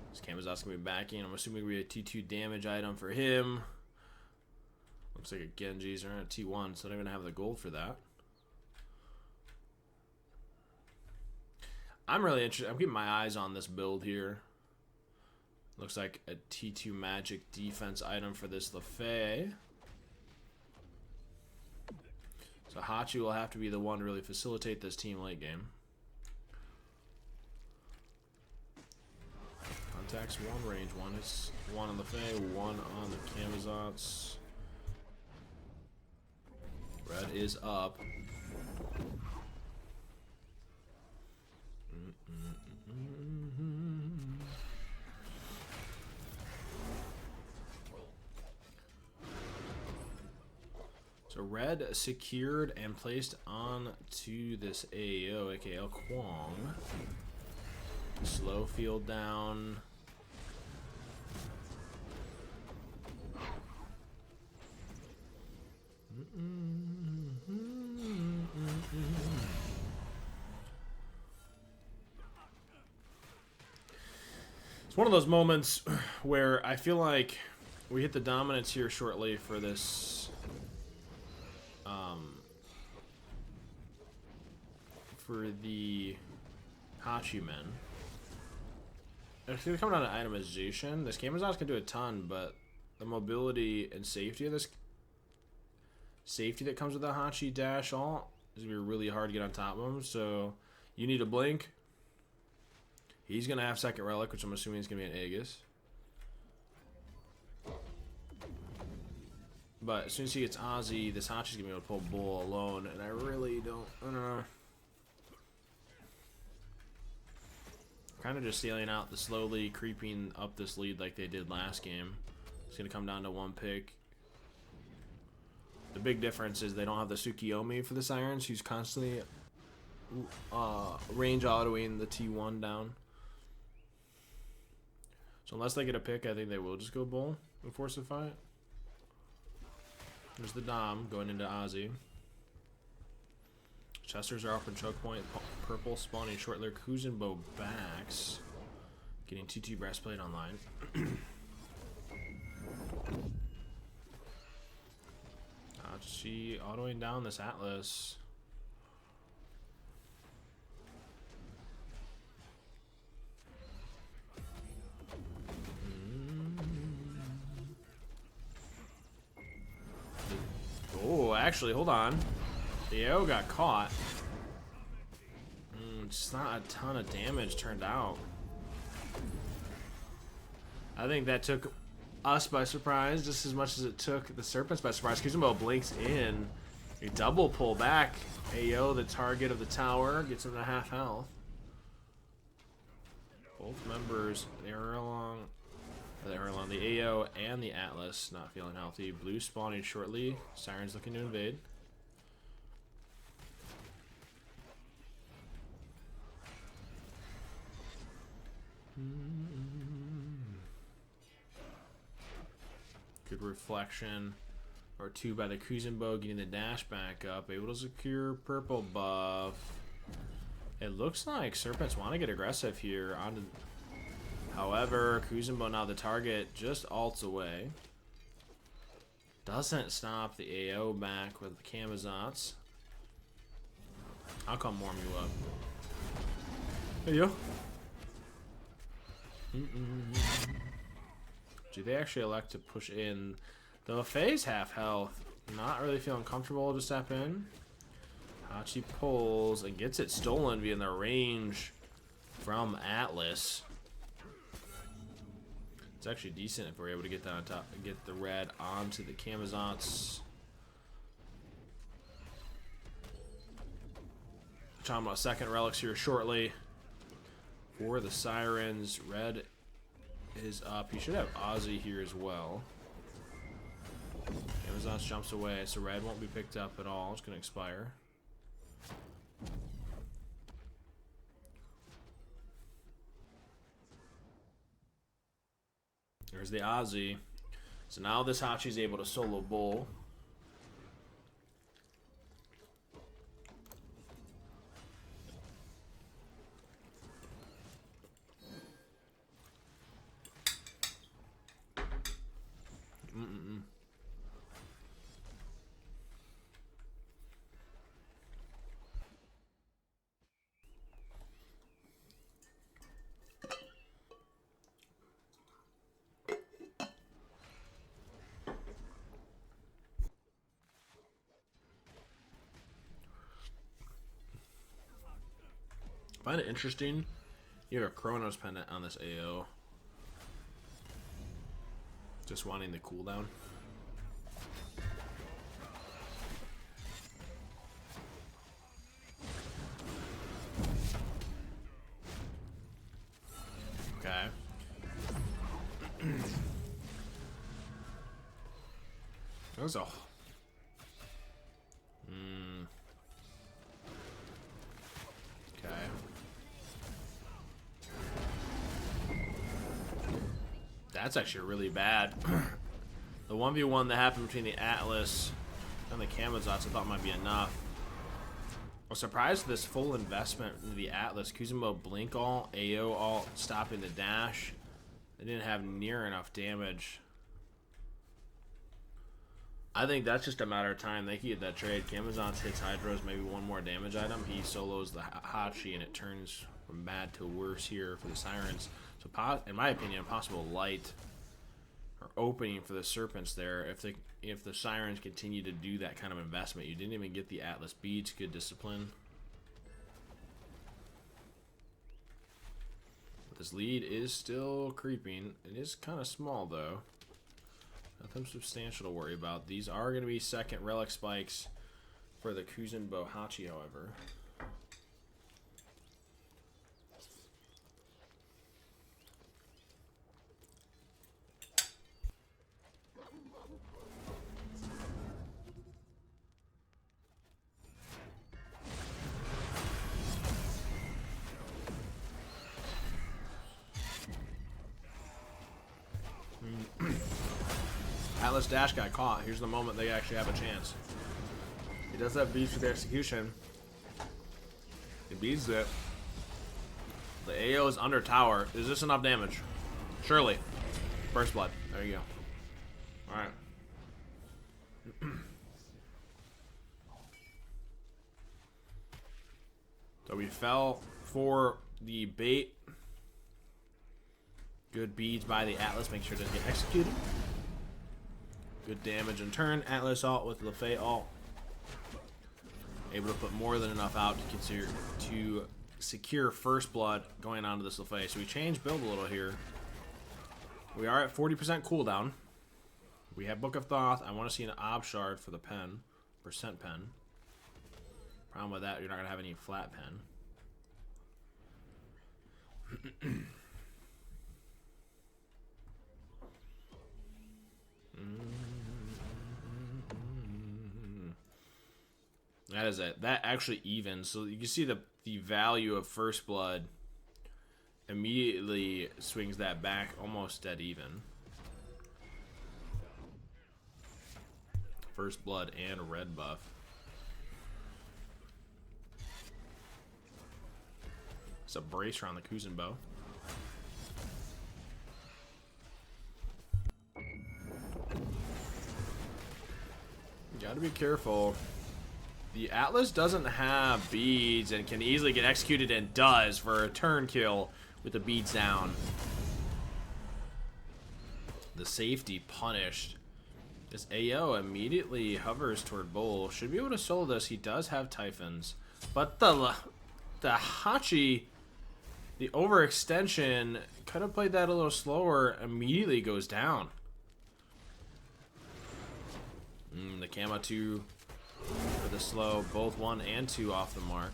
This Camazot's gonna be backing. I'm assuming we have a T2 damage item for him. Looks like a Genji's or a T1, so I don't even have the gold for that. I'm really interested. I'm keeping my eyes on this build here. Looks like a T2 magic defense item for this LaFay. So Hachi will have to be the one to really facilitate this team late game. Contacts 1, range 1. It's 1 on LaFay, 1 on the Camazotz. Red is up. So red secured and placed on to this AO, aka Kwong. Slow field down. one of those moments where I feel like we hit the dominance here shortly for this for the Hachi men. It's going to come down to itemization. This Camazot's going to do a ton, but the mobility and safety of this that comes with the Hachi dash alt is going to be really hard to get on top of him. So you need a blink. He's going to have second relic, which I'm assuming is going to be an Aegis. But as soon as he gets Ozzy, this Hachi's going to be able to pull Bull alone, and I don't know. Kind of just sailing out the slowly creeping up this lead like they did last game. It's going to come down to one pick. The big difference is they don't have the Tsukiyomi for the Sirens, who's constantly range autoing the T1 down. So unless they get a pick, I think they will just go Bull and force a fight. There's the Dom going into Ozzy. Chesters are up in choke point. Purple spawning short lyric. Kuzenbo backs. Getting TT breastplate online. She autoing down this Atlas. Oh, actually, hold on. The AO got caught. It's not a ton of damage turned out. I think that took us by surprise just as much as it took the Serpents by surprise. Kuzenbo blinks in. A double pull back. AO, the target of the tower, gets him to half health. Both members, the AO and the Atlas not feeling healthy. Blue spawning shortly. Sirens looking to invade. Good reflection. Or two by the Kuzenbo, getting the dash back up. Able to secure purple buff. It looks like Serpents want to get aggressive here. However, Kuzenbo now the target just ults away. Doesn't stop the AO back with the Camazots. I'll come warm you up. Hey, yo. Do they actually elect to push in? The Faye's half health. Not really feeling comfortable to step in. Hachi pulls and gets it stolen via the range from Atlas. It's actually decent if we're able to get that on top and get the red onto the Camazots. Talking about second relics here shortly. For the Sirens, red is up. He should have Ozzy here as well. Camazots jumps away, so red won't be picked up at all. It's going to expire. There's the Ozzy. So now this Hachi's able to solo Bull. I find it interesting. You have a Chronos pendant on this AO. Just wanting the cooldown. Okay. That was a... Okay. That's actually really bad. The 1v1 that happened between the Atlas and the Camazots I thought might be enough. I was surprised at this full investment into the Atlas. Kuzenbo blink ult, AO ult, stopping the dash. They didn't have near enough damage. I think that's just a matter of time. They can get that trade. Camazons hits Hydros, maybe one more damage item. He solos the Hachi, and it turns from bad to worse here for the Sirens. So, in my opinion, a possible light or opening for the Serpents there. If the Sirens continue to do that kind of investment, you didn't even get the Atlas Beads. Good discipline. But this lead is still creeping. It is kind of small, though. Nothing substantial to worry about. These are going to be second relic spikes for the Kuzenbo Hachi, however. Atlas Dash got caught. Here's the moment they actually have a chance. He does have beats for the execution. He beats it. The AO is under tower. Is this enough damage? Surely. First blood. There you go. Alright. So we fell for the bait. Good beads by the Atlas. Make sure it doesn't get executed. Good damage in turn. Atlas ult with Lefay ult. Able to put more than enough out to secure first blood going on to this Lefay. So we changed build a little here. We are at 40% cooldown. We have Book of Thoth. I want to see an Ob Shard for the pen. Percent pen. Problem with that, you're not going to have any flat pen. That is it. That actually evens. So you can see the value of first blood immediately swings that back almost dead even. First blood and red buff. It's a brace around the Kuzenbo. You gotta be careful. The Atlas doesn't have beads and can easily get executed, and does for a turn kill with the beads down. The safety punished. This AO immediately hovers toward Bull. Should be able to solo this. He does have Typhons. But the Hachi, the overextension, could have played that a little slower. Immediately goes down. The Kama 2 for the slow. Both 1 and 2 off the mark.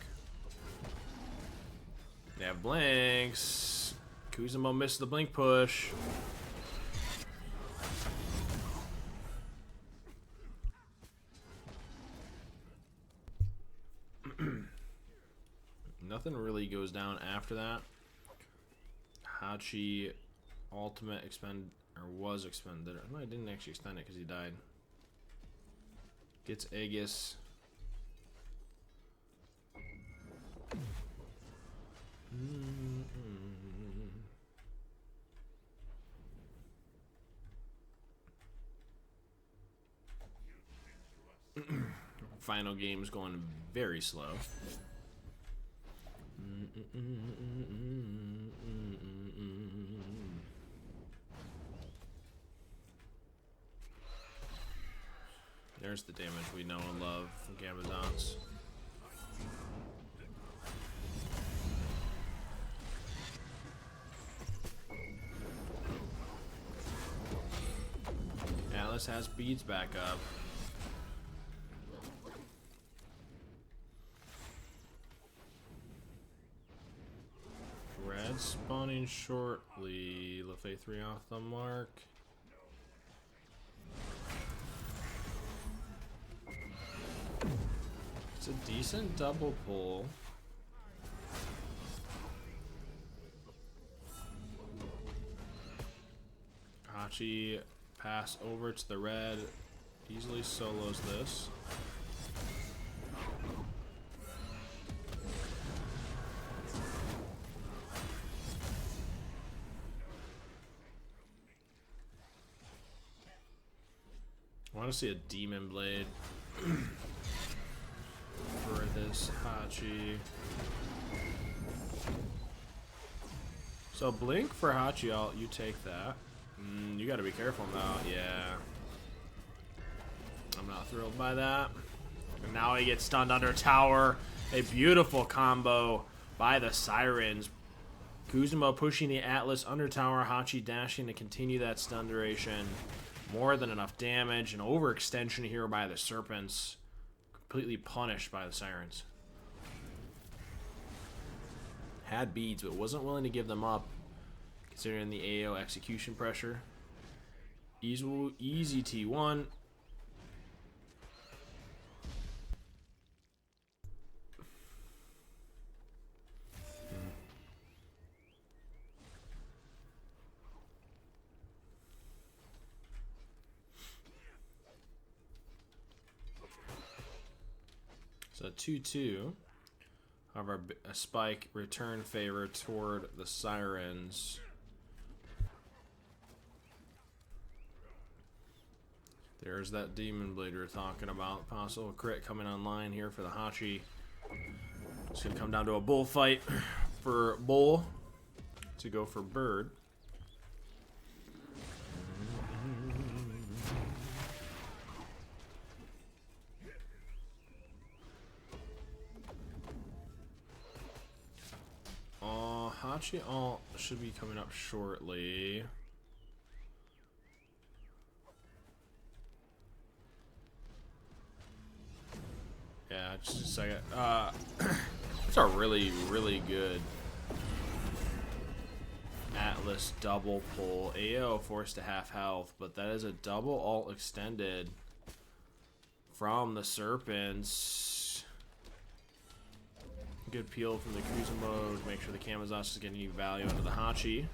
They have blinks. Kuzenbo missed the blink push. Nothing really goes down after that. Hachi ultimate expend, or was expended. No, I didn't actually extend it because he died. Gets Aegis. Final game's going very slow. There's the damage we know and love from Camazons. Atlas has beads back up. Red spawning shortly. Lefay 3 off the mark. It's a decent double pull. Hachi pass over to the red. Easily solos this. I want to see a Demon Blade for this Hachi. So Blink for Hachi, you take that. You gotta be careful now. Yeah. I'm not thrilled by that. And now he gets stunned under tower. A beautiful combo by the Sirens. Kuzenbo pushing the Atlas under tower. Hachi dashing to continue that stun duration. More than enough damage. An overextension here by the Serpents. Completely punished by the Sirens. Had beads, but wasn't willing to give them up, considering the AO execution pressure. Easy T1. So 2-2. However, a spike return favor toward the Sirens. There's that Demon Blade we were talking about. Possible crit coming online here for the Hachi. It's going to come down to a bullfight for Bull to go for Bird. Hachi ult should be coming up shortly. Yeah, just a second. It's a really, really good Atlas double pull. AO forced to half health, but that is a double ult extended from the Serpents. Good peel from the Kuzenbo to make sure the Camazotz is getting any value out of the Hachi.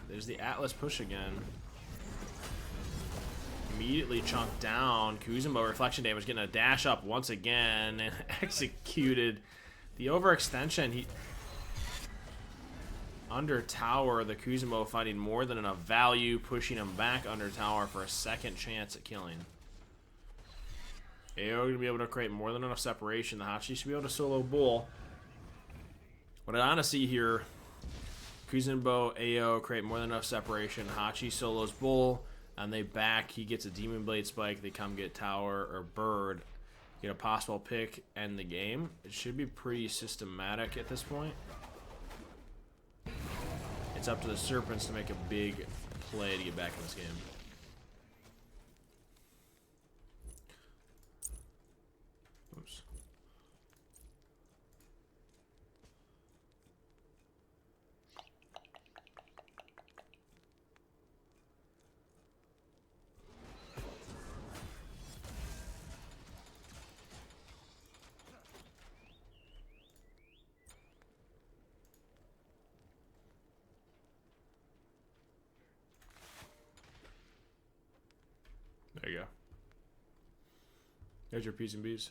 There's the Atlas push again. Immediately chunked down. Kuzenbo reflection damage getting a dash up once again and executed the overextension. He under tower, the Kuzenbo finding more than enough value, pushing him back under tower for a second chance at killing. AO going to be able to create more than enough separation. The Hachi should be able to solo Bull. What I want to see here, Kuzenbo, AO create more than enough separation. Hachi solos Bull, and they back. He gets a Demon Blade spike. They come get Tower or Bird. Get a possible pick, end the game. It should be pretty systematic at this point. It's up to the Serpents to make a big play to get back in this game. Oops. There you go. There's your P's and B's.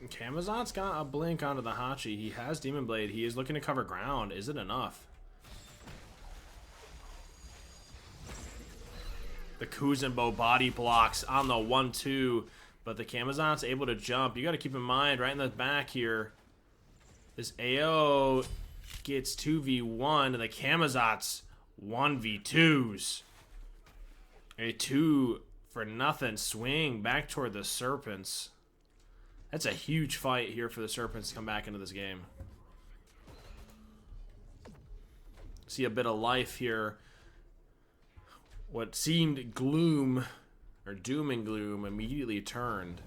Camazot's got a blink onto the Hachi. He has Demon Blade. He is looking to cover ground. Is it enough? The Kuzenbo body blocks on the 1-2, but the Camazot's able to jump. You got to keep in mind, right in the back here, this AO gets 2v1, and the Camazot's 1v2s. A 2 for nothing swing back toward the Serpents. That's a huge fight here for the Serpents to come back into this game. See a bit of life here. What seemed gloom, or doom and gloom, immediately turned.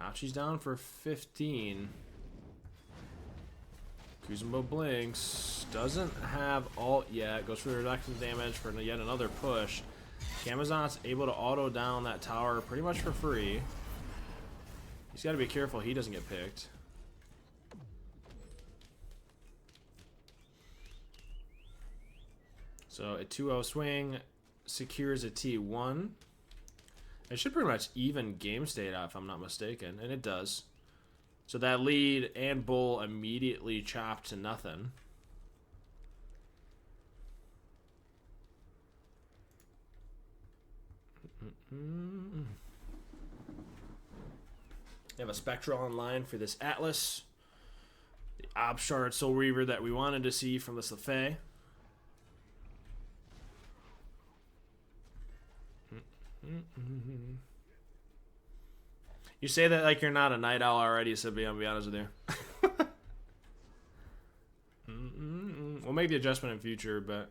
Hachi's down for 15. Kuzenbo blinks. Doesn't have ult yet. Goes for the reduction damage for yet another push. Camazot's able to auto down that tower pretty much for free. He's got to be careful he doesn't get picked. So a 2-0 swing. secures a T1. It should pretty much even game state out if I'm not mistaken, and it does. So that lead and bull immediately chopped to nothing. You have a Spectral online for this Atlas. The Obshard Soul Reaver that we wanted to see from this Lefay. You say that like you're not a night owl already, so I'll be honest with you. We'll make the adjustment in future, but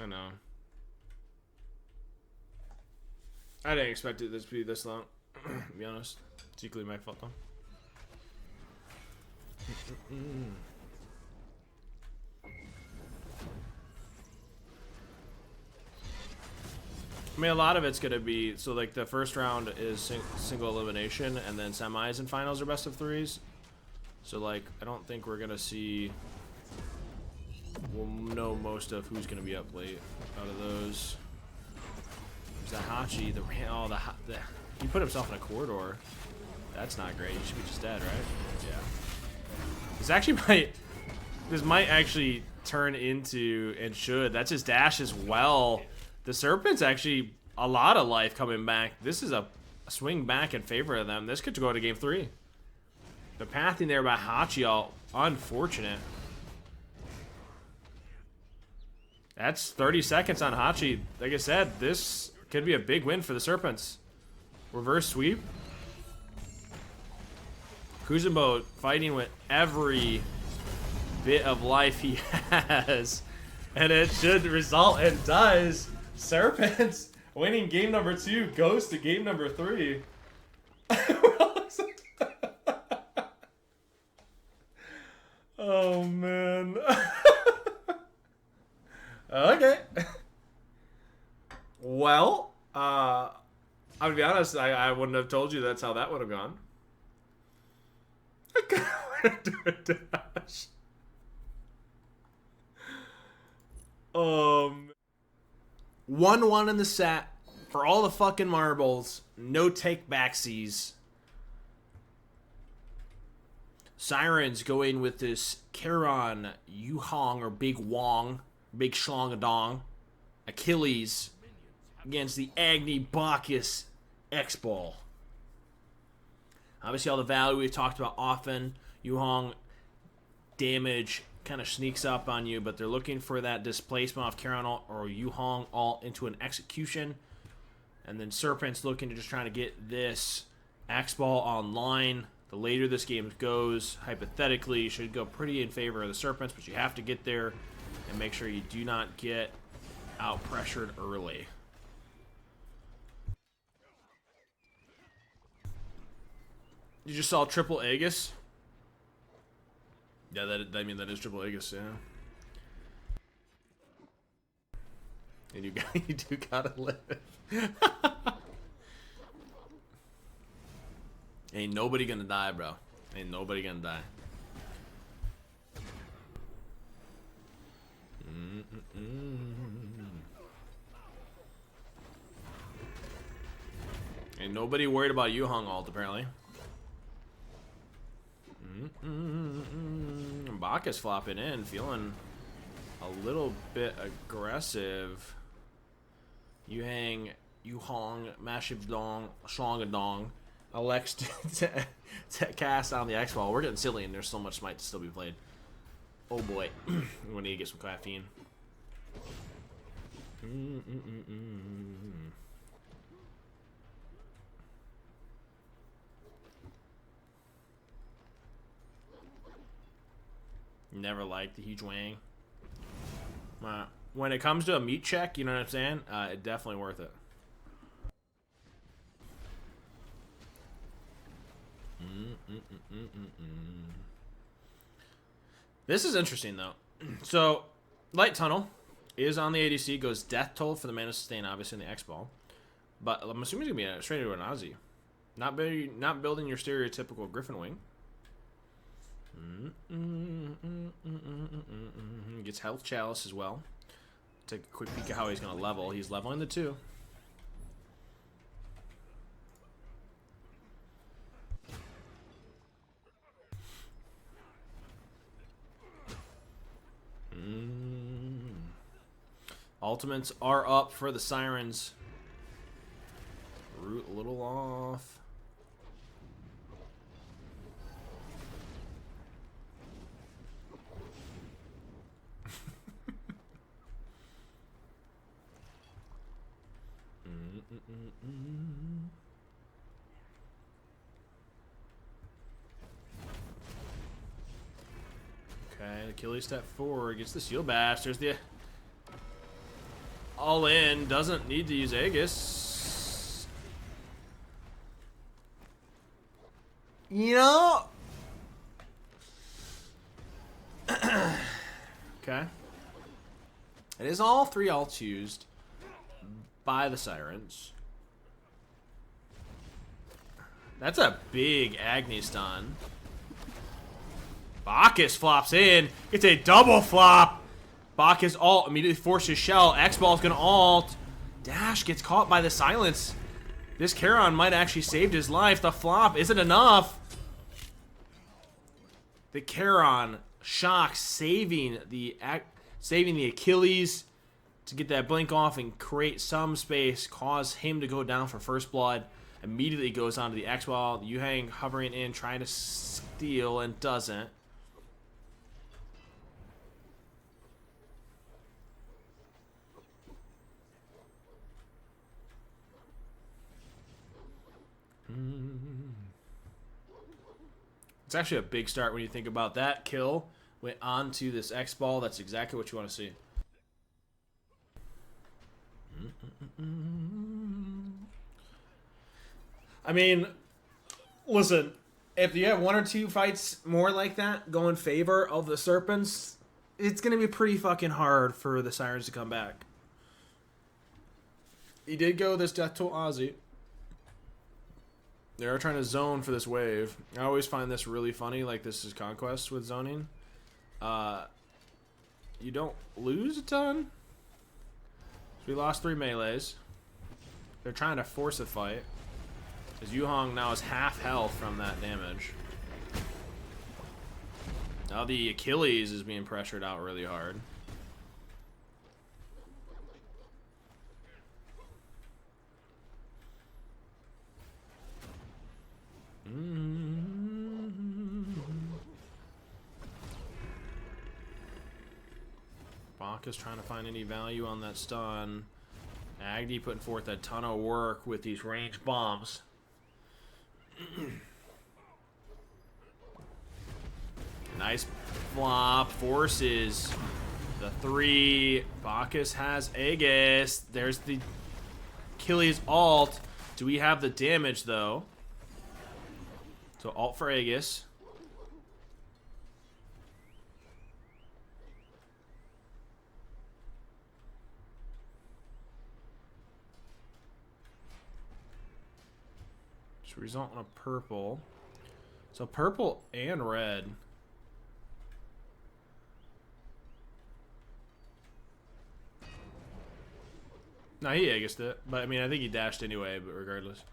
I know. I didn't expect it to be this long, to be honest. It's equally my fault, though. I mean, a lot of it's going to be... So, like, the first round is single elimination, and then semis and finals are best of threes. So, like, I don't think we're going to see... We'll know most of who's going to be up late out of those. There's that Hachi. He put himself in a corridor. That's not great. He should be just dead, right? Yeah. This actually might actually turn into, and should. That's his dash as well. The Serpent's actually a lot of life coming back. This is a swing back in favor of them. This could go to game 3. The pathing there by Hachi, all unfortunate. That's 30 seconds on Hachi. Like I said, this could be a big win for the Serpents. Reverse sweep. Kuzenbo fighting with every bit of life he has. And it should result, and does. Serpents winning game number 2 goes to game number 3. Oh, man. Okay. Well, I'll be honest, I wouldn't have told you that's how that would have gone. Do a dash. 1-1 in the set for all the fucking marbles. No take backsies. Sirens go in with this Charon, Yuhong, or Big Wong, Big Schlongadong, Achilles against the Agni Bacchus X-Ball. Obviously, all the value we've talked about often. Yuhong damage kind of sneaks up on you, but they're looking for that displacement off Charon or Yuhong all into an execution. And then Serpent's looking to just trying to get this X-Ball online. The later this game goes, hypothetically, should go pretty in favor of the Serpents, but you have to get there and make sure you do not get out-pressured early. You just saw triple Aegis? Yeah, that is triple Aegis, yeah. And you do gotta live. Ain't nobody gonna die, bro. Ain't nobody gonna die. Ain't nobody worried about Yuhong ult, apparently. Bacchus flopping in, feeling a little bit aggressive. Yuhong, Massive Dong, Shlongadong elects to cast on the X-Ball. We're getting silly and there's so much smite to still be played. Oh boy. We need to get some caffeine. Never liked the huge wang. When it comes to a meat check, you know what I'm saying? It's definitely worth it. This is interesting, though. So, Light Tunnel is on the ADC, goes Death Toll for the mana sustain, obviously, in the X-Ball. But I'm assuming it's going to be straight into an Aussie. Not building your stereotypical Griffin Wing. Gets health chalice as well. Take a quick peek at how he's going to level. He's leveling the 2. Ultimates are up for the Sirens. Root a little off. Okay, Achilles step forward, gets the shield bash. There's the all in, doesn't need to use Aegis. You know. Okay. It is all 3 ults used by the Sirens. That's a big Agni stun. Bacchus flops in. It's a double flop. Bacchus ult immediately forces shell. X-Ball's gonna ult. Dash gets caught by the silence. This Charon might actually saved his life. The flop isn't enough. The Charon shock saving the Achilles to get that blink off and create some space, cause him to go down for first blood. Immediately goes onto the X-Ball. The Yuhang hovering in, trying to steal and doesn't. It's actually a big start when you think about that. Kill went on to this X-Ball. That's exactly what you want to see. I mean, listen, if you have 1 or 2 fights more like that go in favor of the Serpents, it's going to be pretty fucking hard for the Sirens to come back. He did go this Death Toll Aussie. They are trying to zone for this wave. I always find this really funny, like this is Conquest with zoning. You don't lose a ton. So we lost 3 melees. They're trying to force a fight. Because Yuhang now is half health from that damage. Now the Achilles is being pressured out really hard. Bacchus trying to find any value on that stun. Agni putting forth a ton of work with these ranged bombs. Nice flop. Forces the 3. Bacchus has Aegis. There's the Achilles ult. Do we have the damage though? So ult for Aegis. Should result in a purple. So purple and red. No, he Aegis'd it. But I mean, I think he dashed anyway, but regardless.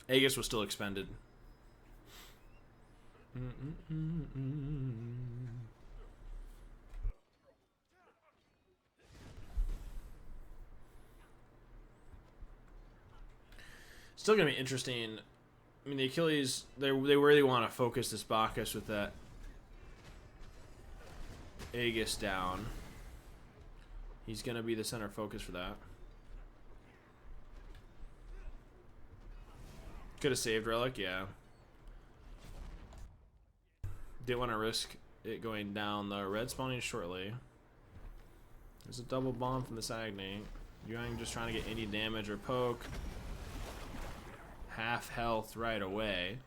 Aegis was still expended. Still gonna be interesting. I mean, the Achilles, they really want to focus this Bacchus with that Aegis down. He's gonna be the center focus for that. Could have saved Relic, yeah. Didn't want to risk it going down. The red spawning shortly. There's a double bomb from this Agni. Yuang just trying to get any damage or poke. Half health right away.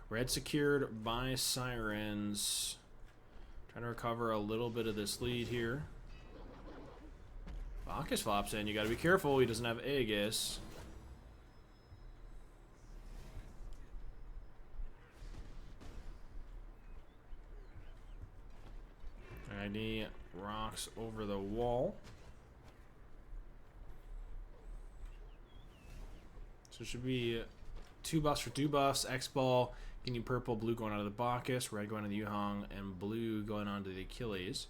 Red secured by Sirens. Trying to recover a little bit of this lead here. Bacchus flops in. You got to be careful. He doesn't have Aegis. ID rocks over the wall. So it should be 2 buffs for 2 buffs. X-Ball getting you purple, blue going onto the Bacchus, red going to the Yuhong, and blue going onto the Achilles.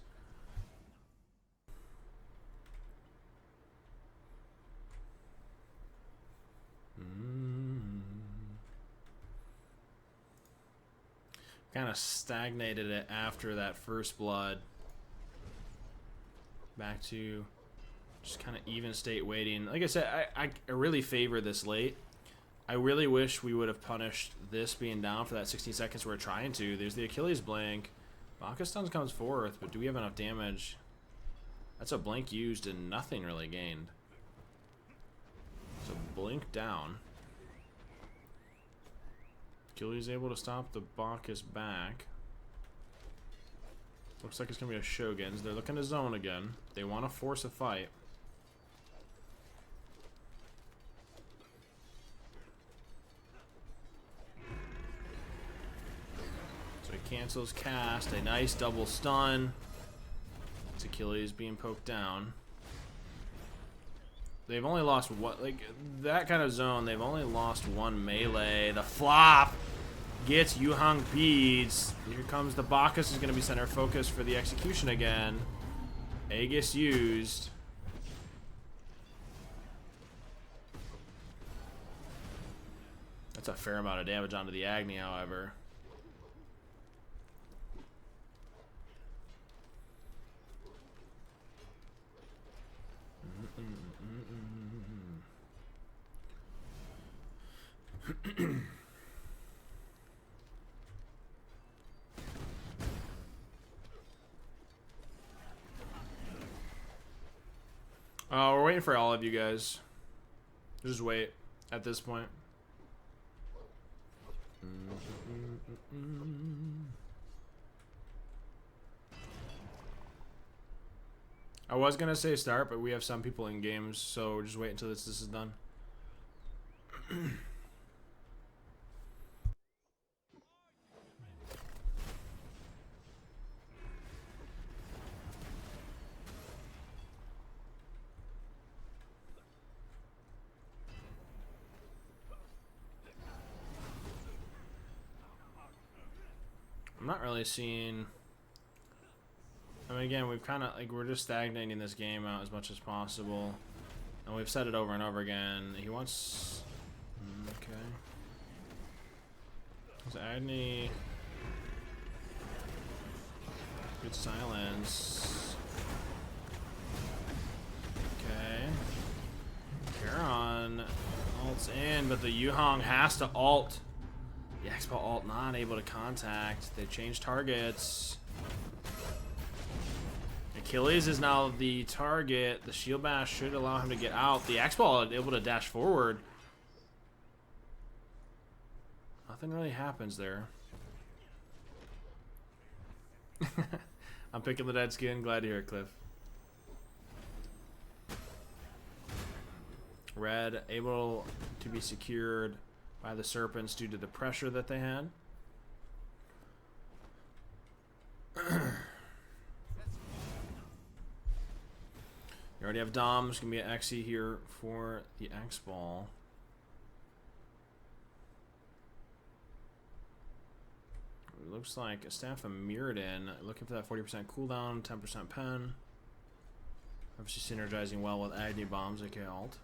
Kind of stagnated it after that first blood. Back to just kind of even state waiting. Like I said, I really favor this late. I really wish we would have punished this being down for that 16 seconds we're trying to. There's the Achilles blink. Bacchus stuns comes forth, but do we have enough damage? That's a blink used and nothing really gained. So blink down. Achilles able to stop the Bacchus back. Looks like it's going to be a Shogun's. They're looking to zone again. They want to force a fight. So he cancels cast. A nice double stun. It's Achilles being poked down. They've only lost what, like that kind of zone. They've only lost 1 melee. The flop gets Yuhang beads. Here comes the Bacchus, is going to be center focus for the execution again. Aegis used. That's a fair amount of damage onto the Agni, however. We're waiting for all of you guys. Just wait at this point. I was gonna say start, but we have some people in games, so just wait until this is done. I'm not really seeing. I mean, again, we've kind of like we're just stagnating this game out as much as possible, and we've said it over and over again. He wants. Okay. Is Agni? Good silence. Okay. Charon ults in, but the Yuhang has to ult. The Expo ult not able to contact. They changed targets. Achilles is now the target. The shield bash should allow him to get out. The Expo able to dash forward. Nothing really happens there. I'm picking the dead skin. Glad to hear it, Cliff. Red able to be secured by the serpents due to the pressure that they had. You already have Dom. There's going to be an Xe here for the X-Ball. It looks like a staff of Mirrodin. Looking for that 40% cooldown, 10% pen. Obviously synergizing well with Agni Bombs, aka ult.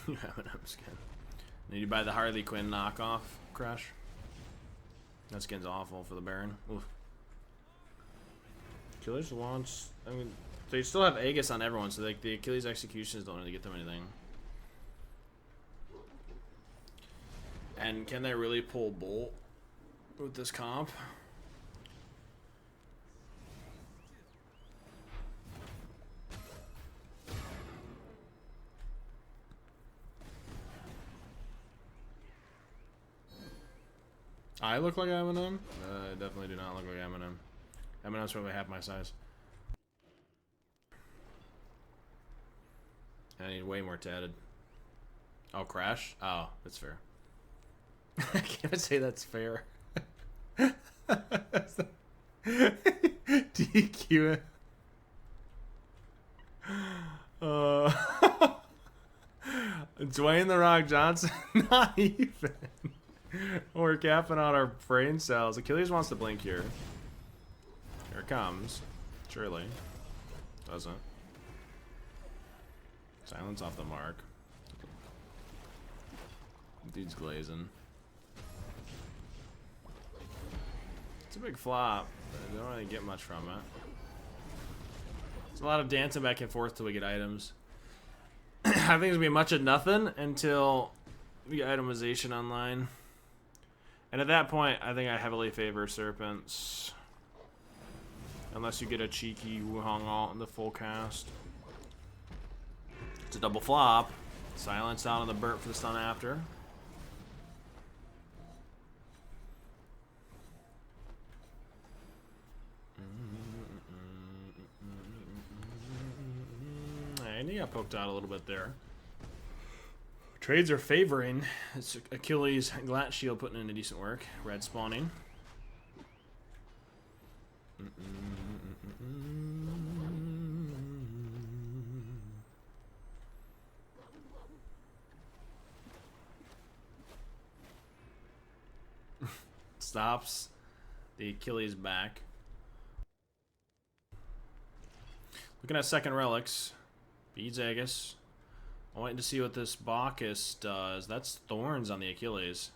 You have an M skin. Need to buy the Harley Quinn knockoff, Crash. That skin's awful for the Baron. Oof. Killers wants. I mean, they still have Aegis on everyone, so like the Achilles executions don't really get them anything. And can they really pull Bolt with this comp? I look like Eminem? I definitely do not look like Eminem. Eminem's probably half my size. I need way more tatted. Oh, Crash? Oh, that's fair. I can't even say that's fair. DQ it. Dwayne "The Rock" Johnson? Not even. We're capping out our brain cells. Achilles wants to blink here. Here it comes. Surely. Doesn't. Silence off the mark. Dude's glazing. It's a big flop, but I don't really get much from it. It's a lot of dancing back and forth till we get items. I think it's gonna be much of nothing until we get itemization online. And at that point, I think I heavily favor Serpents. Unless you get a cheeky Wuhong alt in the full cast. It's a double flop. Silence out on the burnt for the stun after. And he got poked out a little bit there. Trades are favoring. It's Achilles Glat Shield putting in a decent work. Red spawning. Stops the Achilles back. Looking at second relics. Beads Aegis. I'm waiting to see what this Bacchus does. That's Thorns on the Achilles.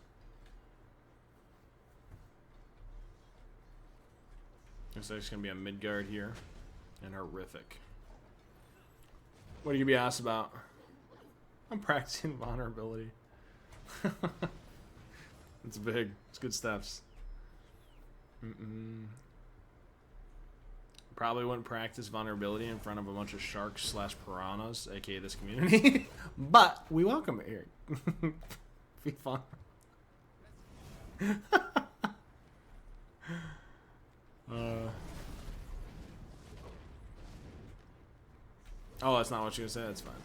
Looks like it's going to be a Midgard here. And Horrific. What are you going to be asked about? I'm practicing vulnerability. It's big. It's good steps. Probably wouldn't practice vulnerability in front of a bunch of sharks / piranhas, aka this community. But we welcome it here. Be fun. Oh, that's not what you said. That's fine.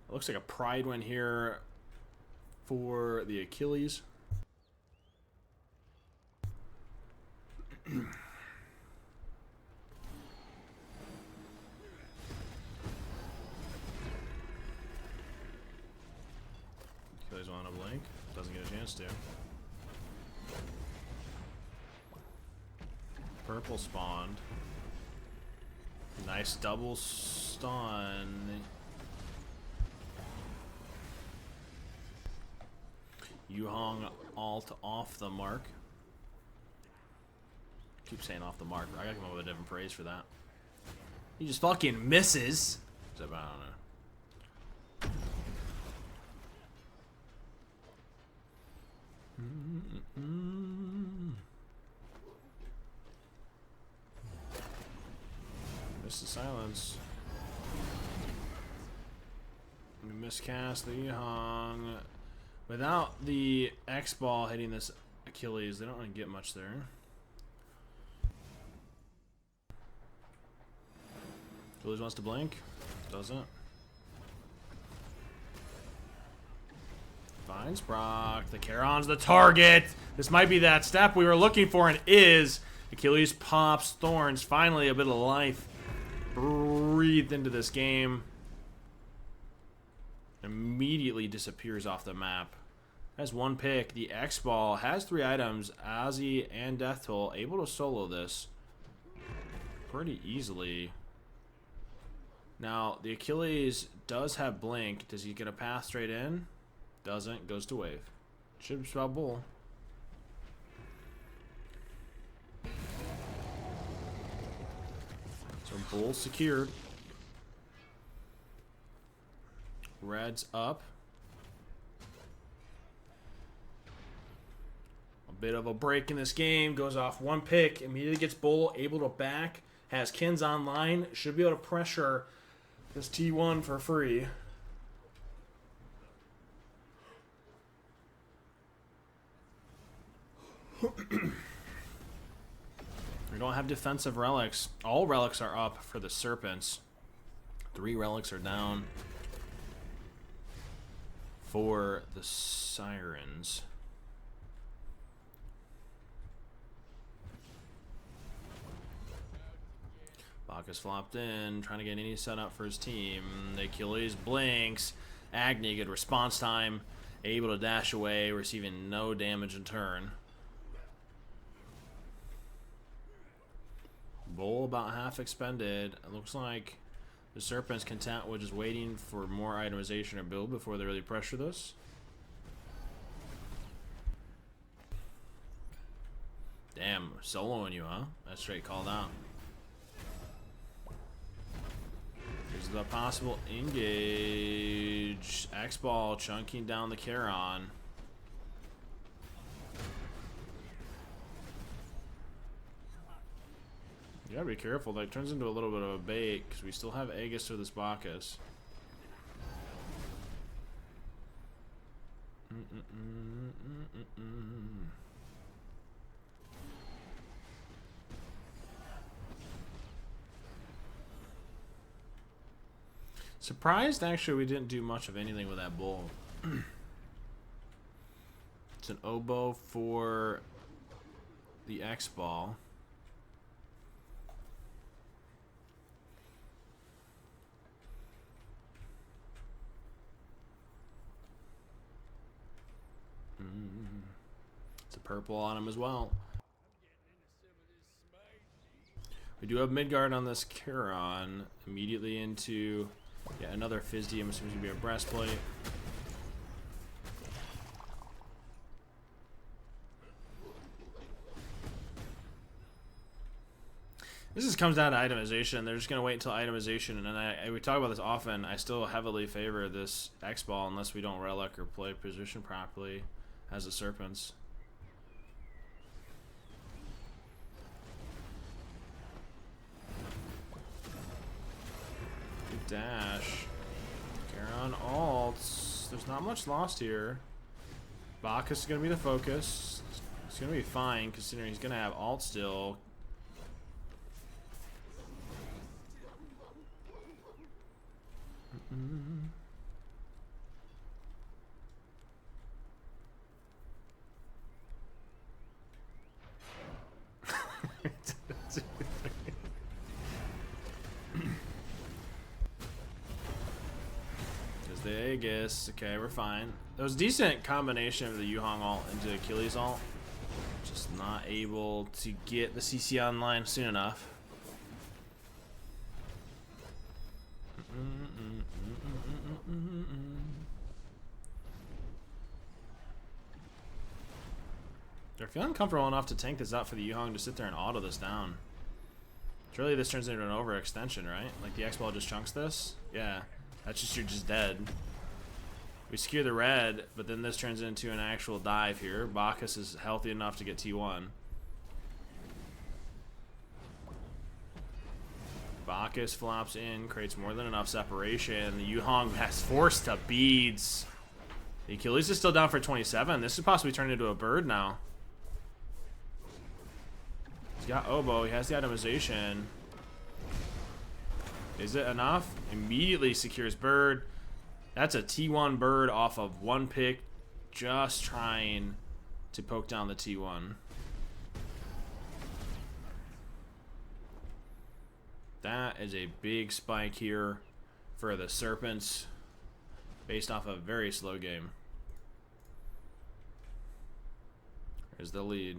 It looks like a pride win here for the Achilles. Achilles want to blink. Doesn't get a chance to. Purple spawned. Nice double stun. Yuhong alt off the mark. Keep saying off the mark. I gotta come up with a different phrase for that. He just fucking misses. Except I don't know. Miss the silence. We miscast the Yuhong. Without the X ball hitting this Achilles, they don't really get much there. Achilles wants to blink. Doesn't. Finds Brock. The Charon's the target. This might be that step we were looking for and is. Achilles pops Thorns. Finally, a bit of life breathed into this game. Immediately disappears off the map. Has one pick. The X-Ball has 3 items. Ozzy and Death Toll able to solo this pretty easily. Now, the Achilles does have Blink. Does he get a path straight in? Doesn't. Goes to Wave. Should spell Bull. So Bull secured. Red's up. A bit of a break in this game. Goes off one pick. Immediately gets Bull able to back. Has Kins online. Should be able to pressure this T1 for free. We don't have defensive relics. All relics are up for the Serpents. 3 relics are down for the Sirens. Bacchus flopped in, trying to get any setup for his team. The Achilles blinks. Agni, good response time. Able to dash away, receiving no damage in turn. Bull about half expended. It looks like the Serpent's content with just waiting for more itemization or build before they really pressure this. Damn, soloing you, huh? That's straight called out. Here's the possible engage. X-Ball chunking down the Charon. You gotta be careful. That turns into a little bit of a bait because we still have Aegis to this Bacchus. Surprised actually we didn't do much of anything with that Bull. It's an oboe for the X-Ball. It's a purple on him as well. We do have Midgard on this Charon. Immediately into another Fizzy. I'm assuming it's going to be a breastplate. This just comes down to itemization. They're just going to wait until itemization. And we talk about this often. I still heavily favor this X-Ball unless we don't relic or play position properly as the Serpents. Good dash. Charon ults. There's not much lost here. Bacchus is going to be the focus. It's going to be fine considering he's going to have ult still. There's the Aegis. Okay, we're fine. That was a decent combination of the Yuhong ult into Achilles ult. Just not able to get the CC online soon enough. They're feeling comfortable enough to tank this out for the Yuhong to sit there and auto this down. Surely this turns into an overextension, right? Like the X-Ball just chunks this? Yeah. That's just, you're just dead. We secure the red, but then this turns into an actual dive here. Bacchus is healthy enough to get T1. Bacchus flops in, creates more than enough separation. The Yuhong has forced to beads. The Achilles is still down for 27. This could possibly turn into a bird now. He's got oboe. He has the itemization. Is it enough? Immediately secures bird. That's a T1 bird off of one pick. Just trying to poke down the T1. That is a big spike here for the Serpents based off a very slow game. Here's the lead.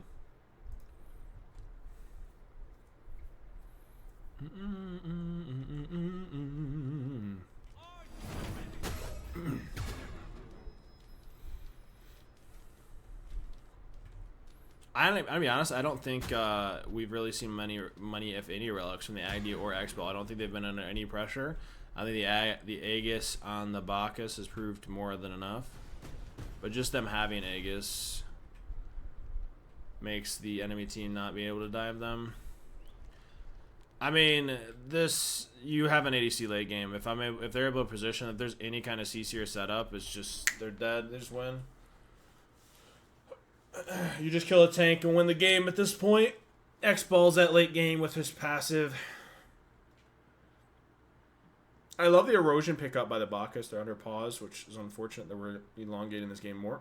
I'll be honest, I don't think we've really seen many, if any, relics from the Agni or X-Ball. I don't think they've been under any pressure. I think the Aegis on the Bacchus has proved more than enough. But just them having Aegis makes the enemy team not be able to dive them. I mean, you have an ADC late game. If they're able to position, if there's any kind of CC or setup, it's just they're dead. They just win. You just kill a tank and win the game at this point. X-Ball's that late game with his passive. I love the erosion pickup by the Bacchus. They're under pause, which is unfortunate that we're elongating this game more.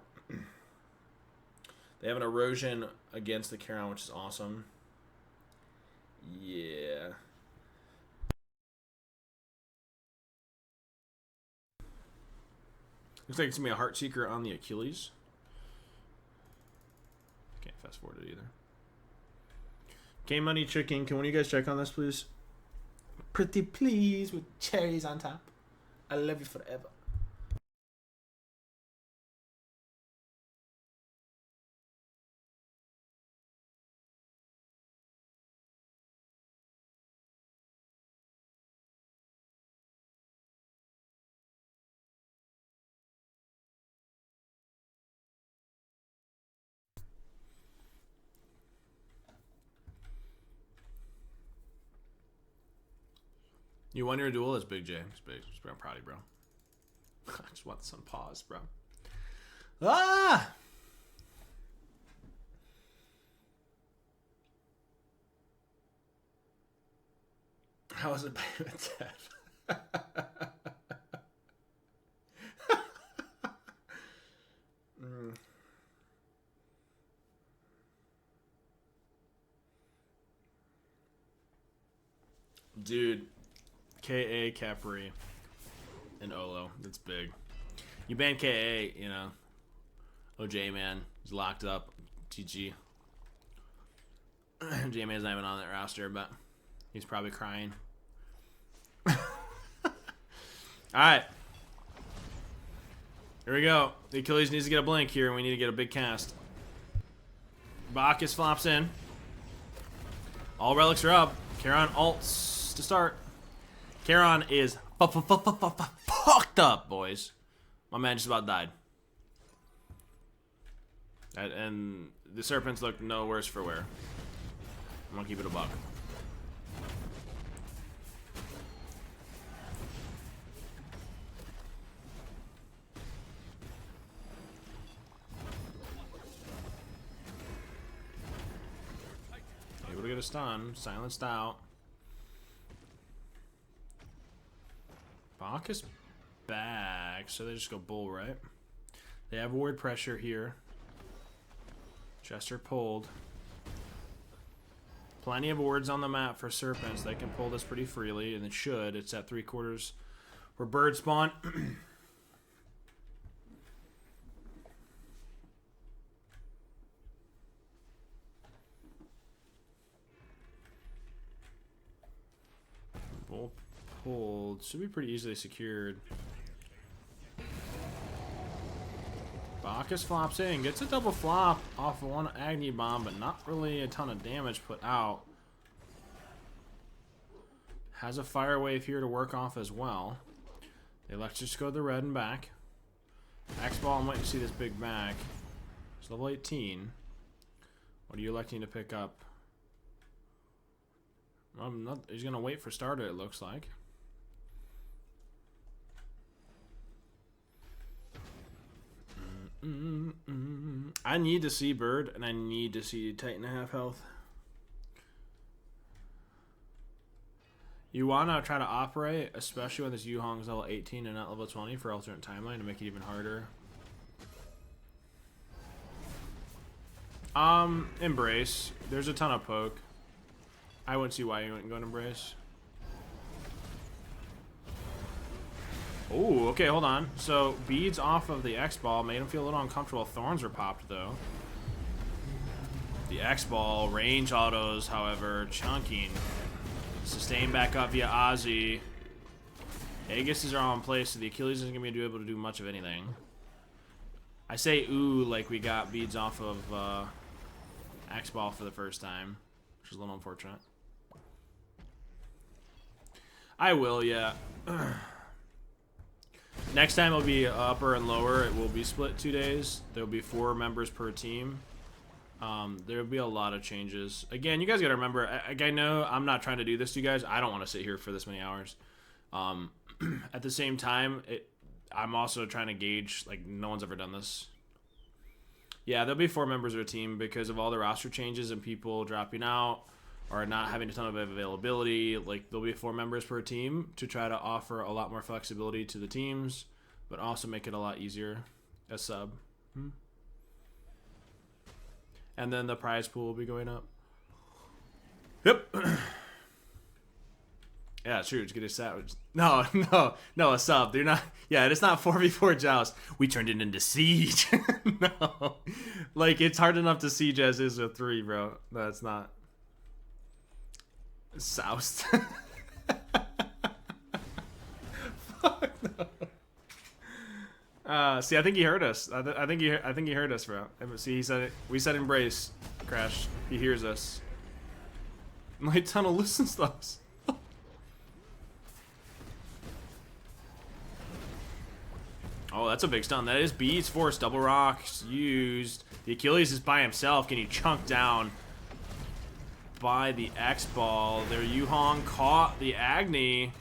They have an erosion against the Charon, which is awesome. Yeah. Looks like it's going to be a Heartseeker on the Achilles. Can't fast forward it either. Game Money Chicken, can one of you guys check on this, please? Pretty please, with cherries on top. I love you forever. You won your duel as Big J. It's big. I'm proud of you, bro. I just want some pause, bro. Ah! How was it by death? Dude. KA, Capri, and Olo. That's big. You ban KA, you know. OJ, man. He's locked up. GG. J-Man's not even on that roster, but he's probably crying. Alright. Here we go. The Achilles needs to get a blink here, and we need to get a big cast. Bacchus flops in. All relics are up. Charon ults to start. Charon is fucked up, boys. My man just about died. And the Serpents look no worse for wear. I'm gonna keep it a buck. Able to get a stun, silenced out. Bacchus back, so they just go bull, right? They have ward pressure here. Chester pulled. Plenty of wards on the map for Serpents. They can pull this pretty freely, and it should. It's at 3/4 where bird spawn. Bull pulled. Should be pretty easily secured. Bacchus flops in, gets a double flop off of one Agni Bomb, but not really a ton of damage put out. Has a Fire Wave here to work off as well. They elect to just go the red and back. X-Ball, I'm waiting to see this big back. It's level 18. What are you electing to pick up? He's going to wait for starter, it looks like. I need to see Bird, and I need to see Titan half health. You want to try to operate, especially when this Yuhong's level 18 and not level 20 for alternate timeline to make it even harder. Embrace. There's a ton of poke. I wouldn't see why you wouldn't go and Embrace. Oh, okay, hold on. So, beads off of the X-Ball made him feel a little uncomfortable. Thorns were popped, though. The X-Ball, range autos, however, chunking. Sustain back up via Ozzy. Aegises are all in place, so the Achilles isn't going to be able to do much of anything. I say ooh like we got beads off of X-Ball for the first time, which is a little unfortunate. I will, yeah. Next time it'll be upper and lower. It will be split 2 days. There'll be 4 members per team. There'll be a lot of changes. Again, you guys gotta remember, I know I'm not trying to do this to you guys. I don't want to sit here for this many hours. At the same time, I'm also trying to gauge, like, no one's ever done this. Yeah, there'll be 4 members of a team because of all the roster changes and people dropping out or not having a ton of availability. Like, there'll be 4 members per team to try to offer a lot more flexibility to the teams, but also make it a lot easier as sub. And then the prize pool will be going up. Yep. Yeah, true. Just get a sandwich. No, a sub. They're not. Yeah, it's not 4v4 Joust. We turned it into Siege. No, like it's hard enough to siege as is with 3, bro. No, it's not. Soust. Fuck no. See, I think he heard us. I think he heard us, bro. See, he said it. We said embrace. Crash. He hears us. My tunnel listens to us. Oh, that's a big stun. That is beats force. Double rocks used. The Achilles is by himself, getting chunked down by the X-Ball. There, Yuhong caught the Agni.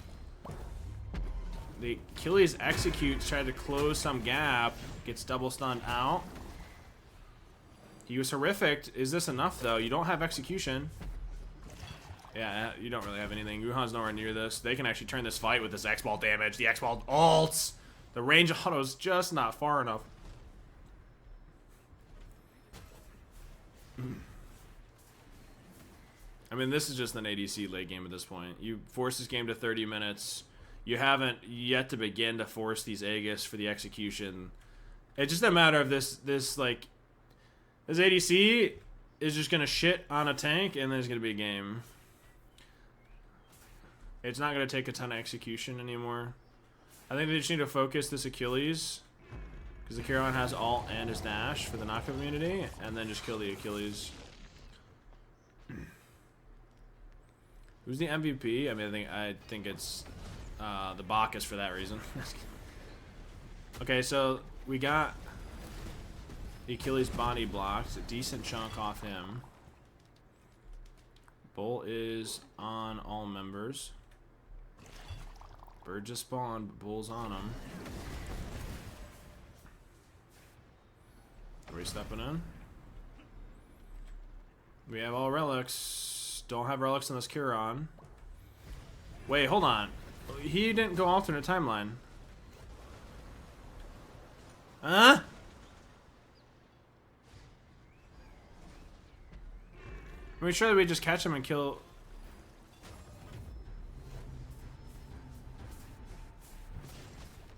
The Achilles executes, tried to close some gap. Gets double stunned out. He was horrific. Is this enough, though? You don't have execution. Yeah, you don't really have anything. Yuhong's nowhere near this. They can actually turn this fight with this X-Ball damage. The X-Ball ults. The range auto is just not far enough. I mean, this is just an ADC late game at this point. You force this game to 30 minutes. You haven't yet to begin to force these Aegis for the execution. It's just a matter of this ADC is just going to shit on a tank, and there's going to be a game. It's not going to take a ton of execution anymore. I think they just need to focus this Achilles, because the Chiron has ult and his dash for the knockup immunity, and then just kill the Achilles. Who's the MVP? I mean, I think it's the Bacchus for that reason. Okay, so we got the Achilles body blocked, a decent chunk off him. Bull is on all members. Bird just spawned, but Bull's on him. Are we stepping in? We have all relics. Don't have relics on this Chiron. Wait, hold on. He didn't go alternate timeline. Huh? Are we sure that we just catch him and kill...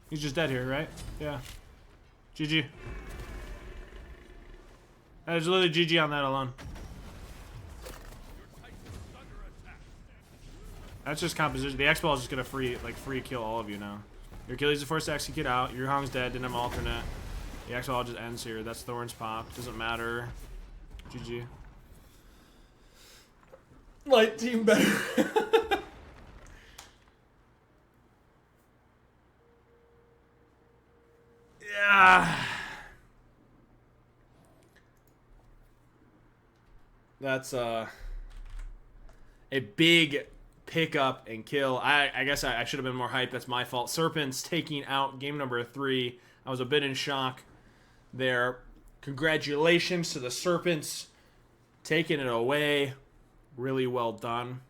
He's just dead here, right? Yeah. GG. That is literally GG on that alone. That's just composition. The X-Ball is just gonna free kill all of you now. Your Achilles is forced to execute out. Your Hong's dead, didn't have alternate. The X-Ball just ends here. That's Thorn's pop. Doesn't matter. GG. Light team better. Yeah. That's a big pickup and kill. I guess I should have been more hyped. That's my fault. Serpents taking out game number 3. I was a bit in shock there. Congratulations to the Serpents taking it away. Really well done.